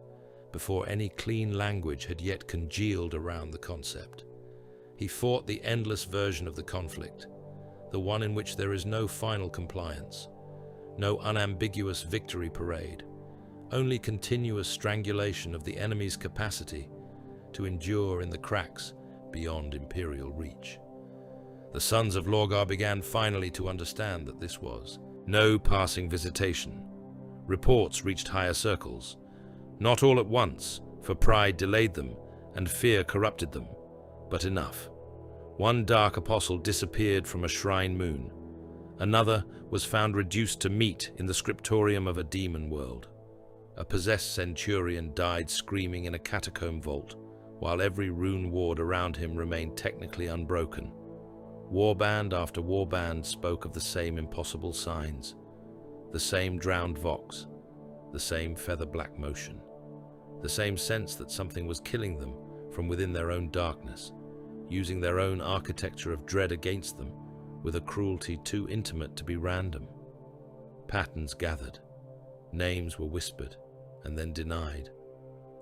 Speaker 2: before any clean language had yet congealed around the concept. He fought the endless version of the conflict, the one in which there is no final compliance, no unambiguous victory parade, only continuous strangulation of the enemy's capacity to endure in the cracks beyond Imperial reach. The sons of Lorgar began finally to understand that this was no passing visitation. Reports reached higher circles, not all at once, for pride delayed them and fear corrupted them, but enough. One dark apostle disappeared from a shrine moon. Another was found reduced to meat in the scriptorium of a demon world. A possessed centurion died screaming in a catacomb vault, while every rune ward around him remained technically unbroken. Warband after warband spoke of the same impossible signs, the same drowned vox, the same feather-black motion, the same sense that something was killing them from within their own darkness, using their own architecture of dread against them with a cruelty too intimate to be random. Patterns gathered, names were whispered and then denied.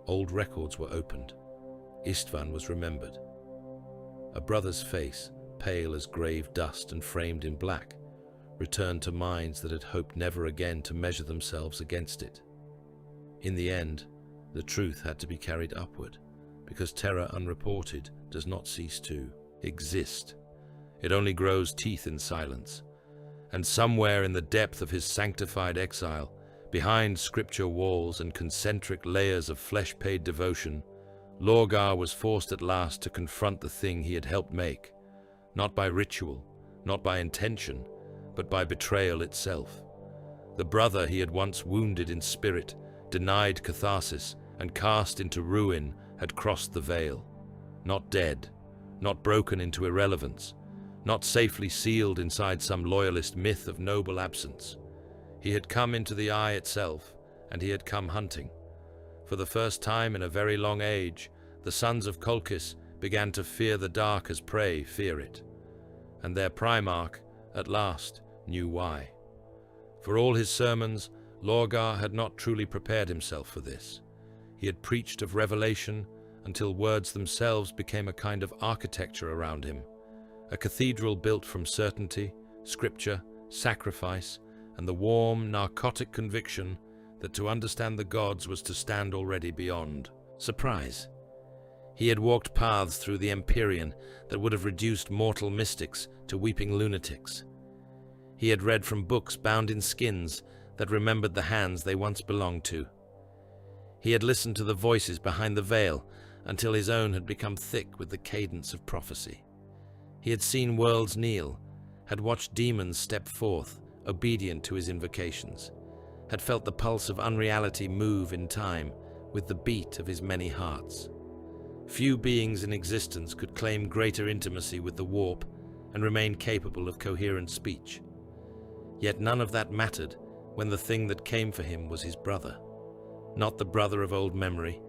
Speaker 2: Old records were opened. Istvan was remembered. A brother's face, pale as grave dust and framed in black, returned to minds that had hoped never again to measure themselves against it. In the end, the truth had to be carried upward, because terror unreported does not cease to exist. It only grows teeth in silence. And somewhere in the depth of his sanctified exile, behind scripture walls and concentric layers of flesh-paid devotion, Lorgar was forced at last to confront the thing he had helped make, not by ritual, not by intention, but by betrayal itself. The brother he had once wounded in spirit, denied catharsis, and cast into ruin had crossed the veil. Not dead, not broken into irrelevance, not safely sealed inside some loyalist myth of noble absence. He had come into the eye itself, and he had come hunting. For the first time in a very long age, the sons of Colchis began to fear the dark as prey fear it. And their Primarch, at last, knew why. For all his sermons, Lorgar had not truly prepared himself for this. He had preached of revelation until words themselves became a kind of architecture around him, a cathedral built from certainty, scripture, sacrifice, and the warm, narcotic conviction that to understand the gods was to stand already beyond surprise. He had walked paths through the Empyrean that would have reduced mortal mystics to weeping lunatics. He had read from books bound in skins that remembered the hands they once belonged to. He had listened to the voices behind the veil until his own had become thick with the cadence of prophecy. He had seen worlds kneel, had watched demons step forth, obedient to his invocations, had felt the pulse of unreality move in time with the beat of his many hearts. Few beings in existence could claim greater intimacy with the warp and remain capable of coherent speech. Yet none of that mattered when the thing that came for him was his brother. Not the brother of old memory,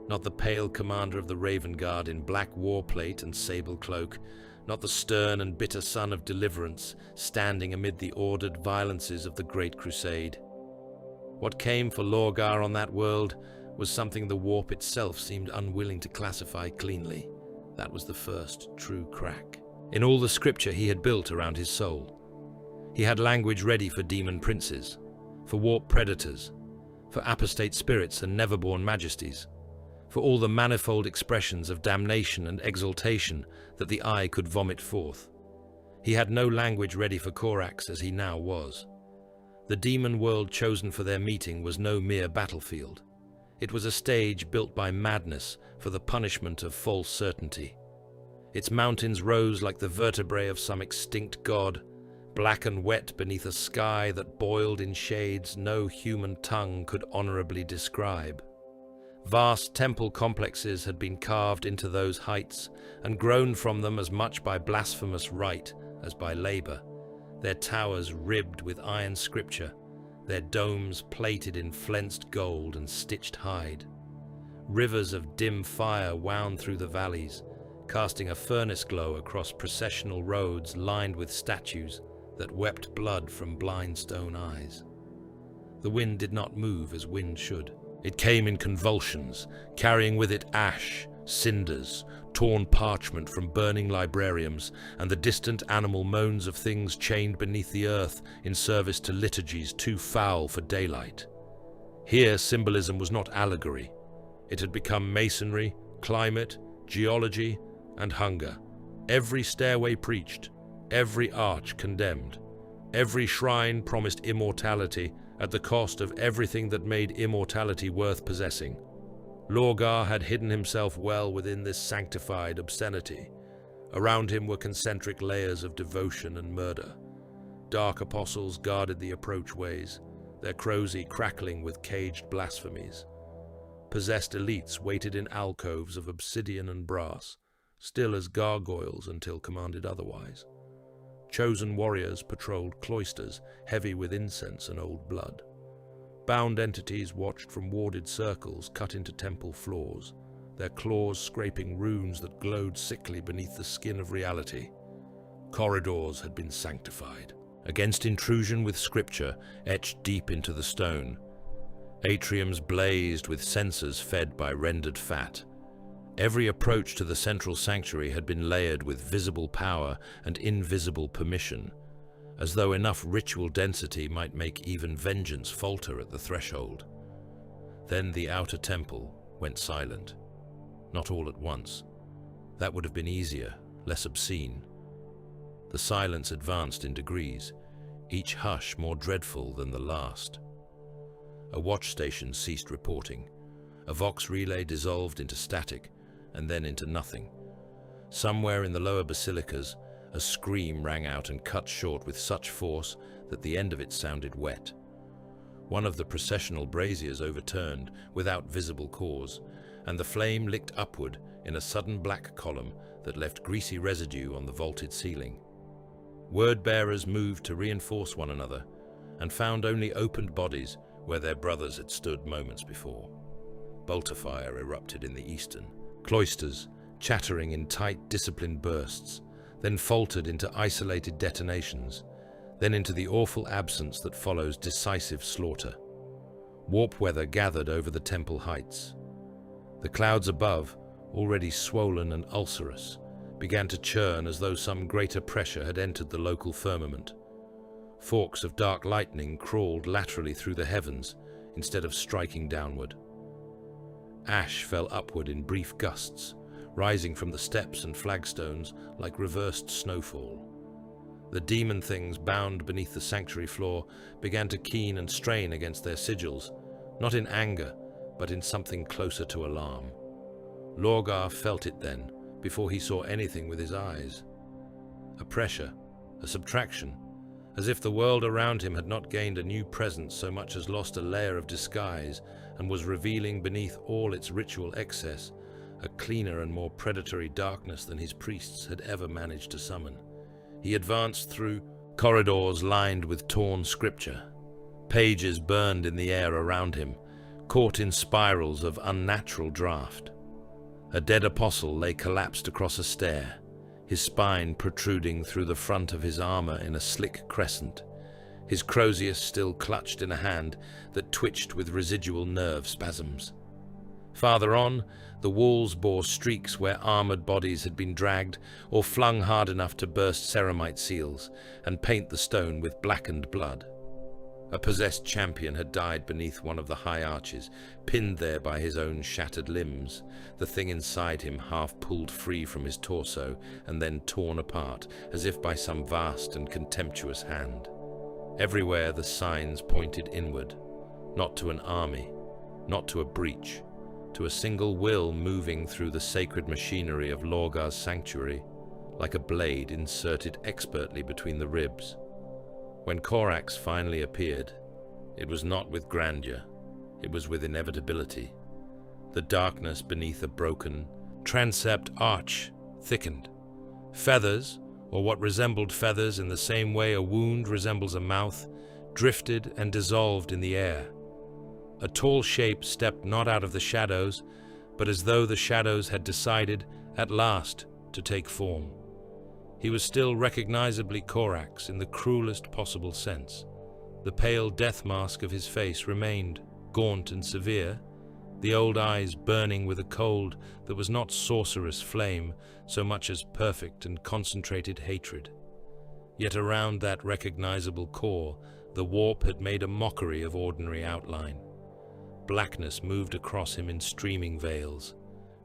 Speaker 2: not the pale commander of the Raven Guard in black warplate and sable cloak, not the stern and bitter son of deliverance standing amid the ordered violences of the Great Crusade. What came for Lorgar on that world was something the warp itself seemed unwilling to classify cleanly. That was the first true crack. In all the scripture he had built around his soul, he had language ready for demon princes, for warp predators, for apostate spirits and never-born majesties. for all the manifold expressions of damnation and exaltation that the eye could vomit forth. He had no language ready for Corax as he now was. The demon world chosen for their meeting was no mere battlefield. It was a stage built by madness for the punishment of false certainty. Its mountains rose like the vertebrae of some extinct god, black and wet beneath a sky that boiled in shades no human tongue could honorably describe. Vast temple complexes had been carved into those heights and grown from them as much by blasphemous rite as by labor, their towers ribbed with iron scripture, their domes plated in flensed gold and stitched hide. Rivers of dim fire wound through the valleys, casting a furnace glow across processional roads lined with statues that wept blood from blind stone eyes. The wind did not move as wind should. It came in convulsions, carrying with it ash, cinders, torn parchment from burning librariums, and the distant animal moans of things chained beneath the earth in service to liturgies too foul for daylight. Here symbolism was not allegory. It had become masonry, climate, geology, and hunger. Every stairway preached, every arch condemned, every shrine promised immortality at the cost of everything that made immortality worth possessing. Lorgar had hidden himself well within this sanctified obscenity. Around him were concentric layers of devotion and murder. Dark apostles guarded the approachways, their crosy crackling with caged blasphemies. Possessed elites waited in alcoves of obsidian and brass, still as gargoyles until commanded otherwise. Chosen warriors patrolled cloisters, heavy with incense and old blood. Bound entities watched from warded circles cut into temple floors, their claws scraping runes that glowed sickly beneath the skin of reality. Corridors had been sanctified, against intrusion with scripture etched deep into the stone. Atriums blazed with censers fed by rendered fat. Every approach to the central sanctuary had been layered with visible power and invisible permission, as though enough ritual density might make even vengeance falter at the threshold. Then the outer temple went silent. Not all at once. That would have been easier, less obscene. The silence advanced in degrees, each hush more dreadful than the last. A watch station ceased reporting. A vox relay dissolved into static, and then into nothing. Somewhere in the lower basilicas, a scream rang out and cut short with such force that the end of it sounded wet. One of the processional braziers overturned without visible cause, and the flame licked upward in a sudden black column that left greasy residue on the vaulted ceiling. Word-bearers moved to reinforce one another, and found only opened bodies where their brothers had stood moments before. Bolter fire erupted in the eastern. Cloisters, chattering in tight, disciplined bursts, then faltered into isolated detonations, then into the awful absence that follows decisive slaughter. Warp weather gathered over the temple heights. The clouds above, already swollen and ulcerous, began to churn as though some greater pressure had entered the local firmament. Forks of dark lightning crawled laterally through the heavens instead of striking downward. Ash fell upward in brief gusts, rising from the steps and flagstones like reversed snowfall. The demon things bound beneath the sanctuary floor began to keen and strain against their sigils, not in anger, but in something closer to alarm. Lorgar felt it then, before he saw anything with his eyes. A pressure, a subtraction, as if the world around him had not gained a new presence so much as lost a layer of disguise and was revealing beneath all its ritual excess a cleaner and more predatory darkness than his priests had ever managed to summon. He advanced through corridors lined with torn scripture. Pages burned in the air around him, caught in spirals of unnatural draught. A dead apostle lay collapsed across a stair, his spine protruding through the front of his armor in a slick crescent, his crozius still clutched in a hand that twitched with residual nerve spasms. Farther on, the walls bore streaks where armored bodies had been dragged or flung hard enough to burst ceramite seals and paint the stone with blackened blood. A possessed champion had died beneath one of the high arches, pinned there by his own shattered limbs, the thing inside him half pulled free from his torso and then torn apart, as if by some vast and contemptuous hand. Everywhere the signs pointed inward, not to an army, not to a breach, to a single will moving through the sacred machinery of Lorgar's sanctuary, like a blade inserted expertly between the ribs. When Corax finally appeared, it was not with grandeur, it was with inevitability. The darkness beneath a broken, transept arch thickened. Feathers, or what resembled feathers in the same way a wound resembles a mouth, drifted and dissolved in the air. A tall shape stepped not out of the shadows, but as though the shadows had decided, at last, to take form. He was still recognizably Corax in the cruelest possible sense. The pale death mask of his face remained, gaunt and severe, the old eyes burning with a cold that was not sorcerous flame so much as perfect and concentrated hatred. Yet around that recognizable core, the warp had made a mockery of ordinary outline. Blackness moved across him in streaming veils.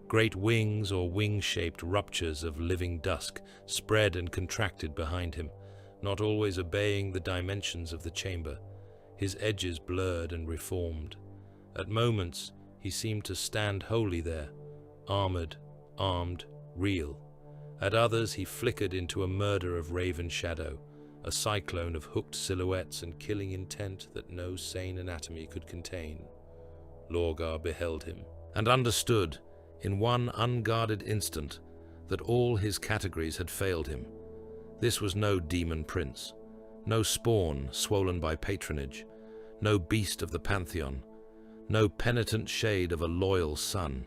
Speaker 2: Great wings or wing-shaped ruptures of living dusk spread and contracted behind him, not always obeying the dimensions of the chamber, his edges blurred and reformed. At moments, he seemed to stand wholly there, armored, armed, real. At others, he flickered into a murder of raven shadow, a cyclone of hooked silhouettes and killing intent that no sane anatomy could contain. Lorgar beheld him, and understood, in one unguarded instant, that all his categories had failed him. This was no demon prince, no spawn swollen by patronage, no beast of the pantheon, no penitent shade of a loyal son.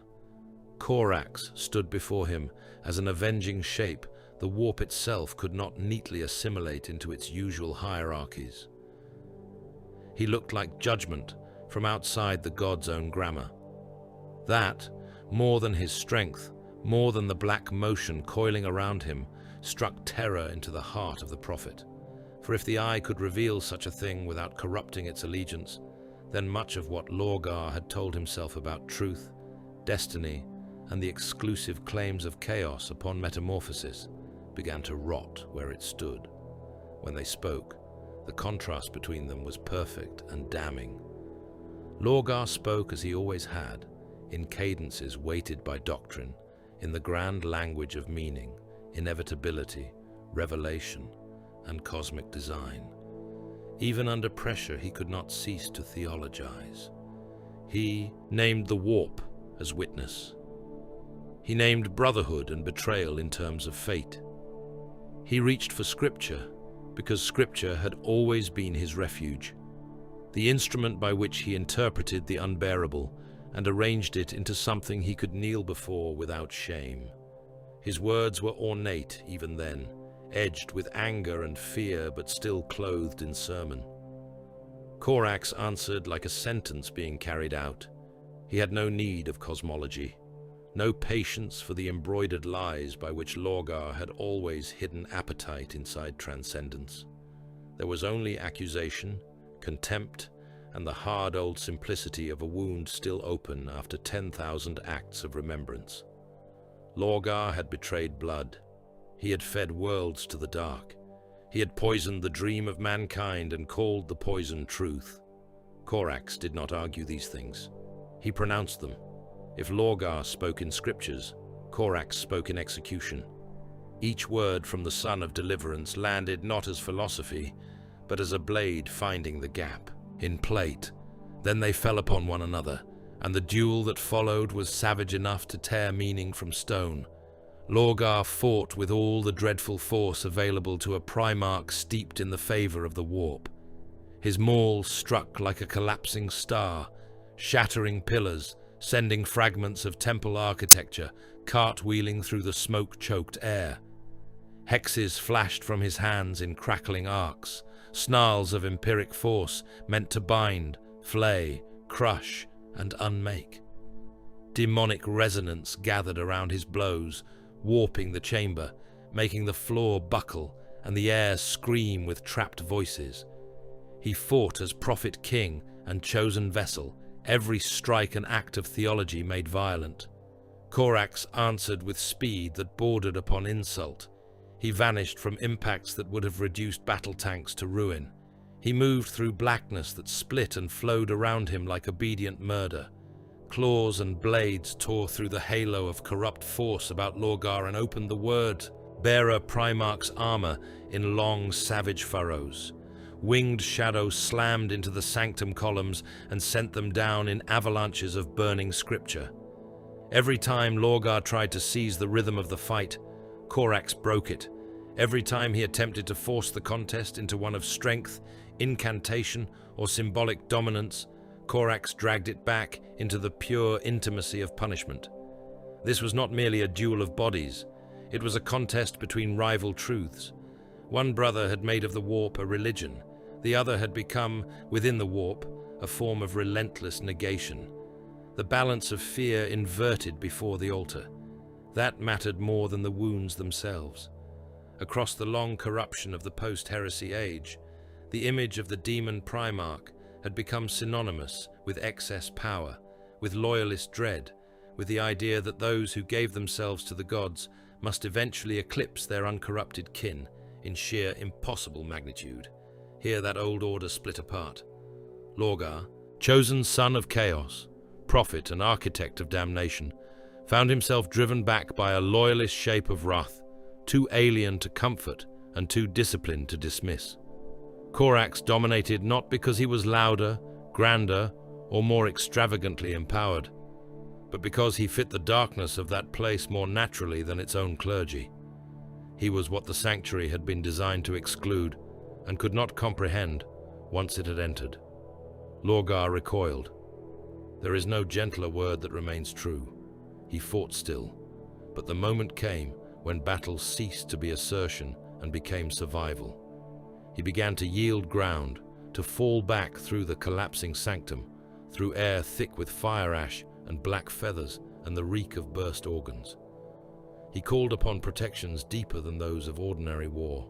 Speaker 2: Corax stood before him as an avenging shape the warp itself could not neatly assimilate into its usual hierarchies. He looked like judgment from outside the god's own grammar. That, more than his strength, more than the black motion coiling around him, struck terror into the heart of the prophet. For if the eye could reveal such a thing without corrupting its allegiance, then much of what Lorgar had told himself about truth, destiny, and the exclusive claims of chaos upon metamorphosis began to rot where it stood. When they spoke, the contrast between them was perfect and damning. Lorgar spoke as he always had, in cadences weighted by doctrine, in the grand language of meaning, inevitability, revelation, and cosmic design. Even under pressure, he could not cease to theologize. He named the warp as witness. He named brotherhood and betrayal in terms of fate. He reached for Scripture, because Scripture had always been his refuge, the instrument by which he interpreted the unbearable and arranged it into something he could kneel before without shame. His words were ornate even then, edged with anger and fear but still clothed in sermon. Corax answered like a sentence being carried out. He had no need of cosmology, no patience for the embroidered lies by which Lorgar had always hidden appetite inside transcendence. There was only accusation, contempt, and the hard old simplicity of a wound still open after 10,000 acts of remembrance. Lorgar had betrayed blood. He had fed worlds to the dark. He had poisoned the dream of mankind and called the poison truth. Corax did not argue these things. He pronounced them. If Lorgar spoke in scriptures, Corax spoke in execution. Each word from the Son of Deliverance landed not as philosophy, but as a blade finding the gap, in plate. Then they fell upon one another, and the duel that followed was savage enough to tear meaning from stone. Lorgar fought with all the dreadful force available to a Primarch steeped in the favor of the warp. His maul struck like a collapsing star, shattering pillars, sending fragments of temple architecture cartwheeling through the smoke-choked air. Hexes flashed from his hands in crackling arcs, snarls of empiric force meant to bind, flay, crush, and unmake. Demonic resonance gathered around his blows, warping the chamber, making the floor buckle and the air scream with trapped voices. He fought as prophet king and chosen vessel, every strike an act of theology made violent. Corax answered with speed that bordered upon insult. He vanished from impacts that would have reduced battle tanks to ruin. He moved through blackness that split and flowed around him like obedient murder. Claws and blades tore through the halo of corrupt force about Lorgar and opened the word-bearer Primarch's armor in long, savage furrows. Winged shadows slammed into the sanctum columns and sent them down in avalanches of burning scripture. Every time Lorgar tried to seize the rhythm of the fight, Corax broke it. Every time he attempted to force the contest into one of strength, incantation, or symbolic dominance, Corax dragged it back into the pure intimacy of punishment. This was not merely a duel of bodies. It was a contest between rival truths. One brother had made of the warp a religion. The other had become, within the warp, a form of relentless negation. The balance of fear inverted before the altar. That mattered more than the wounds themselves. Across the long corruption of the post-heresy age, the image of the demon Primarch had become synonymous with excess power, with loyalist dread, with the idea that those who gave themselves to the gods must eventually eclipse their uncorrupted kin in sheer impossible magnitude. Here that old order split apart. Lorgar, chosen son of chaos, prophet and architect of damnation, found himself driven back by a loyalist shape of wrath, too alien to comfort and too disciplined to dismiss. Corax dominated not because he was louder, grander, or more extravagantly empowered, but because he fit the darkness of that place more naturally than its own clergy. He was what the sanctuary had been designed to exclude, and could not comprehend once it had entered. Lorgar recoiled. There is no gentler word that remains true. He fought still, but the moment came when battle ceased to be assertion and became survival. He began to yield ground, to fall back through the collapsing sanctum, through air thick with fire ash and black feathers and the reek of burst organs. He called upon protections deeper than those of ordinary war.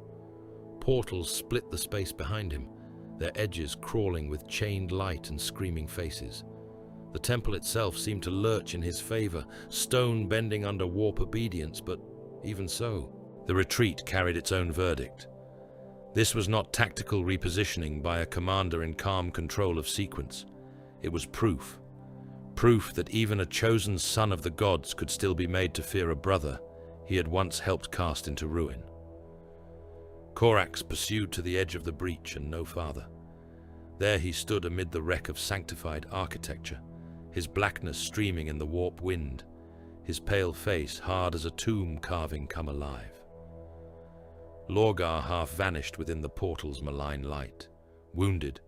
Speaker 2: Portals split the space behind him, their edges crawling with chained light and screaming faces. The temple itself seemed to lurch in his favor, stone bending under warp obedience, but even so, the retreat carried its own verdict. This was not tactical repositioning by a commander in calm control of sequence. It was proof. Proof that even a chosen son of the gods could still be made to fear a brother he had once helped cast into ruin. Corax pursued to the edge of the breach and no farther. There he stood amid the wreck of sanctified architecture, his blackness streaming in the warp wind, his pale face hard as a tomb carving come alive. Lorgar half vanished within the portal's malign light, wounded,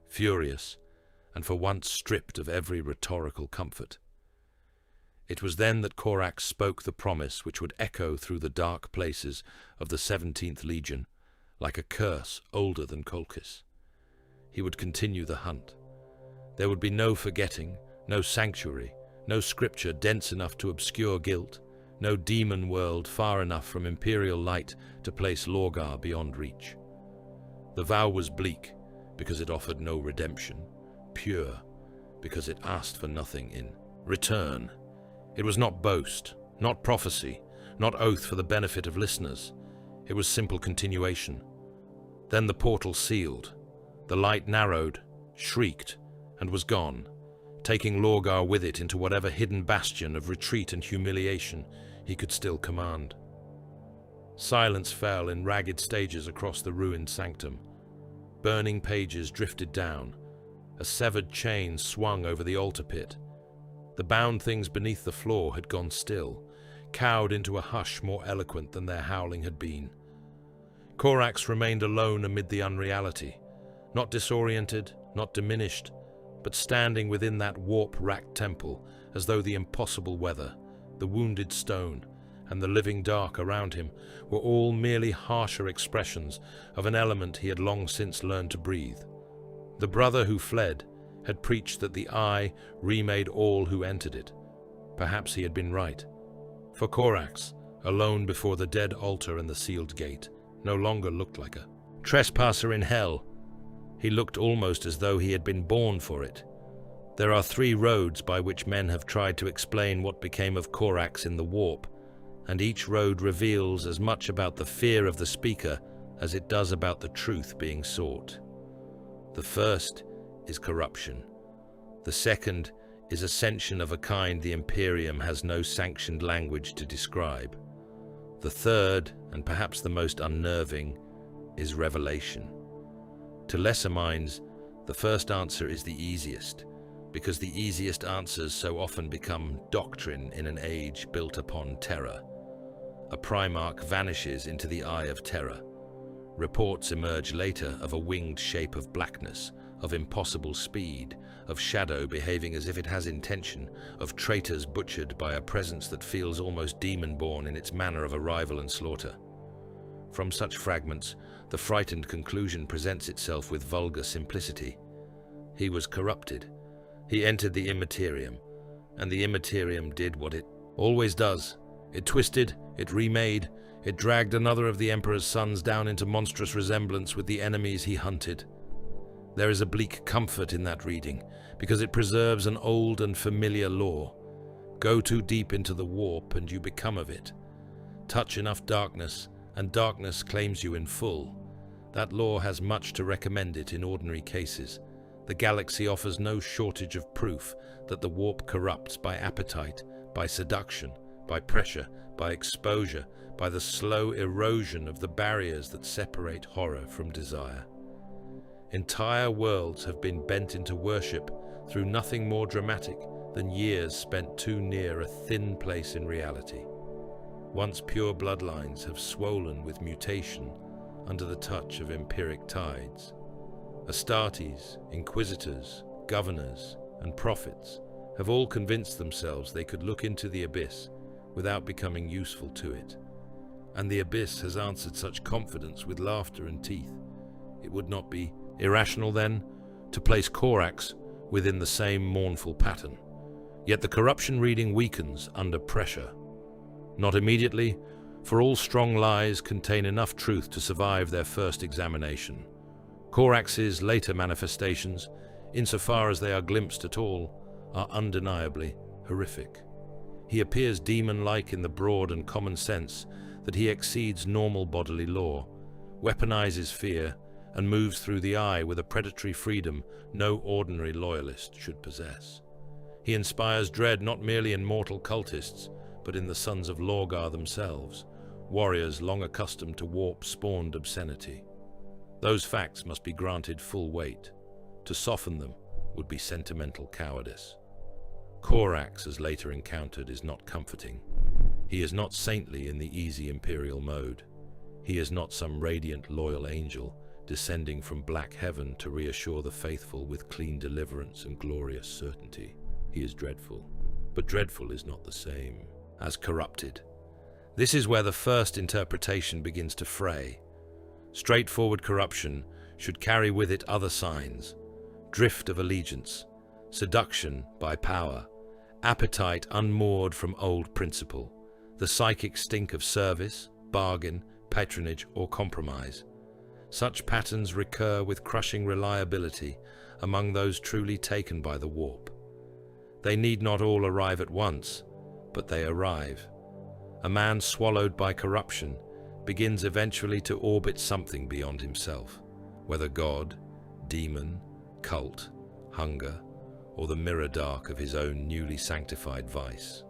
Speaker 2: furious, and for once stripped of every rhetorical comfort. It was then that Corax spoke the promise which would echo through the dark places of the 17th Legion, like a curse older than Colchis. He would continue the hunt. There would be no forgetting, no sanctuary, no scripture dense enough to obscure guilt, no demon world far enough from imperial light to place Lorgar beyond reach. The vow was bleak because it offered no redemption, pure because it asked for nothing in return. It was not boast, not prophecy, not oath for the benefit of listeners. It was simple continuation. Then the portal sealed. The light narrowed, shrieked, and was gone, taking Lorgar with it into whatever hidden bastion of retreat and humiliation he could still command. Silence fell in ragged stages across the ruined sanctum. Burning pages drifted down. A severed chain swung over the altar pit. The bound things beneath the floor had gone still, cowed into a hush more eloquent than their howling had been. Corax remained alone amid the unreality, not disoriented, not diminished, but standing within that warp-racked temple as though the impossible weather, the wounded stone, and the living dark around him were all merely harsher expressions of an element he had long since learned to breathe. The brother who fled had preached that the eye remade all who entered it. Perhaps he had been right. For Corax, alone before the dead altar and the sealed gate, no longer looked like a trespasser in hell. He looked almost as though he had been born for it. There are 3 roads by which men have tried to explain what became of Corax in the warp, and each road reveals as much about the fear of the speaker as it does about the truth being sought. The first is corruption. The second is ascension of a kind the Imperium has no sanctioned language to describe. The third, and perhaps the most unnerving, is revelation. To lesser minds, the first answer is the easiest, because the easiest answers so often become doctrine in an age built upon terror. A Primarch vanishes into the eye of terror. Reports emerge later of a winged shape of blackness, of impossible speed, of shadow behaving as if it has intention, of traitors butchered by a presence that feels almost demon-born in its manner of arrival and slaughter. From such fragments, the frightened conclusion presents itself with vulgar simplicity. He was corrupted. He entered the Immaterium, and the Immaterium did what it always does. It twisted, it remade, it dragged another of the Emperor's sons down into monstrous resemblance with the enemies he hunted. There is a bleak comfort in that reading, because it preserves an old and familiar law. Go too deep into the warp and you become of it. Touch enough darkness, and darkness claims you in full. That law has much to recommend it in ordinary cases. The galaxy offers no shortage of proof that the warp corrupts by appetite, by seduction, by pressure, by exposure, by the slow erosion of the barriers that separate horror from desire. Entire worlds have been bent into worship through nothing more dramatic than years spent too near a thin place in reality. Once pure bloodlines have swollen with mutation under the touch of empiric tides. Astartes, inquisitors, governors, and prophets have all convinced themselves they could look into the abyss without becoming useful to it. And the abyss has answered such confidence with laughter and teeth. It would not be irrational, then, to place Corax within the same mournful pattern. Yet the corruption reading weakens under pressure. Not immediately, for all strong lies contain enough truth to survive their first examination. Corax's later manifestations, insofar as they are glimpsed at all, are undeniably horrific. He appears demon-like in the broad and common sense that he exceeds normal bodily law, weaponizes fear, and moves through the eye with a predatory freedom no ordinary loyalist should possess. He inspires dread not merely in mortal cultists, but in the sons of Lorgar themselves, warriors long accustomed to warp-spawned obscenity. Those facts must be granted full weight. To soften them would be sentimental cowardice. Corax, as later encountered, is not comforting. He is not saintly in the easy imperial mode. He is not some radiant loyal angel descending from black heaven to reassure the faithful with clean deliverance and glorious certainty. He is dreadful, but dreadful is not the same as corrupted. This is where the first interpretation begins to fray. Straightforward corruption should carry with it other signs: drift of allegiance, seduction by power, appetite unmoored from old principle, the psychic stink of service, bargain, patronage, or compromise. Such patterns recur with crushing reliability among those truly taken by the warp. They need not all arrive at once, but they arrive. A man swallowed by corruption begins eventually to orbit something beyond himself, whether God, demon, cult, hunger, or the mirror dark of his own newly sanctified vice.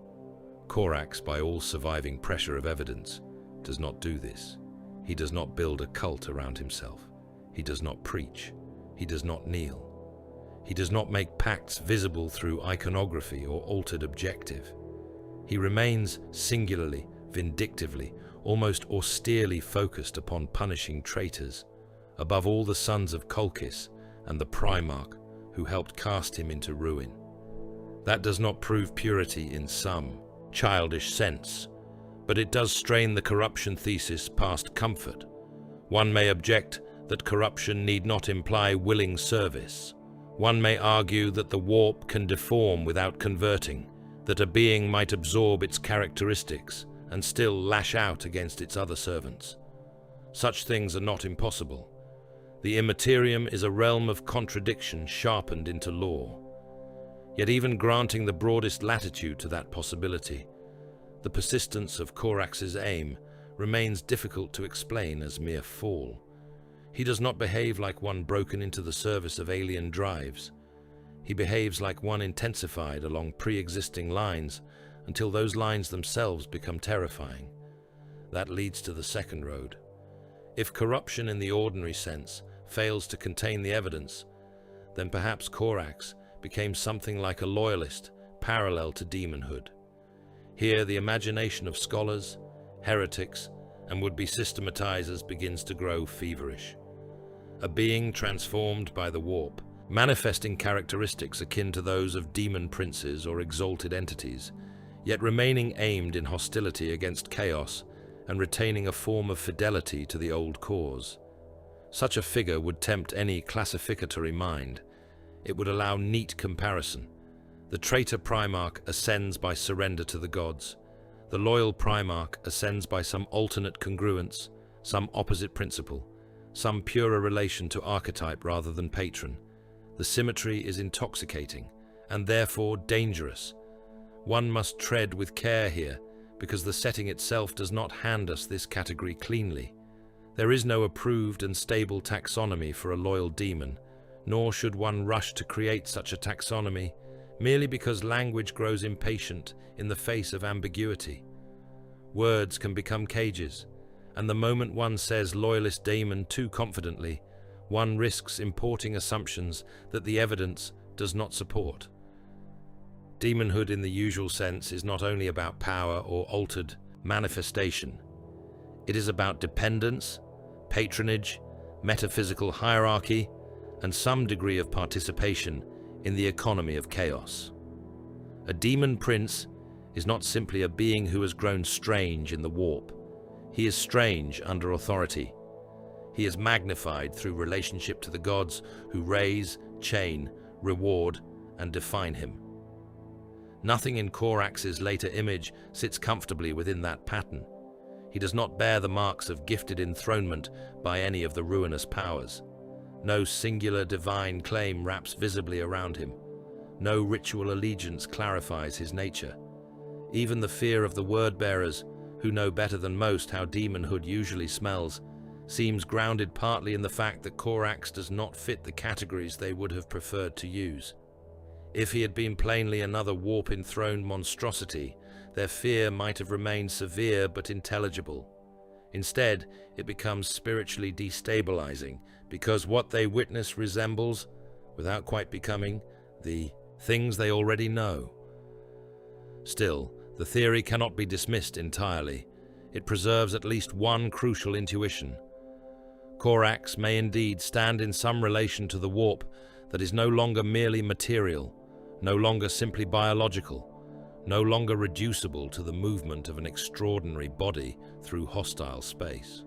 Speaker 2: Corax, by all surviving pressure of evidence, does not do this. He does not build a cult around himself. He does not preach. He does not kneel. He does not make pacts visible through iconography or altered objective. He remains singularly, vindictively, almost austerely focused upon punishing traitors, above all the sons of Colchis and the Primarch who helped cast him into ruin. That does not prove purity in some childish sense, but it does strain the corruption thesis past comfort. One may object that corruption need not imply willing service. One may argue that the warp can deform without converting, that a being might absorb its characteristics and still lash out against its other servants. Such things are not impossible. The immaterium is a realm of contradiction sharpened into law. Yet even granting the broadest latitude to that possibility, the persistence of Corax's aim remains difficult to explain as mere fall. He does not behave like one broken into the service of alien drives. He behaves like one intensified along pre-existing lines until those lines themselves become terrifying. That leads to the second road. If corruption in the ordinary sense fails to contain the evidence, then perhaps Corax became something like a loyalist parallel to demonhood. Here the imagination of scholars, heretics, and would-be systematizers begins to grow feverish. A being transformed by the warp, manifesting characteristics akin to those of demon princes or exalted entities, yet remaining aimed in hostility against chaos and retaining a form of fidelity to the old cause. Such a figure would tempt any classificatory mind. It would allow neat comparison. The traitor Primarch ascends by surrender to the gods. The loyal Primarch ascends by some alternate congruence, some opposite principle, some purer relation to archetype rather than patron. The symmetry is intoxicating, and therefore dangerous. One must tread with care here, because the setting itself does not hand us this category cleanly. There is no approved and stable taxonomy for a loyal demon, nor should one rush to create such a taxonomy merely because language grows impatient in the face of ambiguity. Words can become cages, and the moment one says loyalist demon too confidently, one risks importing assumptions that the evidence does not support. Demonhood in the usual sense is not only about power or altered manifestation. It is about dependence, patronage, metaphysical hierarchy, and some degree of participation in the economy of chaos. A demon prince is not simply a being who has grown strange in the warp. He is strange under authority. He is magnified through relationship to the gods who raise, chain, reward, and define him. Nothing in Corax's later image sits comfortably within that pattern. He does not bear the marks of gifted enthronement by any of the ruinous powers. No singular divine claim wraps visibly around him. No ritual allegiance clarifies his nature. Even the fear of the word-bearers, who know better than most how demonhood usually smells, seems grounded partly in the fact that Corax does not fit the categories they would have preferred to use. If he had been plainly another warp-enthroned monstrosity, their fear might have remained severe but intelligible. Instead, it becomes spiritually destabilizing, because what they witness resembles, without quite becoming, the things they already know. Still, the theory cannot be dismissed entirely. It preserves at least one crucial intuition. Corax may indeed stand in some relation to the warp that is no longer merely material, no longer simply biological, no longer reducible to the movement of an extraordinary body through hostile space.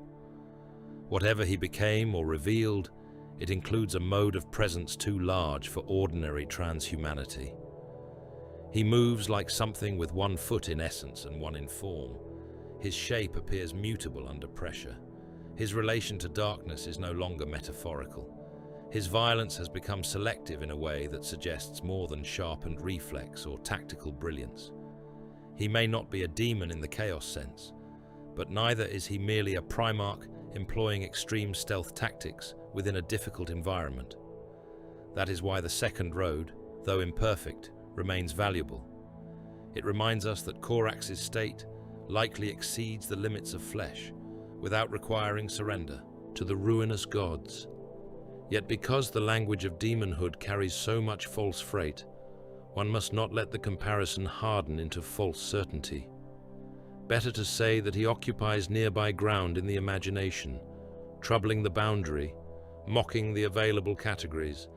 Speaker 2: Whatever he became or revealed, it includes a mode of presence too large for ordinary transhumanity. He moves like something with one foot in essence and one in form. His shape appears mutable under pressure. His relation to darkness is no longer metaphorical. His violence has become selective in a way that suggests more than sharpened reflex or tactical brilliance. He may not be a demon in the chaos sense, but neither is he merely a Primarch employing extreme stealth tactics within a difficult environment. That is why the second road, though imperfect, remains valuable. It reminds us that Corax's state likely exceeds the limits of flesh, without requiring surrender to the ruinous gods. Yet because the language of demonhood carries so much false freight, one must not let the comparison harden into false certainty. Better to say that he occupies nearby ground in the imagination, troubling the boundary, mocking the available categories,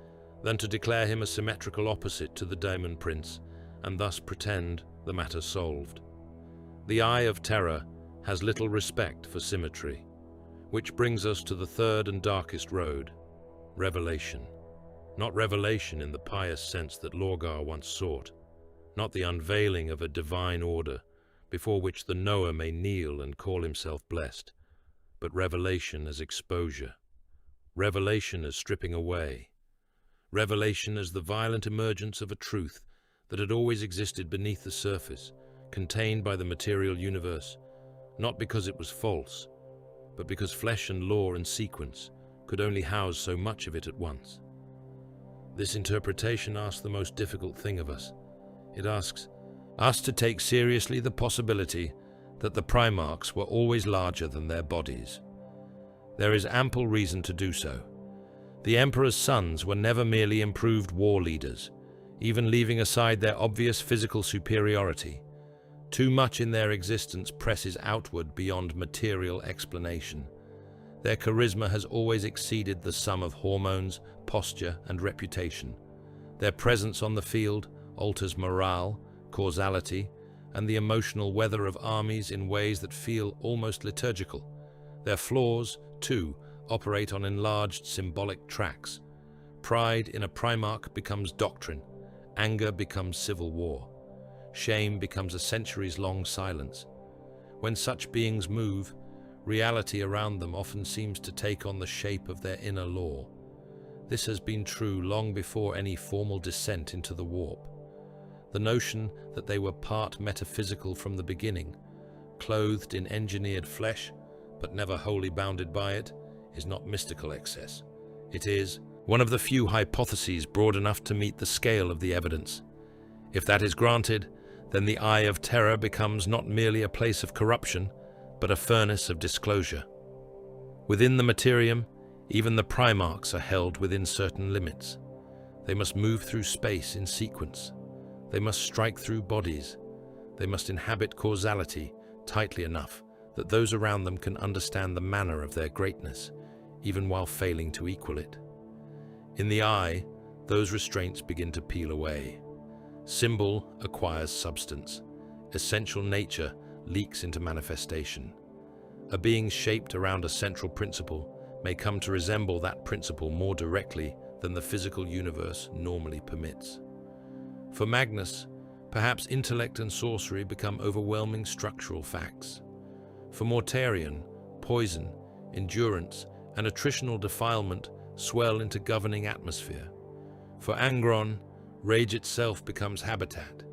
Speaker 2: than to declare him a symmetrical opposite to the Demon Prince, and thus pretend the matter solved. The Eye of Terror has little respect for symmetry, which brings us to the third and darkest road, revelation. Not revelation in the pious sense that Lorgar once sought, not the unveiling of a divine order before which the knower may kneel and call himself blessed, but revelation as exposure, Revelation as stripping away. Revelation as the violent emergence of a truth that had always existed beneath the surface, contained by the material universe, not because it was false, but because flesh and lore and sequence could only house so much of it at once. This interpretation asks the most difficult thing of us. It asks us to take seriously the possibility that the Primarchs were always larger than their bodies. There is ample reason to do so. The Emperor's sons were never merely improved war leaders, even leaving aside their obvious physical superiority. Too much in their existence presses outward beyond material explanation. Their charisma has always exceeded the sum of hormones, posture, and reputation. Their presence on the field alters morale, causality, and the emotional weather of armies in ways that feel almost liturgical. Their flaws, too, operate on enlarged symbolic tracks. Pride in a Primarch becomes doctrine. Anger becomes civil war. Shame becomes a centuries-long silence. When such beings move, reality around them often seems to take on the shape of their inner law. This has been true long before any formal descent into the warp. The notion that they were part metaphysical from the beginning, clothed in engineered flesh, but never wholly bounded by it, is not mystical excess. It is one of the few hypotheses broad enough to meet the scale of the evidence. If that is granted, then the Eye of Terror becomes not merely a place of corruption, but a furnace of disclosure. Within the Materium, even the Primarchs are held within certain limits. They must move through space in sequence. They must strike through bodies. They must inhabit causality tightly enough that those around them can understand the manner of their greatness, even while failing to equal it. In the Eye, those restraints begin to peel away. Symbol acquires substance. Essential nature leaks into manifestation. A being shaped around a central principle may come to resemble that principle more directly than the physical universe normally permits. For Magnus, perhaps intellect and sorcery become overwhelming structural facts. For Mortarion, poison, endurance, and attritional defilement swell into governing atmosphere. For Angron, rage itself becomes habitat.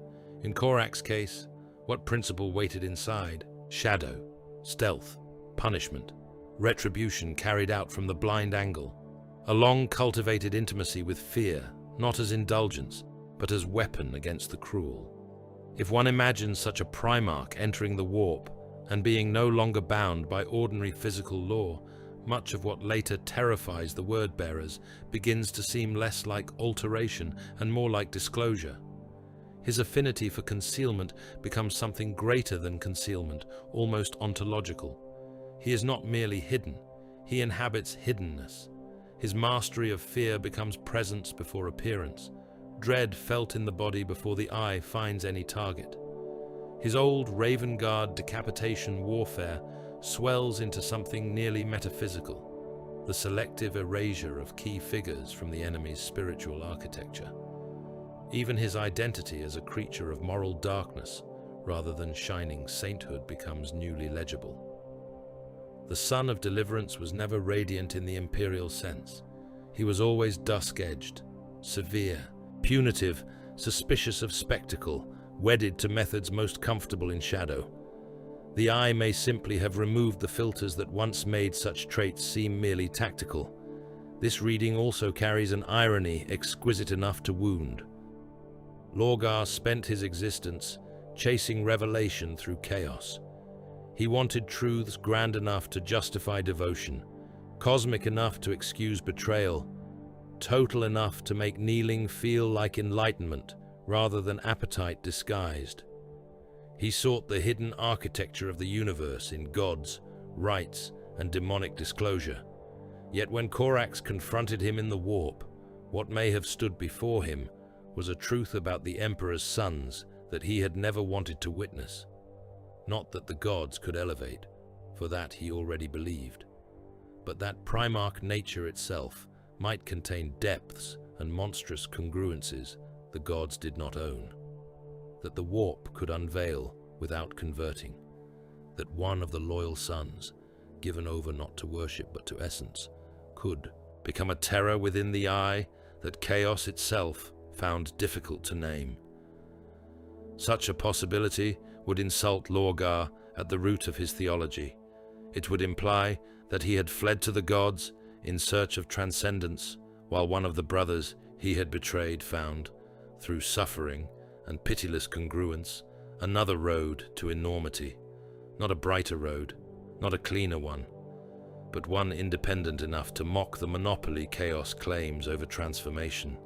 Speaker 2: In Corax's case, what principle waited inside? Shadow, stealth, punishment, retribution carried out from the blind angle. A long-cultivated intimacy with fear, not as indulgence, but as weapon against the cruel. If one imagines such a Primarch entering the warp and being no longer bound by ordinary physical law, much of what later terrifies the word-bearers begins to seem less like alteration and more like disclosure. His affinity for concealment becomes something greater than concealment, almost ontological. He is not merely hidden, he inhabits hiddenness. His mastery of fear becomes presence before appearance, dread felt in the body before the eye finds any target. His old Raven Guard decapitation warfare swells into something nearly metaphysical, the selective erasure of key figures from the enemy's spiritual architecture. Even his identity as a creature of moral darkness, rather than shining sainthood, becomes newly legible. The Son of Deliverance was never radiant in the imperial sense. He was always dusk-edged, severe, punitive, suspicious of spectacle, wedded to methods most comfortable in shadow. The eye may simply have removed the filters that once made such traits seem merely tactical. This reading also carries an irony exquisite enough to wound. Lorgar spent his existence chasing revelation through chaos. He wanted truths grand enough to justify devotion, cosmic enough to excuse betrayal, total enough to make kneeling feel like enlightenment rather than appetite disguised. He sought the hidden architecture of the universe in gods, rites, and demonic disclosure. Yet when Corax confronted him in the warp, what may have stood before him was a truth about the Emperor's sons that he had never wanted to witness. Not that the gods could elevate, for that he already believed, but that Primarch nature itself might contain depths and monstrous congruences the gods did not own. That the warp could unveil without converting. That one of the loyal sons, given over not to worship but to essence, could, become a terror within the eye that chaos itself found difficult to name. Such a possibility would insult Lorgar at the root of his theology. It would imply that he had fled to the gods in search of transcendence, while one of the brothers he had betrayed found, through suffering and pitiless congruence, another road to enormity. Not a brighter road, not a cleaner one, but one independent enough to mock the monopoly chaos claims over transformation.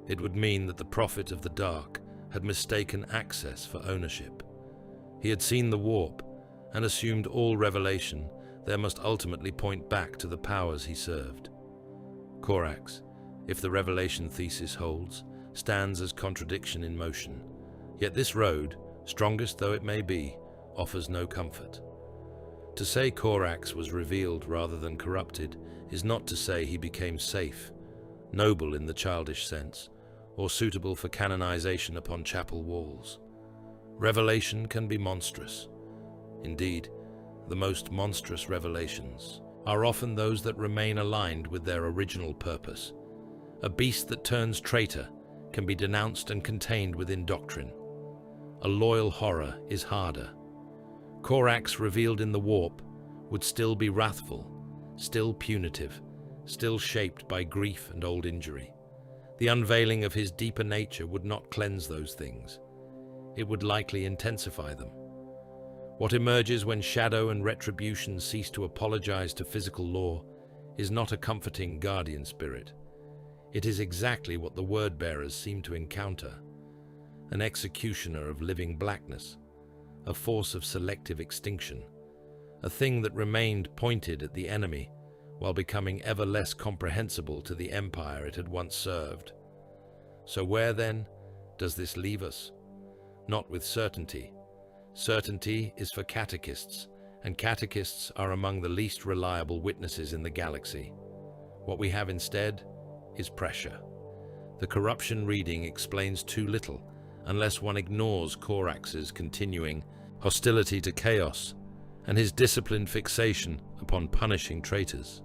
Speaker 2: It would mean that the prophet of the dark had mistaken access for ownership. He had seen the warp and assumed all revelation there must ultimately point back to the powers he served. Corax, if the revelation thesis holds, stands as contradiction in motion. Yet this road, strongest though it may be, offers no comfort. To say Corax was revealed rather than corrupted is not to say he became safe, noble in the childish sense, or suitable for canonization upon chapel walls. Revelation can be monstrous. Indeed, the most monstrous revelations are often those that remain aligned with their original purpose. A beast that turns traitor can be denounced and contained within doctrine. A loyal horror is harder. Corax revealed in the warp would still be wrathful, still punitive, still shaped by grief and old injury. The unveiling of his deeper nature would not cleanse those things. It would likely intensify them. What emerges when shadow and retribution cease to apologize to physical law is not a comforting guardian spirit. It is exactly what the word-bearers seem to encounter: an executioner of living blackness, a force of selective extinction, a thing that remained pointed at the enemy while becoming ever less comprehensible to the empire it had once served. So where, then, does this leave us? Not with certainty. Certainty is for catechists, and catechists are among the least reliable witnesses in the galaxy. What we have instead is pressure. The corruption reading explains too little unless one ignores Corax's continuing hostility to chaos and his disciplined fixation upon punishing traitors.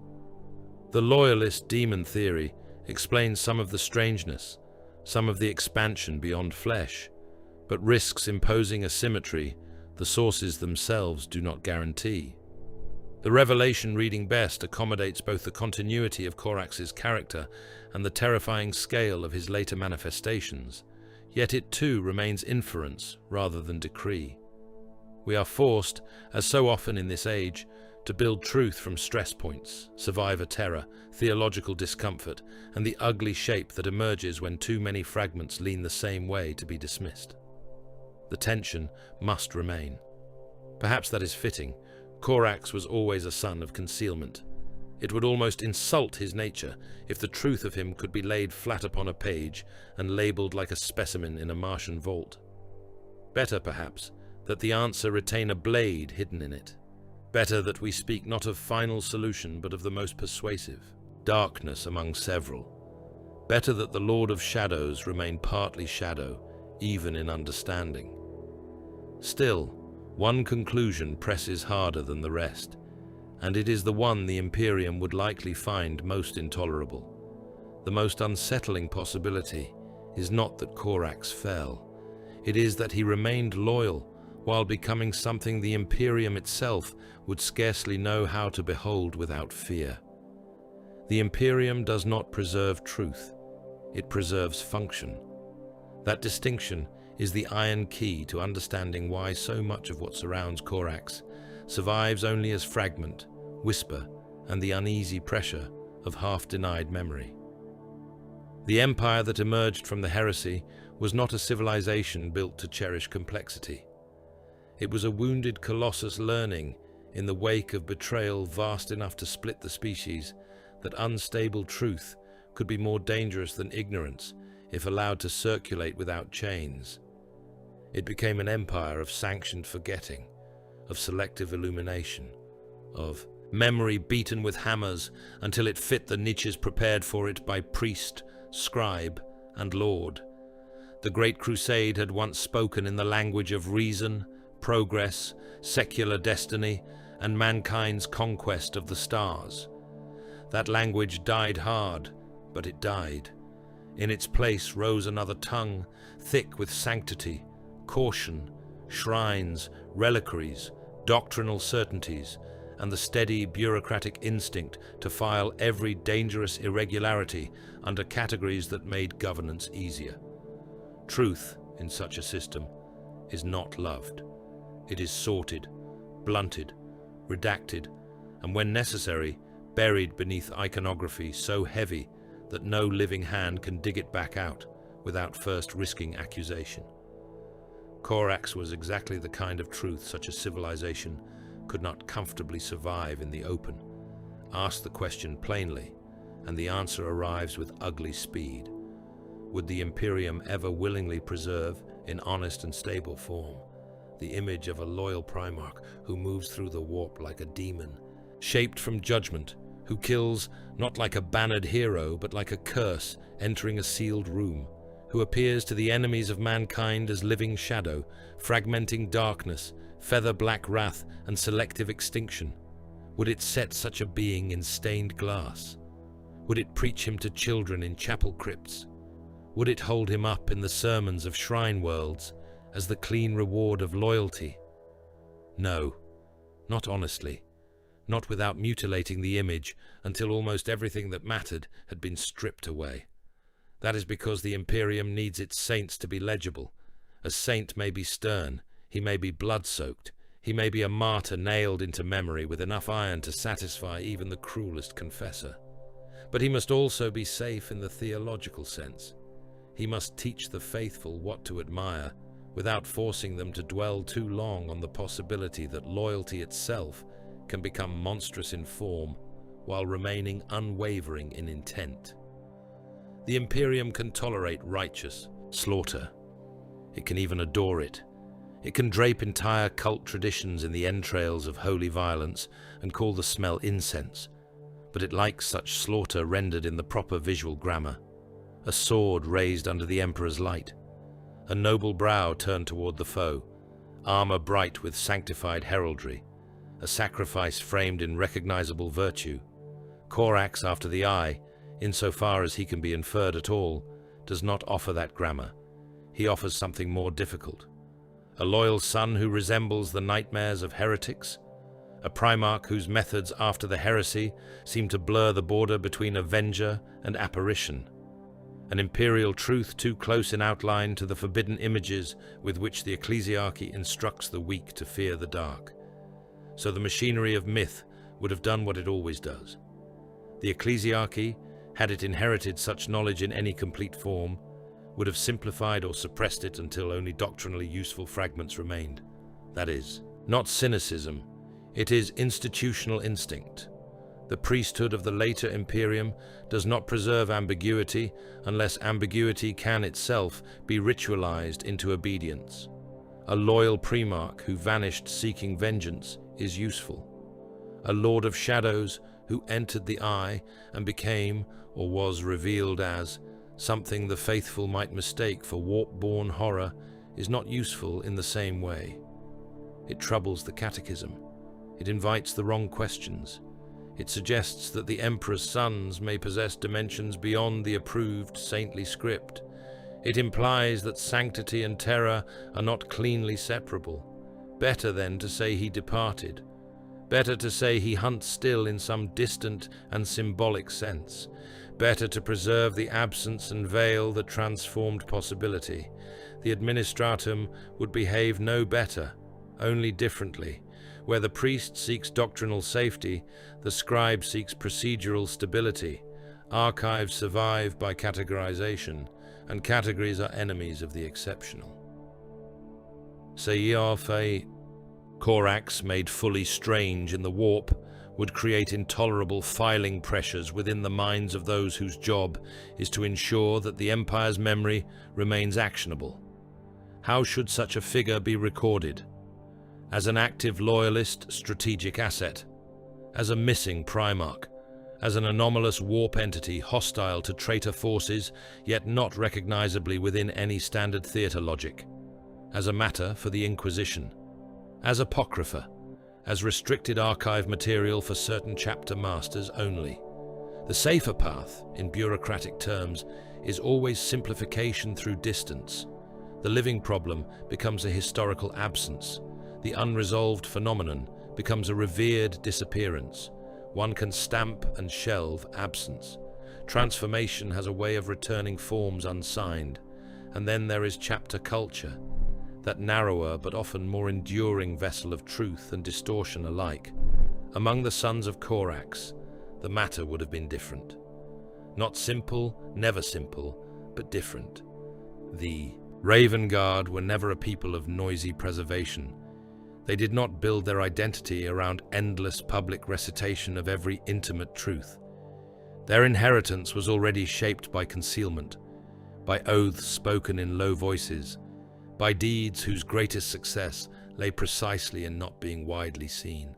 Speaker 2: The loyalist demon theory explains some of the strangeness, some of the expansion beyond flesh, but risks imposing a symmetry the sources themselves do not guarantee. The revelation reading best accommodates both the continuity of Corax's character and the terrifying scale of his later manifestations, yet it too remains inference rather than decree. We are forced, as so often in this age, to build truth from stress points, survivor terror, theological discomfort, and the ugly shape that emerges when too many fragments lean the same way to be dismissed. The tension must remain. Perhaps that is fitting. Corax was always a son of concealment. It would almost insult his nature if the truth of him could be laid flat upon a page and labeled like a specimen in a Martian vault. Better, perhaps, that the answer retain a blade hidden in it. Better that we speak not of final solution but of the most persuasive, darkness among several. Better that the Lord of Shadows remain partly shadow, even in understanding. Still, one conclusion presses harder than the rest, and it is the one the Imperium would likely find most intolerable. The most unsettling possibility is not that Corax fell. It is that he remained loyal while becoming something the Imperium itself would scarcely know how to behold without fear. The Imperium does not preserve truth, it preserves function. That distinction is the iron key to understanding why so much of what surrounds Corax survives only as fragment, whisper, and the uneasy pressure of half-denied memory. The empire that emerged from the Heresy was not a civilization built to cherish complexity. It was a wounded colossus learning, in the wake of betrayal vast enough to split the species, that unstable truth could be more dangerous than ignorance if allowed to circulate without chains. It became an empire of sanctioned forgetting, of selective illumination, of memory beaten with hammers until it fit the niches prepared for it by priest, scribe, and lord. The Great Crusade had once spoken in the language of reason, progress, secular destiny, and mankind's conquest of the stars. That language died hard, but it died. In its place rose another tongue, thick with sanctity, caution, shrines, reliquaries, doctrinal certainties, and the steady bureaucratic instinct to file every dangerous irregularity under categories that made governance easier. Truth, in such a system, is not loved. It is sorted, blunted, redacted, and when necessary, buried beneath iconography so heavy that no living hand can dig it back out without first risking accusation. Corax was exactly the kind of truth such a civilization could not comfortably survive in the open. Ask the question plainly, and the answer arrives with ugly speed. Would the Imperium ever willingly preserve, in honest and stable form, the image of a loyal Primarch who moves through the warp like a demon, shaped from judgment, who kills not like a bannered hero but like a curse entering a sealed room, who appears to the enemies of mankind as living shadow, fragmenting darkness, feather-black wrath, and selective extinction? Would it set such a being in stained glass? Would it preach him to children in chapel crypts? Would it hold him up in the sermons of shrine worlds as the clean reward of loyalty? No, not honestly, not without mutilating the image until almost everything that mattered had been stripped away. That is because the Imperium needs its saints to be legible. A saint may be stern, he may be blood-soaked, he may be a martyr nailed into memory with enough iron to satisfy even the cruelest confessor. But he must also be safe in the theological sense. He must teach the faithful what to admire, without forcing them to dwell too long on the possibility that loyalty itself can become monstrous in form while remaining unwavering in intent. The Imperium can tolerate righteous slaughter. It can even adore it. It can drape entire cult traditions in the entrails of holy violence and call the smell incense, but it likes such slaughter rendered in the proper visual grammar. A sword raised under the Emperor's light, a noble brow turned toward the foe, armor bright with sanctified heraldry, a sacrifice framed in recognizable virtue. Corax after the eye, insofar as he can be inferred at all, does not offer that grammar. He offers something more difficult. A loyal son who resembles the nightmares of heretics, a Primarch whose methods after the Heresy seem to blur the border between avenger and apparition, an imperial truth too close in outline to the forbidden images with which the ecclesiarchy instructs the weak to fear the dark. So the machinery of myth would have done what it always does. The ecclesiarchy, had it inherited such knowledge in any complete form, would have simplified or suppressed it until only doctrinally useful fragments remained. That is, not cynicism, it is institutional instinct. The priesthood of the later Imperium does not preserve ambiguity unless ambiguity can itself be ritualized into obedience. A loyal Primarch who vanished seeking vengeance is useful. A Lord of Shadows who entered the eye and became, or was revealed as, something the faithful might mistake for warp-born horror is not useful in the same way. It troubles the catechism. It invites the wrong questions. It suggests that the Emperor's sons may possess dimensions beyond the approved saintly script. It implies that sanctity and terror are not cleanly separable. Better then to say he departed. Better to say he hunts still in some distant and symbolic sense. Better to preserve the absence and veil that transformed possibility. The administratum would behave no better, only differently. Where the priest seeks doctrinal safety, the scribe seeks procedural stability. Archives survive by categorization, and categories are enemies of the exceptional. Corax, made fully strange in the warp, would create intolerable filing pressures within the minds of those whose job is to ensure that the Empire's memory remains actionable. How should such a figure be recorded? As an active loyalist strategic asset, as a missing Primarch, as an anomalous warp entity hostile to traitor forces, yet not recognizably within any standard theater logic, as a matter for the Inquisition, as apocrypha, as restricted archive material for certain chapter masters only, The safer path, in bureaucratic terms, is always simplification through distance. The living problem becomes a historical absence. The unresolved phenomenon becomes a revered disappearance. One can stamp and shelve absence. Transformation has a way of returning forms unsigned. And then there is chapter culture, that narrower but often more enduring vessel of truth and distortion alike. Among the sons of Corax, the matter would have been different. Not simple, never simple, but different. The Raven Guard were never a people of noisy preservation. They did not build their identity around endless public recitation of every intimate truth. Their inheritance was already shaped by concealment, by oaths spoken in low voices, by deeds whose greatest success lay precisely in not being widely seen.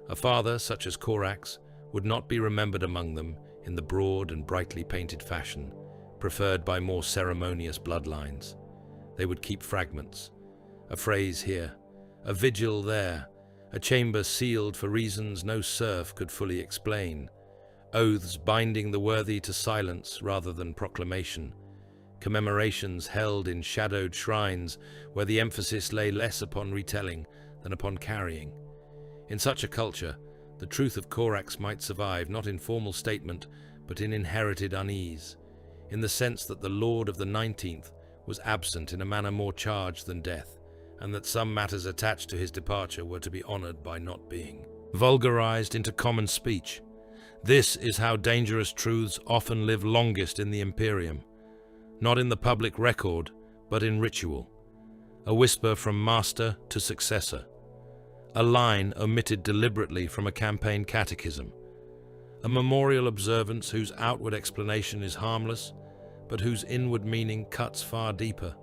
Speaker 2: A father such as Corax would not be remembered among them in the broad and brightly painted fashion preferred by more ceremonious bloodlines. They would keep fragments, a phrase here, a vigil there, a chamber sealed for reasons no serf could fully explain, oaths binding the worthy to silence rather than proclamation, commemorations held in shadowed shrines where the emphasis lay less upon retelling than upon carrying. In such a culture, the truth of Corax might survive not in formal statement, but in inherited unease, in the sense that the Lord of the 19th was absent in a manner more charged than death, and that some matters attached to his departure were to be honored by not being vulgarized into common speech. This is how dangerous truths often live longest in the Imperium, not in the public record, but in ritual. A whisper from master to successor. A line omitted deliberately from a campaign catechism. A memorial observance whose outward explanation is harmless, but whose inward meaning cuts far deeper.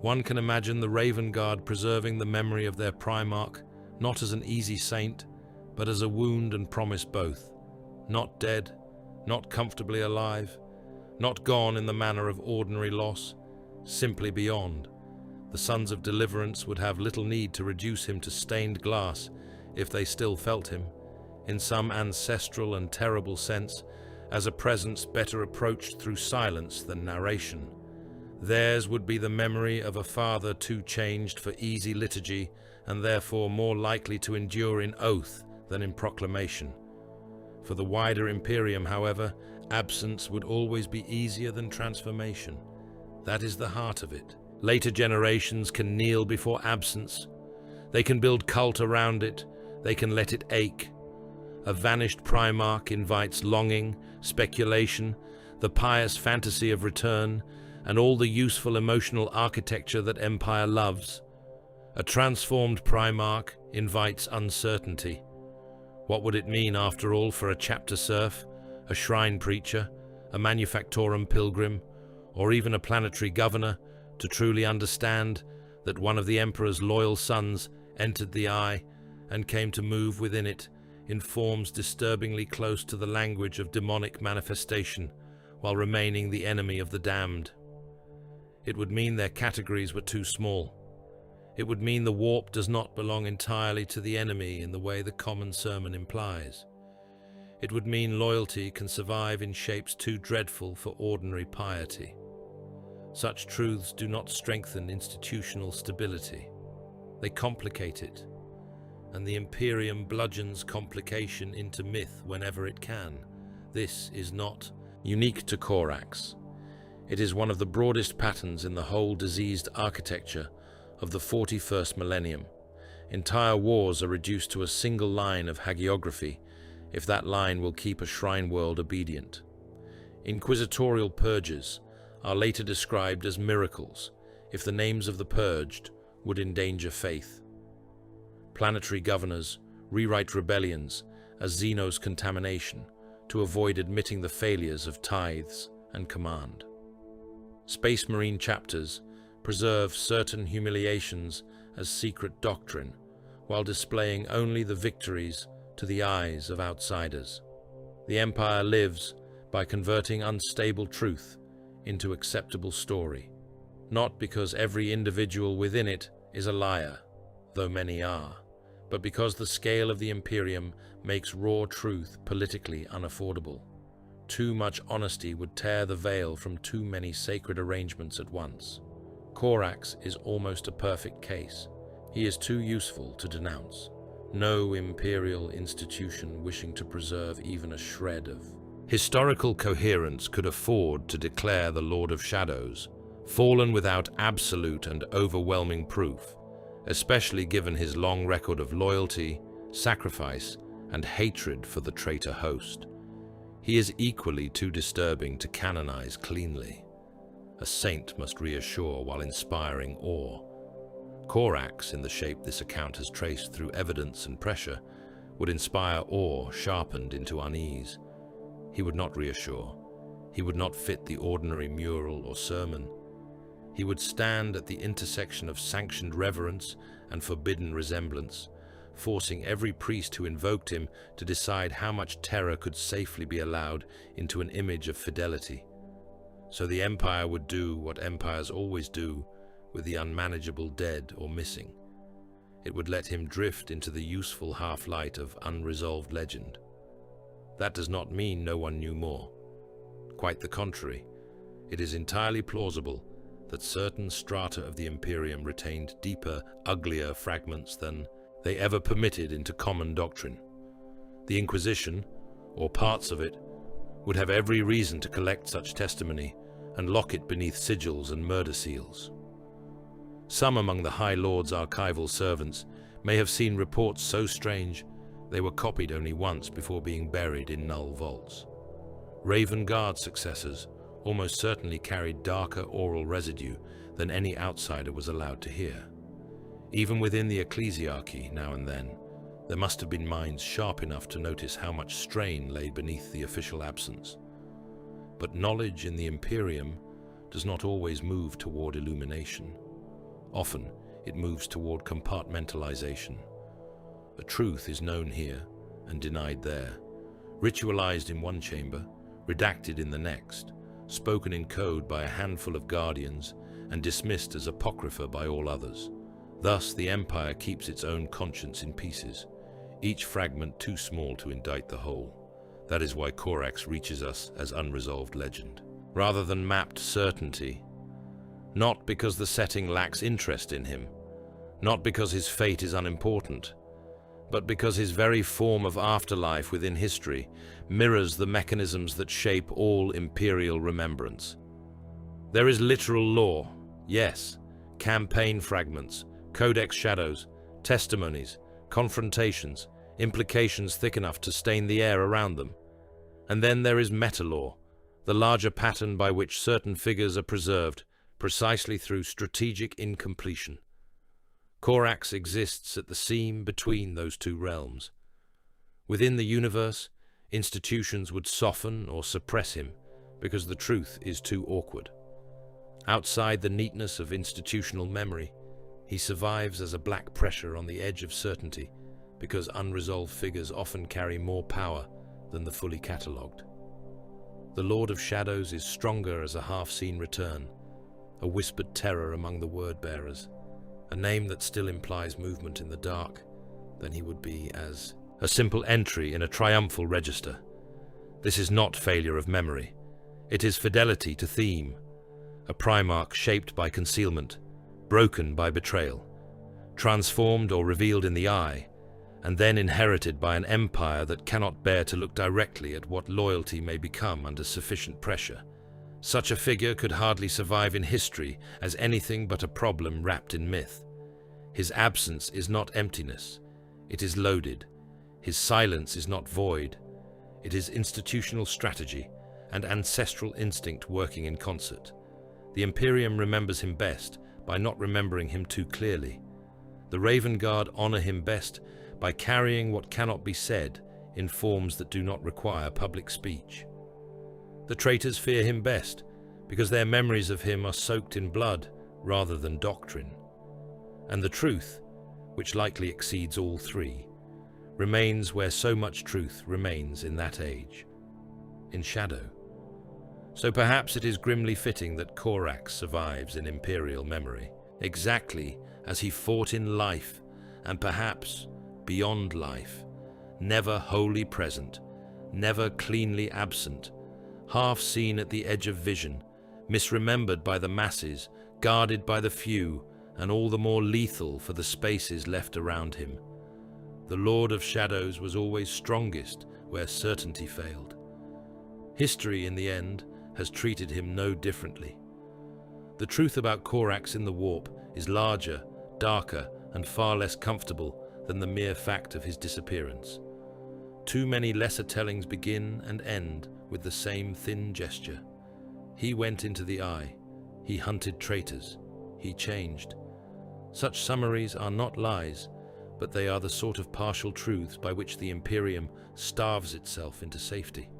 Speaker 2: One can imagine the Raven Guard preserving the memory of their Primarch, not as an easy saint, but as a wound and promise both. Not dead, not comfortably alive, not gone in the manner of ordinary loss, simply beyond. The Sons of Deliverance would have little need to reduce him to stained glass if they still felt him, in some ancestral and terrible sense, as a presence better approached through silence than narration. Theirs would be the memory of a father too changed for easy liturgy and therefore more likely to endure in oath than in proclamation. For the wider Imperium, however, absence would always be easier than transformation. That is the heart of it. Later generations can kneel before absence. They can build cult around it. They can let it ache. A vanished Primarch invites longing, speculation, the pious fantasy of return, and all the useful emotional architecture that Empire loves. A transformed Primarch invites uncertainty. What would it mean, after all, for a chapter serf, a shrine preacher, a manufactorum pilgrim, or even a planetary governor, to truly understand that one of the Emperor's loyal sons entered the Eye and came to move within it in forms disturbingly close to the language of demonic manifestation, while remaining the enemy of the damned? It would mean their categories were too small. It would mean the warp does not belong entirely to the enemy in the way the common sermon implies. It would mean loyalty can survive in shapes too dreadful for ordinary piety. Such truths do not strengthen institutional stability. They complicate it, and the Imperium bludgeons complication into myth whenever it can. This is not unique to Corax. It is one of the broadest patterns in the whole diseased architecture of the 41st millennium. Entire wars are reduced to a single line of hagiography, if that line will keep a shrine world obedient. Inquisitorial purges are later described as miracles, if the names of the purged would endanger faith. Planetary governors rewrite rebellions as Xeno's contamination to avoid admitting the failures of tithes and command. Space Marine chapters preserve certain humiliations as secret doctrine, while displaying only the victories to the eyes of outsiders. The Empire lives by converting unstable truth into acceptable story, not because every individual within it is a liar, though many are, but because the scale of the Imperium makes raw truth politically unaffordable. Too much honesty would tear the veil from too many sacred arrangements at once. Corax is almost a perfect case. He is too useful to denounce. No imperial institution wishing to preserve even a shred of historical coherence could afford to declare the Lord of Shadows fallen without absolute and overwhelming proof, especially given his long record of loyalty, sacrifice, and hatred for the traitor host. He is equally too disturbing to canonize cleanly. A saint must reassure while inspiring awe. Corax, in the shape this account has traced through evidence and pressure, would inspire awe sharpened into unease. He would not reassure. He would not fit the ordinary mural or sermon. He would stand at the intersection of sanctioned reverence and forbidden resemblance, forcing every priest who invoked him to decide how much terror could safely be allowed into an image of fidelity. So the Empire would do what empires always do with the unmanageable dead or missing. It would let him drift into the useful half-light of unresolved legend. That does not mean no one knew more. Quite the contrary. It is entirely plausible that certain strata of the Imperium retained deeper, uglier fragments than they ever permitted into common doctrine. The Inquisition, or parts of it, would have every reason to collect such testimony and lock it beneath sigils and murder seals. Some among the High Lord's archival servants may have seen reports so strange they were copied only once before being buried in null vaults. Raven Guard successors almost certainly carried darker oral residue than any outsider was allowed to hear. Even within the ecclesiarchy, now and then, there must have been minds sharp enough to notice how much strain lay beneath the official absence. But knowledge in the Imperium does not always move toward illumination. Often, it moves toward compartmentalization. A truth is known here and denied there, ritualized in one chamber, redacted in the next, spoken in code by a handful of guardians, and dismissed as apocrypha by all others. Thus, the Empire keeps its own conscience in pieces, each fragment too small to indict the whole. That is why Corax reaches us as unresolved legend, rather than mapped certainty. Not because the setting lacks interest in him, not because his fate is unimportant, but because his very form of afterlife within history mirrors the mechanisms that shape all imperial remembrance. There is literal lore, yes, campaign fragments, codex shadows, testimonies, confrontations, implications thick enough to stain the air around them. And then there is metalore, the larger pattern by which certain figures are preserved, precisely through strategic incompletion. Corax exists at the seam between those two realms. Within the universe, institutions would soften or suppress him because the truth is too awkward. Outside the neatness of institutional memory, he survives as a black pressure on the edge of certainty because unresolved figures often carry more power than the fully catalogued. The Lord of Shadows is stronger as a half-seen return, a whispered terror among the word-bearers, a name that still implies movement in the dark than he would be as a simple entry in a triumphal register. This is not failure of memory. It is fidelity to theme, a Primarch shaped by concealment, broken by betrayal, transformed or revealed in the eye, and then inherited by an empire that cannot bear to look directly at what loyalty may become under sufficient pressure. Such a figure could hardly survive in history as anything but a problem wrapped in myth. His absence is not emptiness, it is loaded. His silence is not void, it is institutional strategy and ancestral instinct working in concert. The Imperium remembers him best by not remembering him too clearly. The Raven Guard honor him best by carrying what cannot be said in forms that do not require public speech. The traitors fear him best because their memories of him are soaked in blood rather than doctrine. And the truth, which likely exceeds all three, remains where so much truth remains in that age, in shadow. So perhaps it is grimly fitting that Corax survives in imperial memory, exactly as he fought in life and perhaps beyond life, never wholly present, never cleanly absent, half seen at the edge of vision, misremembered by the masses, guarded by the few, and all the more lethal for the spaces left around him. The Lord of Shadows was always strongest where certainty failed. History, in the end, has treated him no differently. The truth about Corax in the warp is larger, darker, and far less comfortable than the mere fact of his disappearance. Too many lesser tellings begin and end with the same thin gesture. He went into the eye. He hunted traitors. He changed. Such summaries are not lies, but they are the sort of partial truths by which the Imperium starves itself into safety.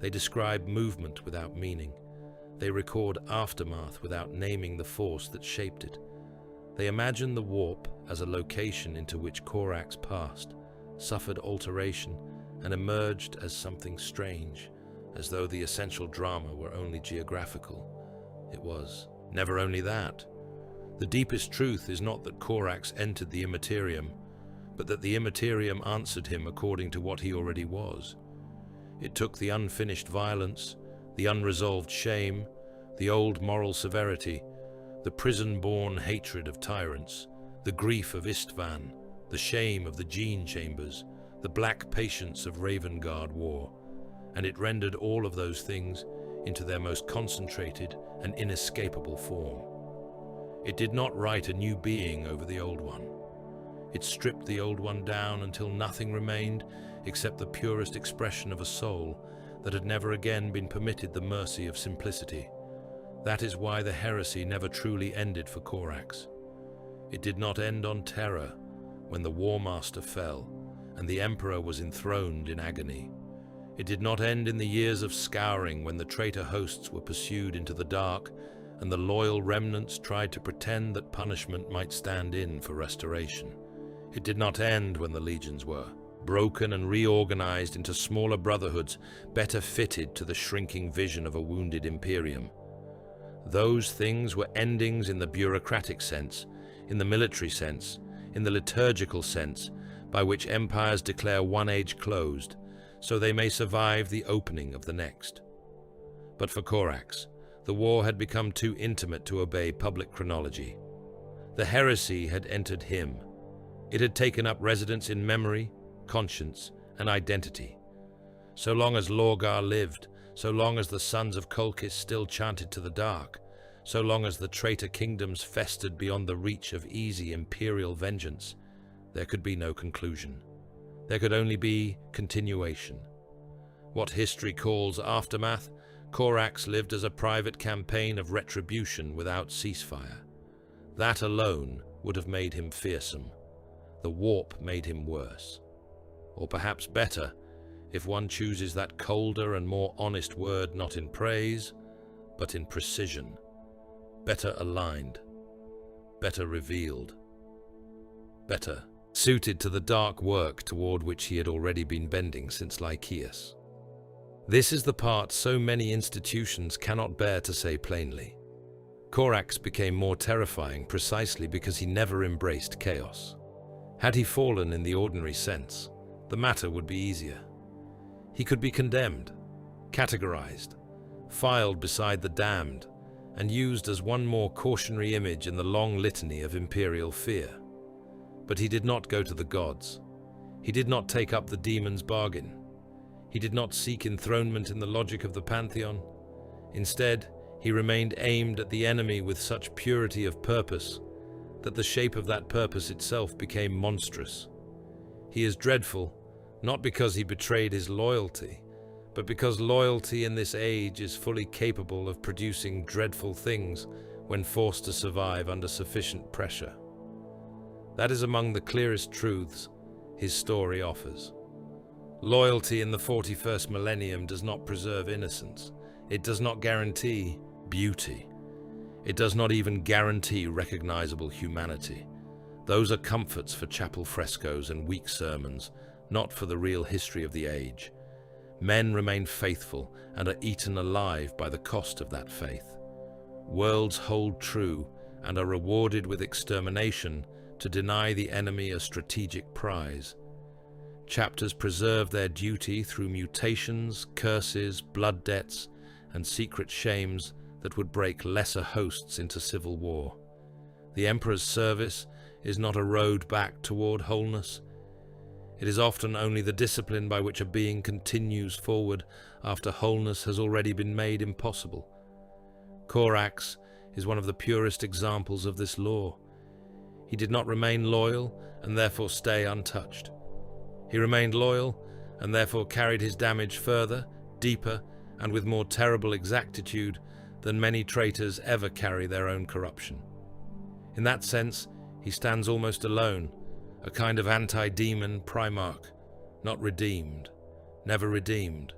Speaker 2: They describe movement without meaning. They record aftermath without naming the force that shaped it. They imagine the warp as a location into which Corax passed, suffered alteration, and emerged as something strange, as though the essential drama were only geographical. It was never only that. The deepest truth is not that Corax entered the Immaterium, but that the Immaterium answered him according to what he already was. It took the unfinished violence, the unresolved shame, the old moral severity, the prison-born hatred of tyrants, the grief of Istvan, the shame of the gene chambers, the black patience of Ravengard War, and it rendered all of those things into their most concentrated and inescapable form. It did not write a new being over the old one. It stripped the old one down until nothing remained except the purest expression of a soul that had never again been permitted the mercy of simplicity. That is why the heresy never truly ended for Corax. It did not end on terror when the War Master fell and the Emperor was enthroned in agony. It did not end in the years of scouring when the traitor hosts were pursued into the dark and the loyal remnants tried to pretend that punishment might stand in for restoration. It did not end when the legions were broken and reorganized into smaller brotherhoods better fitted to the shrinking vision of a wounded Imperium. Those things were endings in the bureaucratic sense, in the military sense, in the liturgical sense, by which empires declare one age closed, so they may survive the opening of the next. But for Corax, the war had become too intimate to obey public chronology. The heresy had entered him. It had taken up residence in memory, conscience, and identity. So long as Lorgar lived, so long as the sons of Colchis still chanted to the dark, so long as the traitor kingdoms festered beyond the reach of easy imperial vengeance, there could be no conclusion. There could only be continuation. What history calls aftermath, Corax lived as a private campaign of retribution without ceasefire. That alone would have made him fearsome. The warp made him worse. Or perhaps better, if one chooses that colder and more honest word not in praise, but in precision. Better aligned. Better revealed. Better suited to the dark work toward which he had already been bending since Lycaeus. This is the part so many institutions cannot bear to say plainly. Corax became more terrifying precisely because he never embraced chaos. Had he fallen in the ordinary sense, the matter would be easier. He could be condemned, categorized, filed beside the damned, and used as one more cautionary image in the long litany of imperial fear. But he did not go to the gods. He did not take up the demon's bargain. He did not seek enthronement in the logic of the pantheon. Instead, he remained aimed at the enemy with such purity of purpose that the shape of that purpose itself became monstrous. He is dreadful, not because he betrayed his loyalty, but because loyalty in this age is fully capable of producing dreadful things when forced to survive under sufficient pressure. That is among the clearest truths his story offers. Loyalty in the 41st millennium does not preserve innocence. It does not guarantee beauty. It does not even guarantee recognizable humanity. Those are comforts for chapel frescoes and weak sermons, not for the real history of the age. Men remain faithful and are eaten alive by the cost of that faith. Worlds hold true and are rewarded with extermination to deny the enemy a strategic prize. Chapters preserve their duty through mutations, curses, blood debts, and secret shames that would break lesser hosts into civil war. The Emperor's service is not a road back toward wholeness. It is often only the discipline by which a being continues forward after wholeness has already been made impossible. Corax is one of the purest examples of this law. He did not remain loyal and therefore stay untouched. He remained loyal and therefore carried his damage further, deeper, and with more terrible exactitude than many traitors ever carry their own corruption. In that sense, he stands almost alone, a kind of anti-demon Primarch, not redeemed, never redeemed.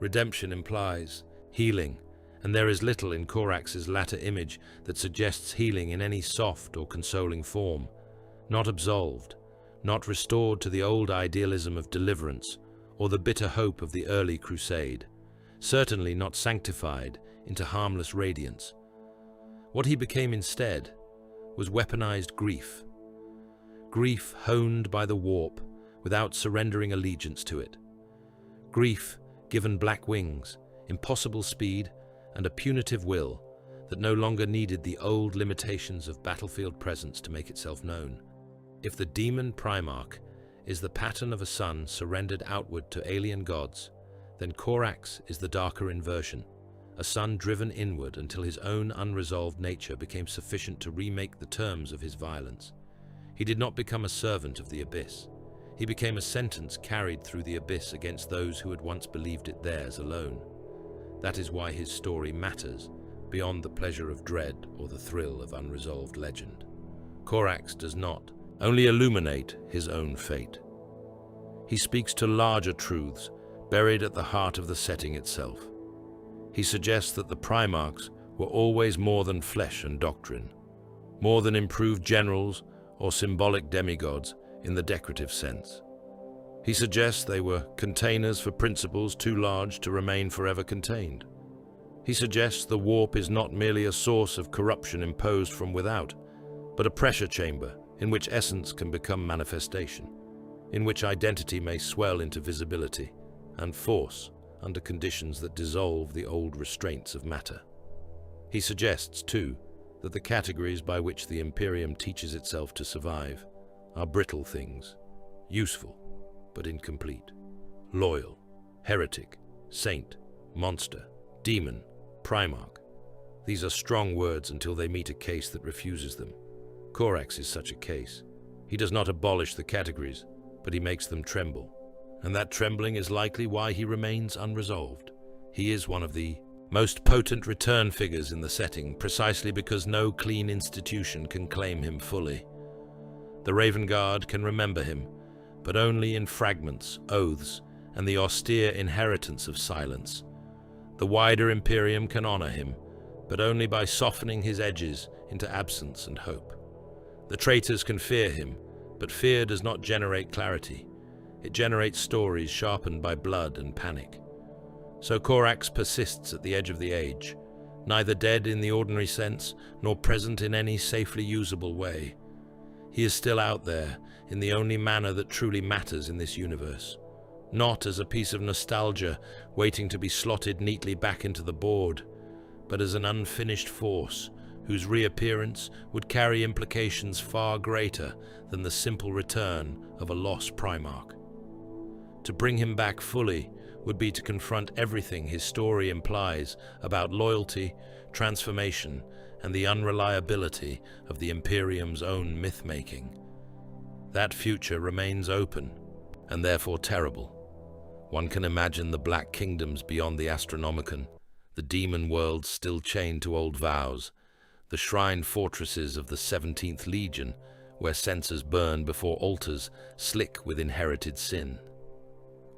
Speaker 2: Redemption implies healing, and there is little in Corax's latter image that suggests healing in any soft or consoling form, not absolved, not restored to the old idealism of deliverance or the bitter hope of the early crusade, certainly not sanctified into harmless radiance. What he became instead was weaponized grief. Grief honed by the warp without surrendering allegiance to it. Grief given black wings, impossible speed, and a punitive will that no longer needed the old limitations of battlefield presence to make itself known. If the demon Primarch is the pattern of a sun surrendered outward to alien gods, then Corax is the darker inversion, a son driven inward until his own unresolved nature became sufficient to remake the terms of his violence. He did not become a servant of the abyss. He became a sentence carried through the abyss against those who had once believed it theirs alone. That is why his story matters, beyond the pleasure of dread or the thrill of unresolved legend. Corax does not only illuminate his own fate. He speaks to larger truths buried at the heart of the setting itself. He suggests that the Primarchs were always more than flesh and doctrine, more than improved generals or symbolic demigods in the decorative sense. He suggests they were containers for principles too large to remain forever contained. He suggests the warp is not merely a source of corruption imposed from without, but a pressure chamber in which essence can become manifestation, in which identity may swell into visibility and force under conditions that dissolve the old restraints of matter. He suggests, too, that the categories by which the Imperium teaches itself to survive are brittle things, useful but incomplete, loyal, heretic, saint, monster, demon, Primarch. These are strong words until they meet a case that refuses them. Corax is such a case. He does not abolish the categories, but he makes them tremble. And that trembling is likely why he remains unresolved. He is one of the most potent return figures in the setting, precisely because no clean institution can claim him fully. The Raven Guard can remember him, but only in fragments, oaths, and the austere inheritance of silence. The wider Imperium can honor him, but only by softening his edges into absence and hope. The traitors can fear him, but fear does not generate clarity. It generates stories sharpened by blood and panic. So Corax persists at the edge of the age, neither dead in the ordinary sense, nor present in any safely usable way. He is still out there, in the only manner that truly matters in this universe. Not as a piece of nostalgia waiting to be slotted neatly back into the board, but as an unfinished force whose reappearance would carry implications far greater than the simple return of a lost Primarch. To bring him back fully would be to confront everything his story implies about loyalty, transformation, and the unreliability of the Imperium's own myth-making. That future remains open, and therefore terrible. One can imagine the Black Kingdoms beyond the Astronomicon, the demon worlds still chained to old vows, the shrine fortresses of the 17th Legion, where censers burn before altars slick with inherited sin.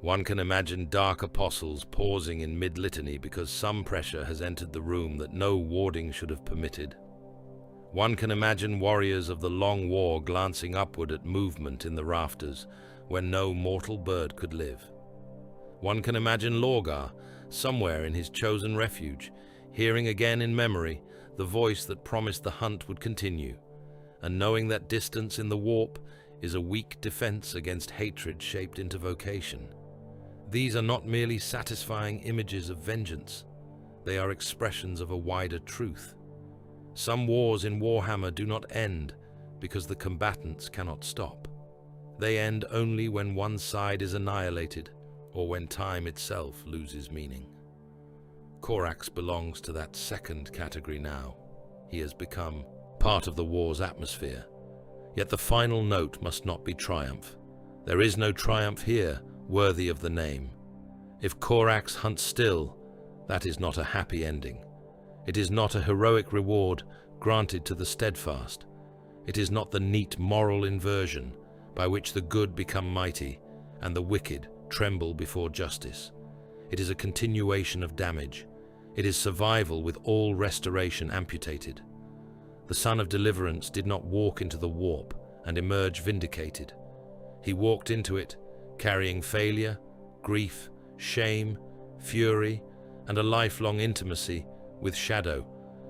Speaker 2: One can imagine dark apostles pausing in mid-litany because some pressure has entered the room that no warding should have permitted. One can imagine warriors of the Long War glancing upward at movement in the rafters where no mortal bird could live. One can imagine Lorgar, somewhere in his chosen refuge, hearing again in memory the voice that promised the hunt would continue, and knowing that distance in the warp is a weak defense against hatred shaped into vocation. These are not merely satisfying images of vengeance. they are expressions of a wider truth. Some wars in Warhammer do not end because the combatants cannot stop. They end only when one side is annihilated or when time itself loses meaning. Corax belongs to that second category now. He has become part of the war's atmosphere. Yet the final note must not be triumph. There is no triumph here worthy of the name. If Corax hunts still, that is not a happy ending. It is not a heroic reward granted to the steadfast. It is not the neat moral inversion by which the good become mighty and the wicked tremble before justice. It is a continuation of damage. It is survival with all restoration amputated. The Son of Deliverance did not walk into the warp and emerge vindicated. He walked into it carrying failure, grief, shame, fury, and a lifelong intimacy with shadow,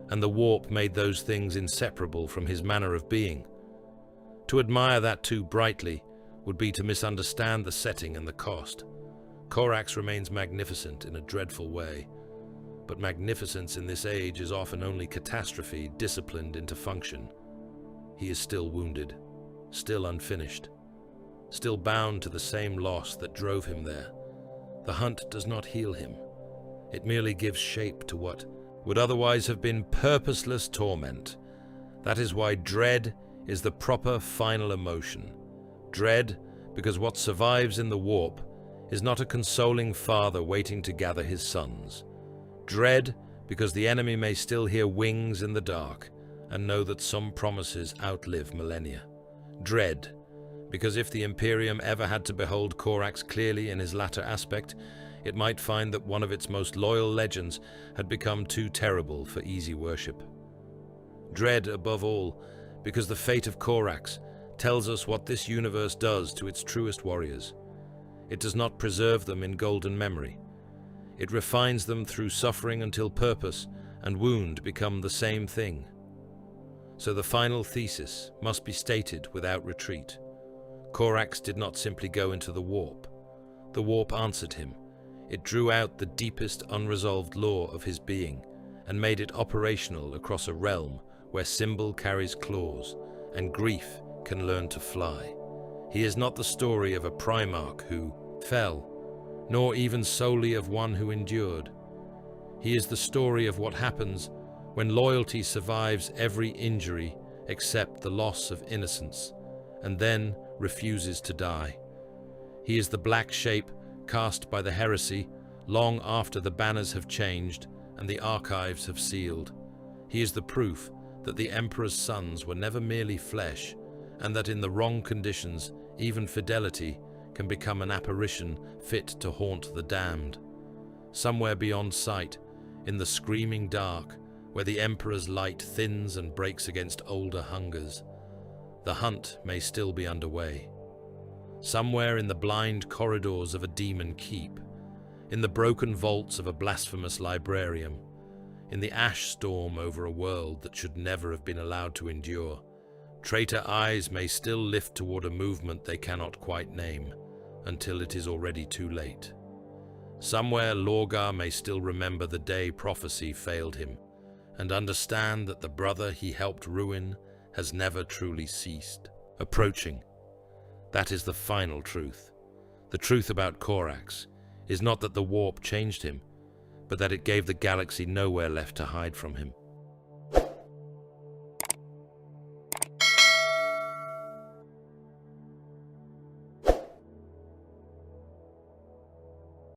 Speaker 2: and the warp made those things inseparable from his manner of being. To admire that too brightly would be to misunderstand the setting and the cost. Corax remains magnificent in a dreadful way, but magnificence in this age is often only catastrophe disciplined into function. He is still wounded, still unfinished, still bound to the same loss that drove him there. The hunt does not heal him. It merely gives shape to what would otherwise have been purposeless torment. That is why dread is the proper final emotion. Dread, because what survives in the warp is not a consoling father waiting to gather his sons. Dread, because the enemy may still hear wings in the dark and know that some promises outlive millennia. Dread, because if the Imperium ever had to behold Corax clearly in his latter aspect, it might find that one of its most loyal legends had become too terrible for easy worship. Dread, above all, because the fate of Corax tells us what this universe does to its truest warriors. It does not preserve them in golden memory. It refines them through suffering until purpose and wound become the same thing. So the final thesis must be stated without retreat. Corax did not simply go into the warp. The warp answered him. It drew out the deepest unresolved law of his being and made it operational across a realm where symbol carries claws and grief can learn to fly. He is not the story of a Primarch who fell, nor even solely of one who endured. He is the story of what happens when loyalty survives every injury except the loss of innocence, and then refuses to die. He is the black shape cast by the Heresy long after the banners have changed and the archives have sealed. He is the proof that the Emperor's sons were never merely flesh, and that in the wrong conditions, even fidelity can become an apparition fit to haunt the damned. Somewhere beyond sight, in the screaming dark, where the Emperor's light thins and breaks against older hungers, the hunt may still be underway. Somewhere in the blind corridors of a demon keep, in the broken vaults of a blasphemous librarium, in the ash storm over a world that should never have been allowed to endure, traitor eyes may still lift toward a movement they cannot quite name, until it is already too late. Somewhere Lorgar may still remember the day prophecy failed him, and understand that the brother he helped ruin has never truly ceased. Approaching. That is the final truth. The truth about Corax is not that the warp changed him, but that it gave the galaxy nowhere left to hide from him.